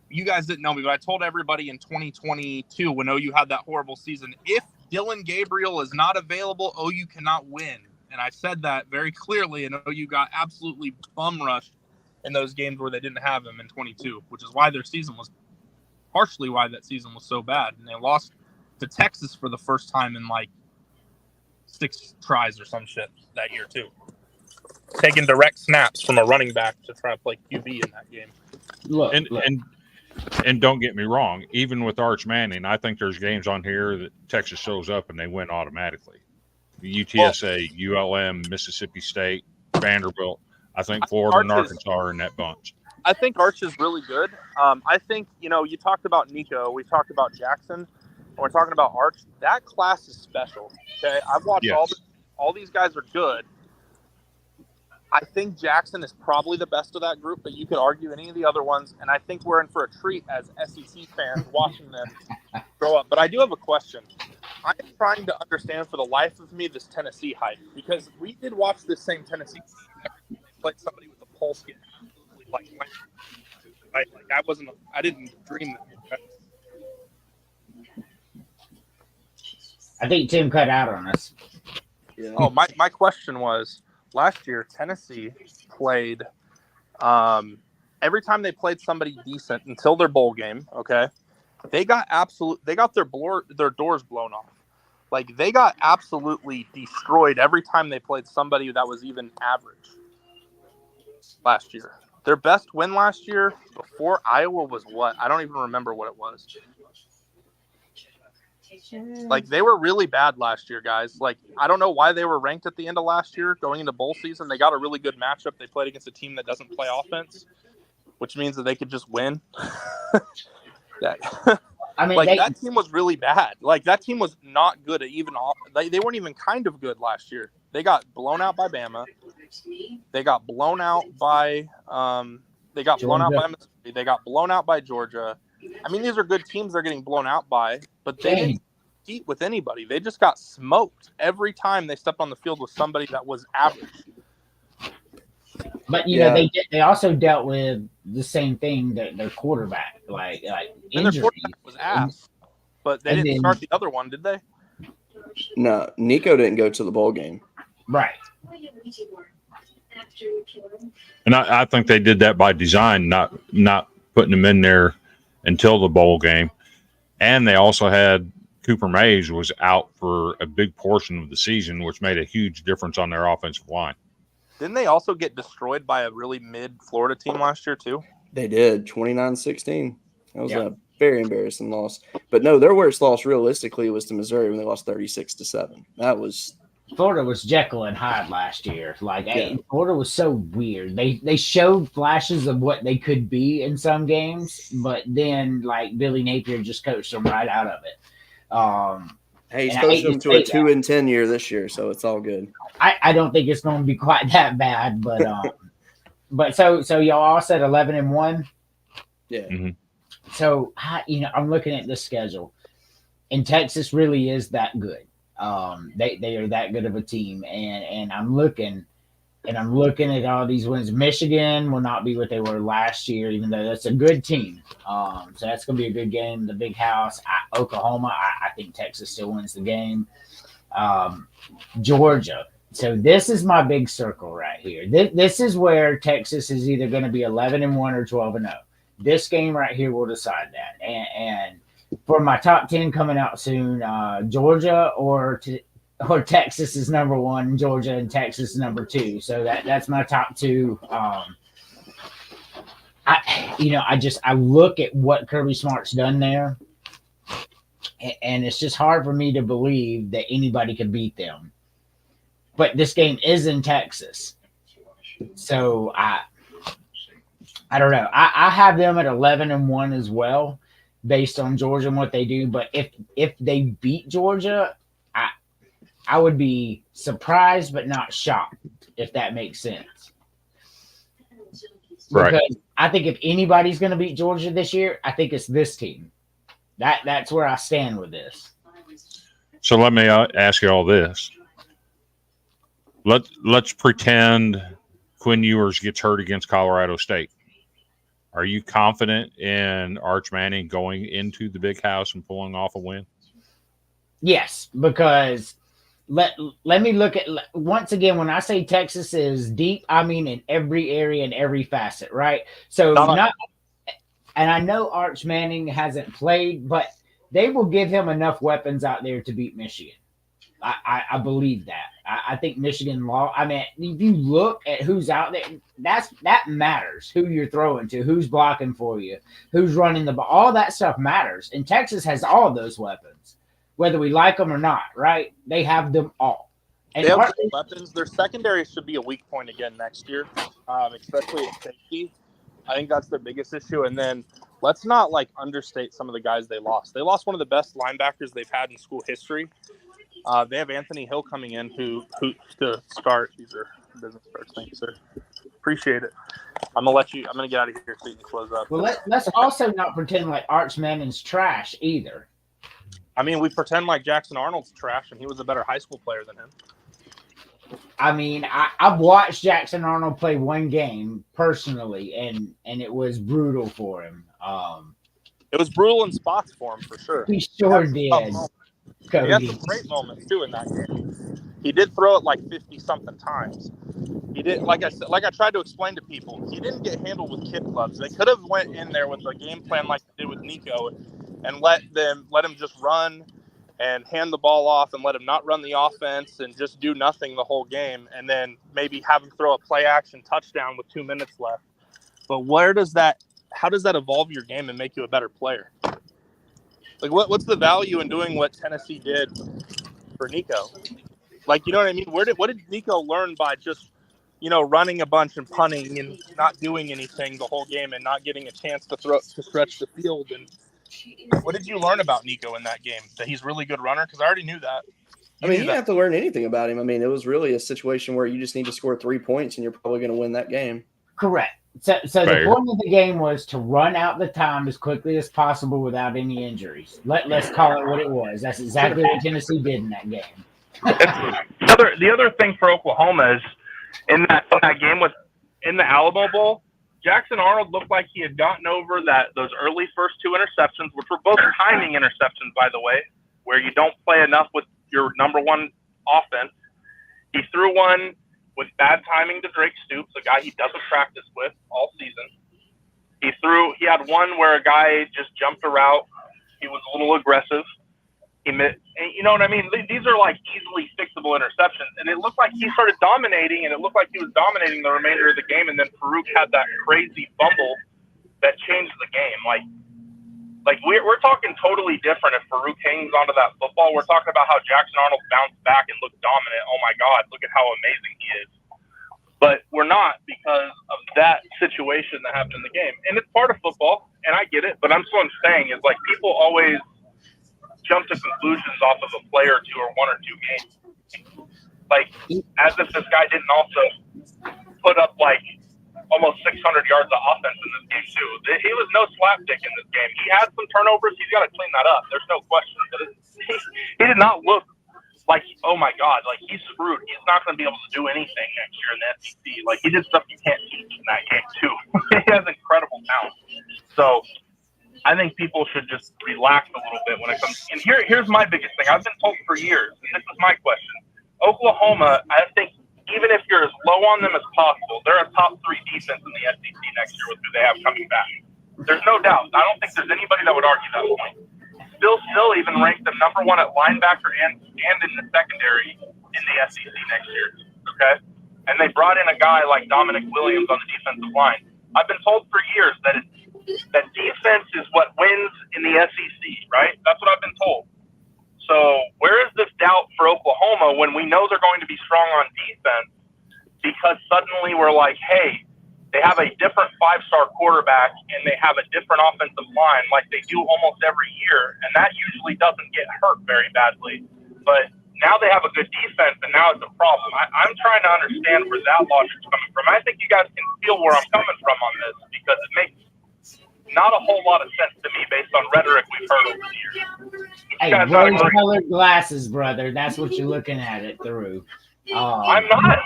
you guys didn't know me, but I told everybody in 2022 when OU had that horrible season, if Dylan Gabriel is not available, OU cannot win. And I said that very clearly, and OU got absolutely bum rushed in those games where they didn't have him in 22, which is why their season was partially why that season was so bad. And they lost to Texas for the first time in like 6 tries or some shit that year too. Taking direct snaps from a running back to try to play QB in that game. And don't get me wrong, even with Arch Manning, I think there's games on here that Texas shows up and they win automatically. UTSA, ULM, Mississippi State, Vanderbilt. I think Florida and Arkansas are in that bunch. I think Arch is really good. I think, you talked about Nico. We talked about Jackson. And we're talking about Arch. That class is special. Okay, I've watched all these guys are good. I think Jackson is probably the best of that group, but you could argue any of the other ones. And I think we're in for a treat as SEC fans watching them grow up. But I do have a question. I'm trying to understand for the life of me this Tennessee hype, because we did watch this same Tennessee team play somebody with a pulse get absolutely I didn't dream that. I think Tim cut out on us. Yeah. Oh, my question was, last year Tennessee played every time they played somebody decent until their bowl game, okay? They got their doors blown off. Like, they got absolutely destroyed every time they played somebody that was even average last year. Their best win last year before Iowa was what? I don't even remember what it was. Like, they were really bad last year, guys. Like, I don't know why they were ranked at the end of last year going into bowl season. They got a really good matchup. They played against a team that doesn't play offense, which means that they could just win. That I mean, that team was really bad. Like, that team was not good at even all. They weren't even kind of good last year. They got blown out by Bama. They got blown out by Missouri. They got blown out by Georgia. I mean, these are good teams they're getting blown out by, but they didn't compete with anybody. They just got smoked every time they stepped on the field with somebody that was average. But you know, they also dealt with the same thing, that their quarterback, like and their quarterback was ass. But they didn't start the other one, did they? No, Nico didn't go to the bowl game. Right. And I think they did that by design, not putting them in there until the bowl game. And they also had Cooper Mays was out for a big portion of the season, which made a huge difference on their offensive line. Didn't they also get destroyed by a really mid-Florida team last year too? They did, 29-16. That was a very embarrassing loss. But no, their worst loss realistically was to Missouri when they lost 36-7. That was Florida was Jekyll and Hyde last year. Like, Florida was so weird. They showed flashes of what they could be in some games, but then like Billy Napier just coached them right out of it. Hey, he's coached them to a 2-10 year this year, so it's all good. I don't think it's going to be quite that bad, but but so y'all all said 11-1. Yeah. Mm-hmm. So I'm looking at the schedule, and Texas really is that good. They are that good of a team, and I'm looking at all these wins. Michigan will not be what they were last year, even though that's a good team. So that's going to be a good game. The Big House, Oklahoma. I think Texas still wins the game. Georgia. So this is my big circle right here. This is where Texas is either going to be 11-1 or 12-0. This game right here will decide that. And for my top 10 coming out soon, Georgia or Texas is number one, Georgia and Texas is number two. So that's my top two. I look at what Kirby Smart's done there, and it's just hard for me to believe that anybody could beat them. But this game is in Texas, so I don't know. I have them at 11-1 as well, based on Georgia and what they do. But if they beat Georgia, I would be surprised but not shocked, if that makes sense. Right. Because I think if anybody's going to beat Georgia this year, I think it's this team. That's where I stand with this. So let me ask you all this. Let's pretend Quinn Ewers gets hurt against Colorado State. Are you confident in Arch Manning going into the Big House and pulling off a win? Yes, because let me look at, once again, when I say Texas is deep, I mean in every area and every facet, right? So and I know Arch Manning hasn't played, but they will give him enough weapons out there to beat Michigan. I believe that. I think Michigan if you look at who's out there, that matters. Who you're throwing to, who's blocking for you, who's running the ball. All that stuff matters. And Texas has all of those weapons, whether we like them or not, right? They have them all. And they have weapons. Their secondary should be a weak point again next year, especially at safety. I think that's their biggest issue. And then let's not understate some of the guys they lost. They lost one of the best linebackers they've had in school history. They have Anthony Hill coming in who to start. These are business cards. Thank you, sir. Appreciate it. I'm gonna get out of here so you can close up. Well, let's also not pretend like Arch Manning's trash either. I mean, we pretend like Jackson Arnold's trash, and he was a better high school player than him. I mean, I've watched Jackson Arnold play one game personally, and it was brutal for him. It was brutal in spots for him, for sure. He sure did. He had some great moments too in that game. He did throw it 50-something times. He did, like I tried to explain to people, he didn't get handled with kid gloves. They could have went in there with a game plan like they did with Nico, and let him just run and hand the ball off, and let him not run the offense and just do nothing the whole game, and then maybe have him throw a play action touchdown with 2 minutes left. But how does that evolve your game and make you a better player? What's the value in doing what Tennessee did for Nico? You know what I mean? What did Nico learn by just, running a bunch and punting and not doing anything the whole game and not getting a chance to stretch the field. And what did you learn about Nico in that game? That he's a really good runner? Because I already knew that. You didn't have to learn anything about him. I mean, it was really a situation where you just need to score 3 points and you're probably going to win that game. Correct. So the point of the game was to run out the time as quickly as possible without any injuries. Let's call it what it was. That's exactly what Tennessee did in that game. The other thing for Oklahoma is in that game in the Alamo Bowl, Jackson Arnold looked like he had gotten over those early first 2 interceptions, which were both timing interceptions, by the way, where you don't play enough with your number one offense. He threw one with bad timing to Drake Stoops, a guy he doesn't practice with all season. He had one where a guy just jumped a route. He was a little aggressive. You know what I mean? These are like easily fixable interceptions. And it looked like he started dominating, and it looked like he was dominating the remainder of the game. And then Farouk had that crazy fumble that changed the game. Like we're talking totally different if Farouk hangs onto that football. We're talking about how Jackson Arnold bounced back and looked dominant. Oh, my God, look at how amazing he is. But we're not because of that situation that happened in the game. And it's part of football, and I get it. But what I'm saying is, like, people always jump to conclusions off of a play or two or 1 or 2 games. Like, as if this guy didn't also put up, like, almost 600 yards of offense in this game, too. He was no slapdick in this game. He had some turnovers. He's got to clean that up. There's no question. But he did not look like, oh, my God, like, he's screwed. He's not going to be able to do anything next year in the SEC. Like, he did stuff you can't teach in that game, too. He has incredible talent. So I think people should just relax a little bit when it comes. And here's my biggest thing. I've been told for years, and this is my question. Oklahoma, I think, even if you're as low on them as possible, they're a top 3 defense in the SEC next year with who they have coming back. There's no doubt. I don't think there's anybody that would argue that point. Still even rank them number 1 at linebacker and in the secondary in the SEC next year. Okay? And they brought in a guy like Dominic Williams on the defensive line. I've been told for years that defense is what wins in the SEC, right? That's what I've been told. So where is this doubt for Oklahoma when we know they're going to be strong on defense because suddenly we're like, hey, they have a different 5-star quarterback and they have a different offensive line like they do almost every year, and that usually doesn't get hurt very badly. But now they have a good defense, and now it's a problem. I'm trying to understand where that logic's coming from. I think you guys can feel where I'm coming from on this because it makes not a whole lot of sense to me based on rhetoric we've heard over the years. Hey, rose-colored glasses, brother. That's what you're looking at it through. I'm not.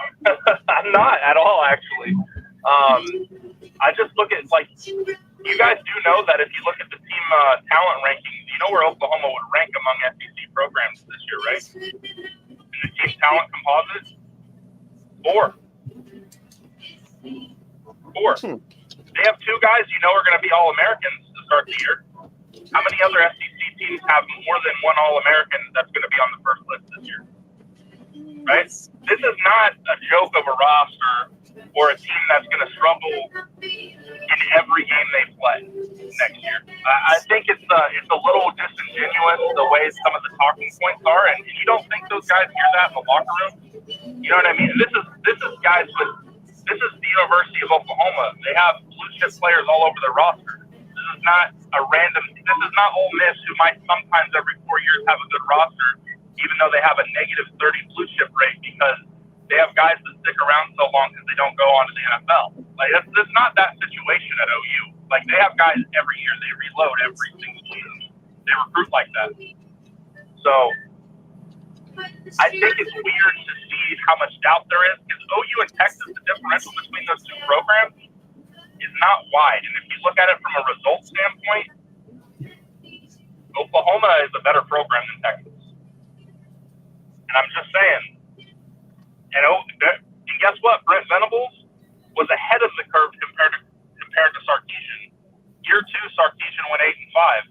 I'm not at all, actually. I just look at, like, you guys do know that if you look at the team talent rankings, you know where Oklahoma would rank among SEC programs this year, right? In the team talent composite? 4. They have 2 guys you know are going to be All-Americans to start the year. How many other SEC teams have more than 1 All-American that's going to be on the first list this year? Right? This is not a joke of a roster or a team that's going to struggle in every game they play next year. I think it's a little disingenuous the way some of the talking points are, and you don't think those guys hear that in the locker room? You know what I mean? This is guys with. This is the University of Oklahoma. They have blue chip players all over their roster. This is not this is not Ole Miss, who might sometimes every 4 years have a good roster, even though they have a negative 30 blue chip rate because they have guys that stick around so long because they don't go on to the NFL. Like, that's not that situation at OU. Like, they have guys every year. They reload every single season. They recruit like that. So I think it's weird to see how much doubt there is because OU and Texas, the differential between those 2 programs is not wide. And if you look at it from a result standpoint, Oklahoma is a better program than Texas. And I'm just saying. And guess what? Brent Venables was ahead of the curve compared to Sarkisian. Year 2, Sarkisian went 8-5.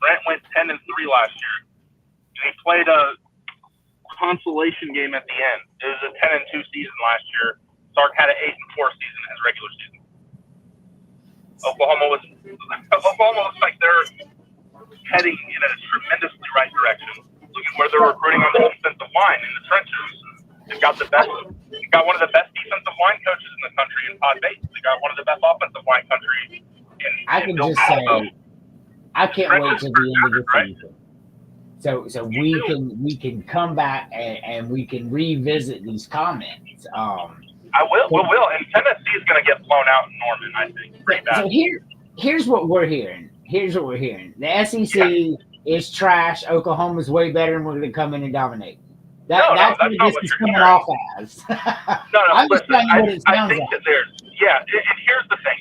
Brent went 10-3 last year. And he played a consolation game at the end. It was a 10-2 season last year. Sark had an 8-4 season as regular season. Oklahoma looks like they're heading in a tremendously right direction. Look at where they're recruiting on the defensive line in the trenches. They've got the got one of the best defensive line coaches in the country in Todd Bates. They got one of the best offensive line country I can just say, I can't wait till the end of the season. So we can come back and we can revisit these comments. I will. We will. And Tennessee is going to get blown out in Norman, I think. So here's what we're hearing. The SEC is trash. Oklahoma's way better, and we're going to come in and dominate. That's what this is coming off as. I'm just telling you what it sounds like. And here's the thing.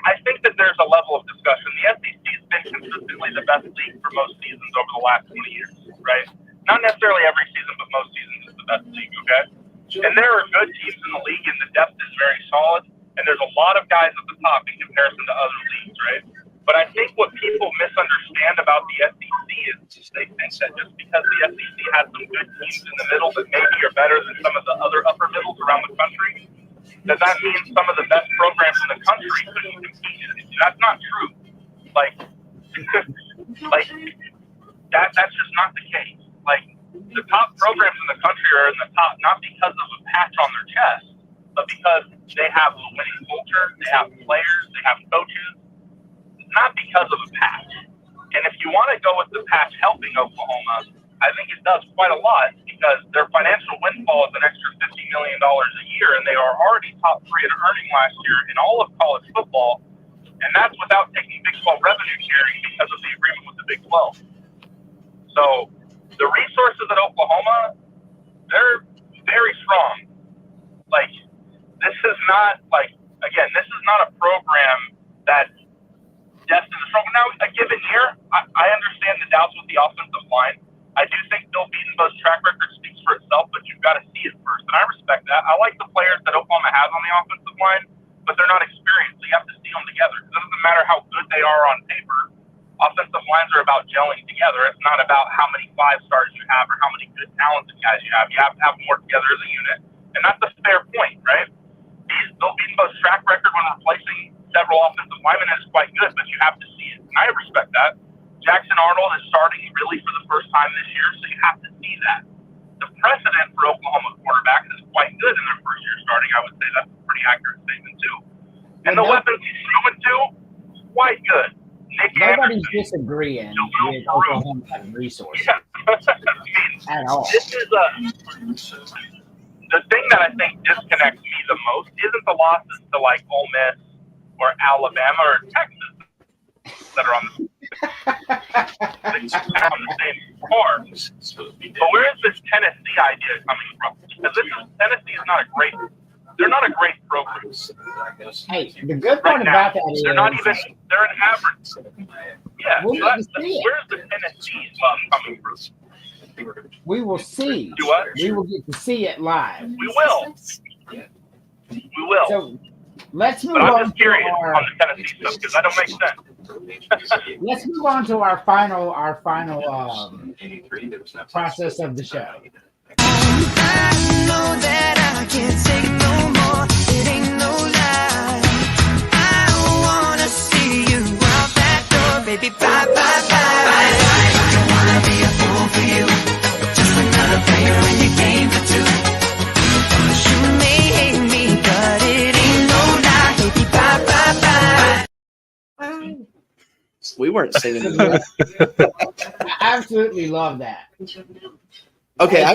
I think that there's a level of discussion. The SEC has been consistently the best league for most seasons over the last 20 years, right? Not necessarily every season, but most seasons is the best league, okay? And there are good teams in the league, and the depth is very solid, and there's a lot of guys at the top in comparison to other leagues, right? But I think what people misunderstand about the SEC is they think that just because the SEC has some good teams in the middle that maybe are better than some of the other upper middles around the country, that means some of the best programs in the country couldn't compete. That's not true. That's just not the case. Like, the top programs in the country are in the top not because of a patch on their chest, but because they have a winning culture, they have players, they have coaches. Not because of a patch. And if you want to go with the patch helping Oklahoma, I think it does quite a lot because their financial windfall is an extra $50 million a year, and they are already top 3 in earning last year in all of college football, and that's without taking Big 12 revenue sharing because of the agreement with the Big 12. So the resources at Oklahoma, they're very strong. Like, this is not a program that destined to struggle. Now, a given year, I understand the doubts with the offensive line. I do think Bill Beaton's track record speaks for itself, but you've got to see it first, and I respect that. I like the players that Oklahoma has on the offensive line, but they're not experienced, so you have to see them together. It doesn't matter how good they are on paper. Offensive lines are about gelling together. It's not about how many 5-stars you have or how many good talented guys you have. You have to have more together as a unit, and that's a fair point, right? Bill Beaton's track record when replacing several offensive linemen is quite good, but you have to see it. And I respect that. Jackson Arnold is starting really for the first time this year, so you have to see that. The precedent for Oklahoma quarterbacks is quite good in their first year starting. I would say that's a pretty accurate statement, too. And the weapons he's throwing to, quite good. Nobody's disagreeing with Oklahoma's resources at all. This is the thing that I think disconnects me the most isn't the losses to, like, Ole Miss or Alabama or Texas that are on the same card. But where is this Tennessee idea coming from? Because Tennessee is not a great program. Hey, the good part about that is they're not even they're an average. Yeah, where's the Tennessee coming from? We will see. Do what? We will get to see it live. We will. So let's move but I'm on just curious to our on the Tennessee stuff because that don't make sense. Let's move on to our final process of the show. I know that I can't take no more. It ain't no lie. I wanna see you out that door, baby. Bye, bye, bye. Bye, bye. I don't wanna be a fool for you. Just another player in your game for two. You may hate me, but it ain't no lie, baby. Bye, bye, bye. We weren't singing it. I absolutely love that. Okay, I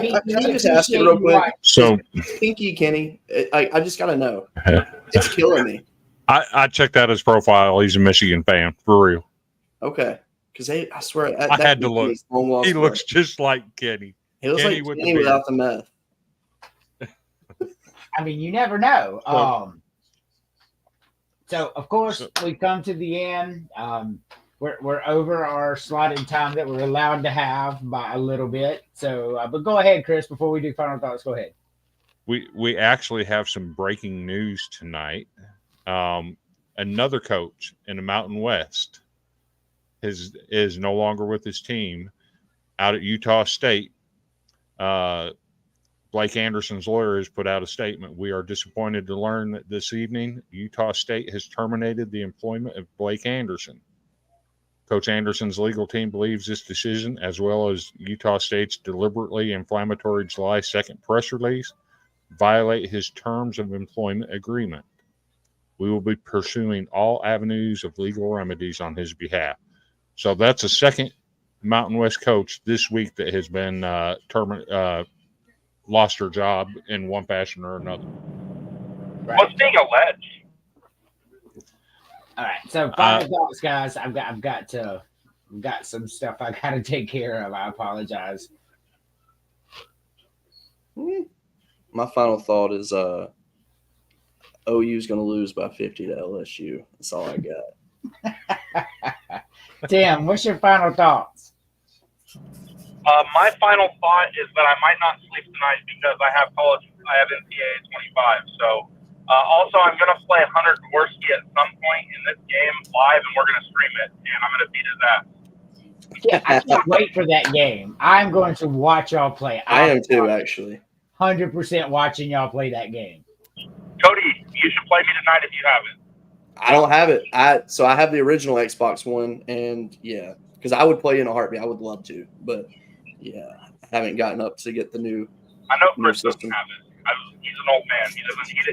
just ask you real quick. So, Pinky Kenny, I just got to know. It's killing me. I checked out his profile. He's a Michigan fan, for real. Okay. Because I swear. I had to look. He looks just like Kenny. He looks Kenny like Kenny without the meth. I mean, you never know. So, of course, we come to the end. We're over our slotted time that we're allowed to have by a little bit. So, but go ahead, Chris. Before we do final thoughts, go ahead. We actually have some breaking news tonight. Another coach in the Mountain West is no longer with his team out at Utah State. Blake Anderson's lawyer has put out a statement. We are disappointed to learn that this evening Utah State has terminated the employment of Blake Anderson. Coach Anderson's legal team believes this decision, as well as Utah State's deliberately inflammatory July 2nd press release, violate his terms of employment agreement. We will be pursuing all avenues of legal remedies on his behalf. So that's a second Mountain West coach this week that has been lost her job in one fashion or another. Right. What's being alleged? All right. So final thoughts, guys. I've got some stuff I got to take care of. I apologize. My final thought is OU's going to lose by 50 to LSU. That's all I got. Tim, what's your final thoughts? My final thought is that I might not sleep tonight because I have NCAA 25. So also I'm going to play Hunter Dworsky at some point in this game live, and we're going to stream it, and I'm going to beat his ass. Yeah, I can't wait for that game. I'm going to watch y'all play. I am too, actually. 100% watching y'all play that game. Cody, you should play me tonight if you haven't. I don't have it. I have the original Xbox One, and yeah, because I would play in a heartbeat. I would love to, but yeah, I haven't gotten up to get the new. I know Chris doesn't have it. He's an old man.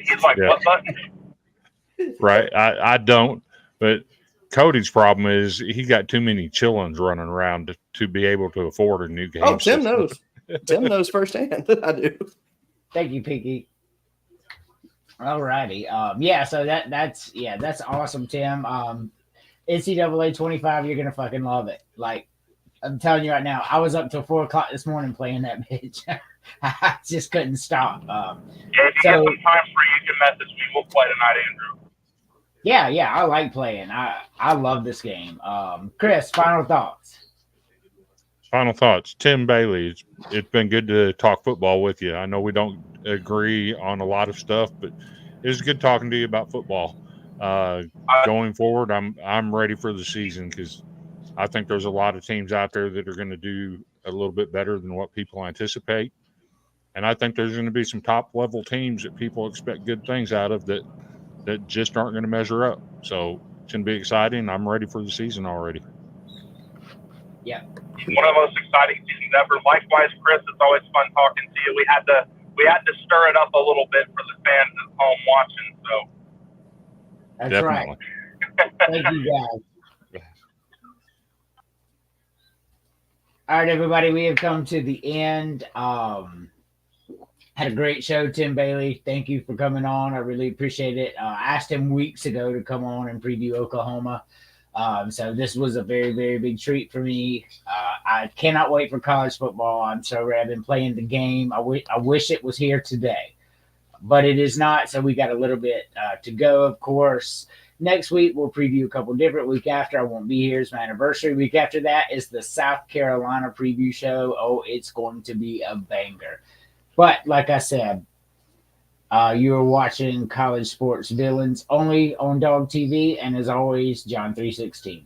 He's like, what button? Right. I don't, but Cody's problem is he got too many chillins running around to be able to afford a new game. Oh, Tim knows. Tim knows firsthand. I do. Thank you, Pinky. All righty. Yeah, so that's awesome, Tim. NCAA 25, you're gonna fucking love it. Like, I'm telling you right now, I was up till 4:00 this morning playing that bitch. I just couldn't stop. If you get some time free, you can message me. We'll play tonight, Andrew. Yeah, I like playing. I love this game. Chris, final thoughts. Final thoughts. Tim Bailey, it's been good to talk football with you. I know we don't agree on a lot of stuff, but it was good talking to you about football. Going forward, I'm ready for the season because I think there's a lot of teams out there that are going to do a little bit better than what people anticipate. And I think there's going to be some top-level teams that people expect good things out of that just aren't going to measure up. So it's going to be exciting. I'm ready for the season already. Yeah. One of the most exciting seasons ever. Likewise, Chris, it's always fun talking to you. We had to stir it up a little bit for the fans at home watching. So that's definitely right. Thank you, guys. All right, everybody, we have come to the end. Had a great show, Tim Bailey. Thank you for coming on. I really appreciate it. I asked him weeks ago to come on and preview Oklahoma. So this was a very, very big treat for me. I cannot wait for college football. I'm so ready. I've been playing the game. I wish it was here today, but it is not. So we got a little bit to go, of course. Next week, we'll preview a couple different. Week after, I won't be here. It's my anniversary. Week after that is the South Carolina preview show. Oh, it's going to be a banger. But like I said, you are watching College Sports Villains only on Dog TV. And as always, John 3:16.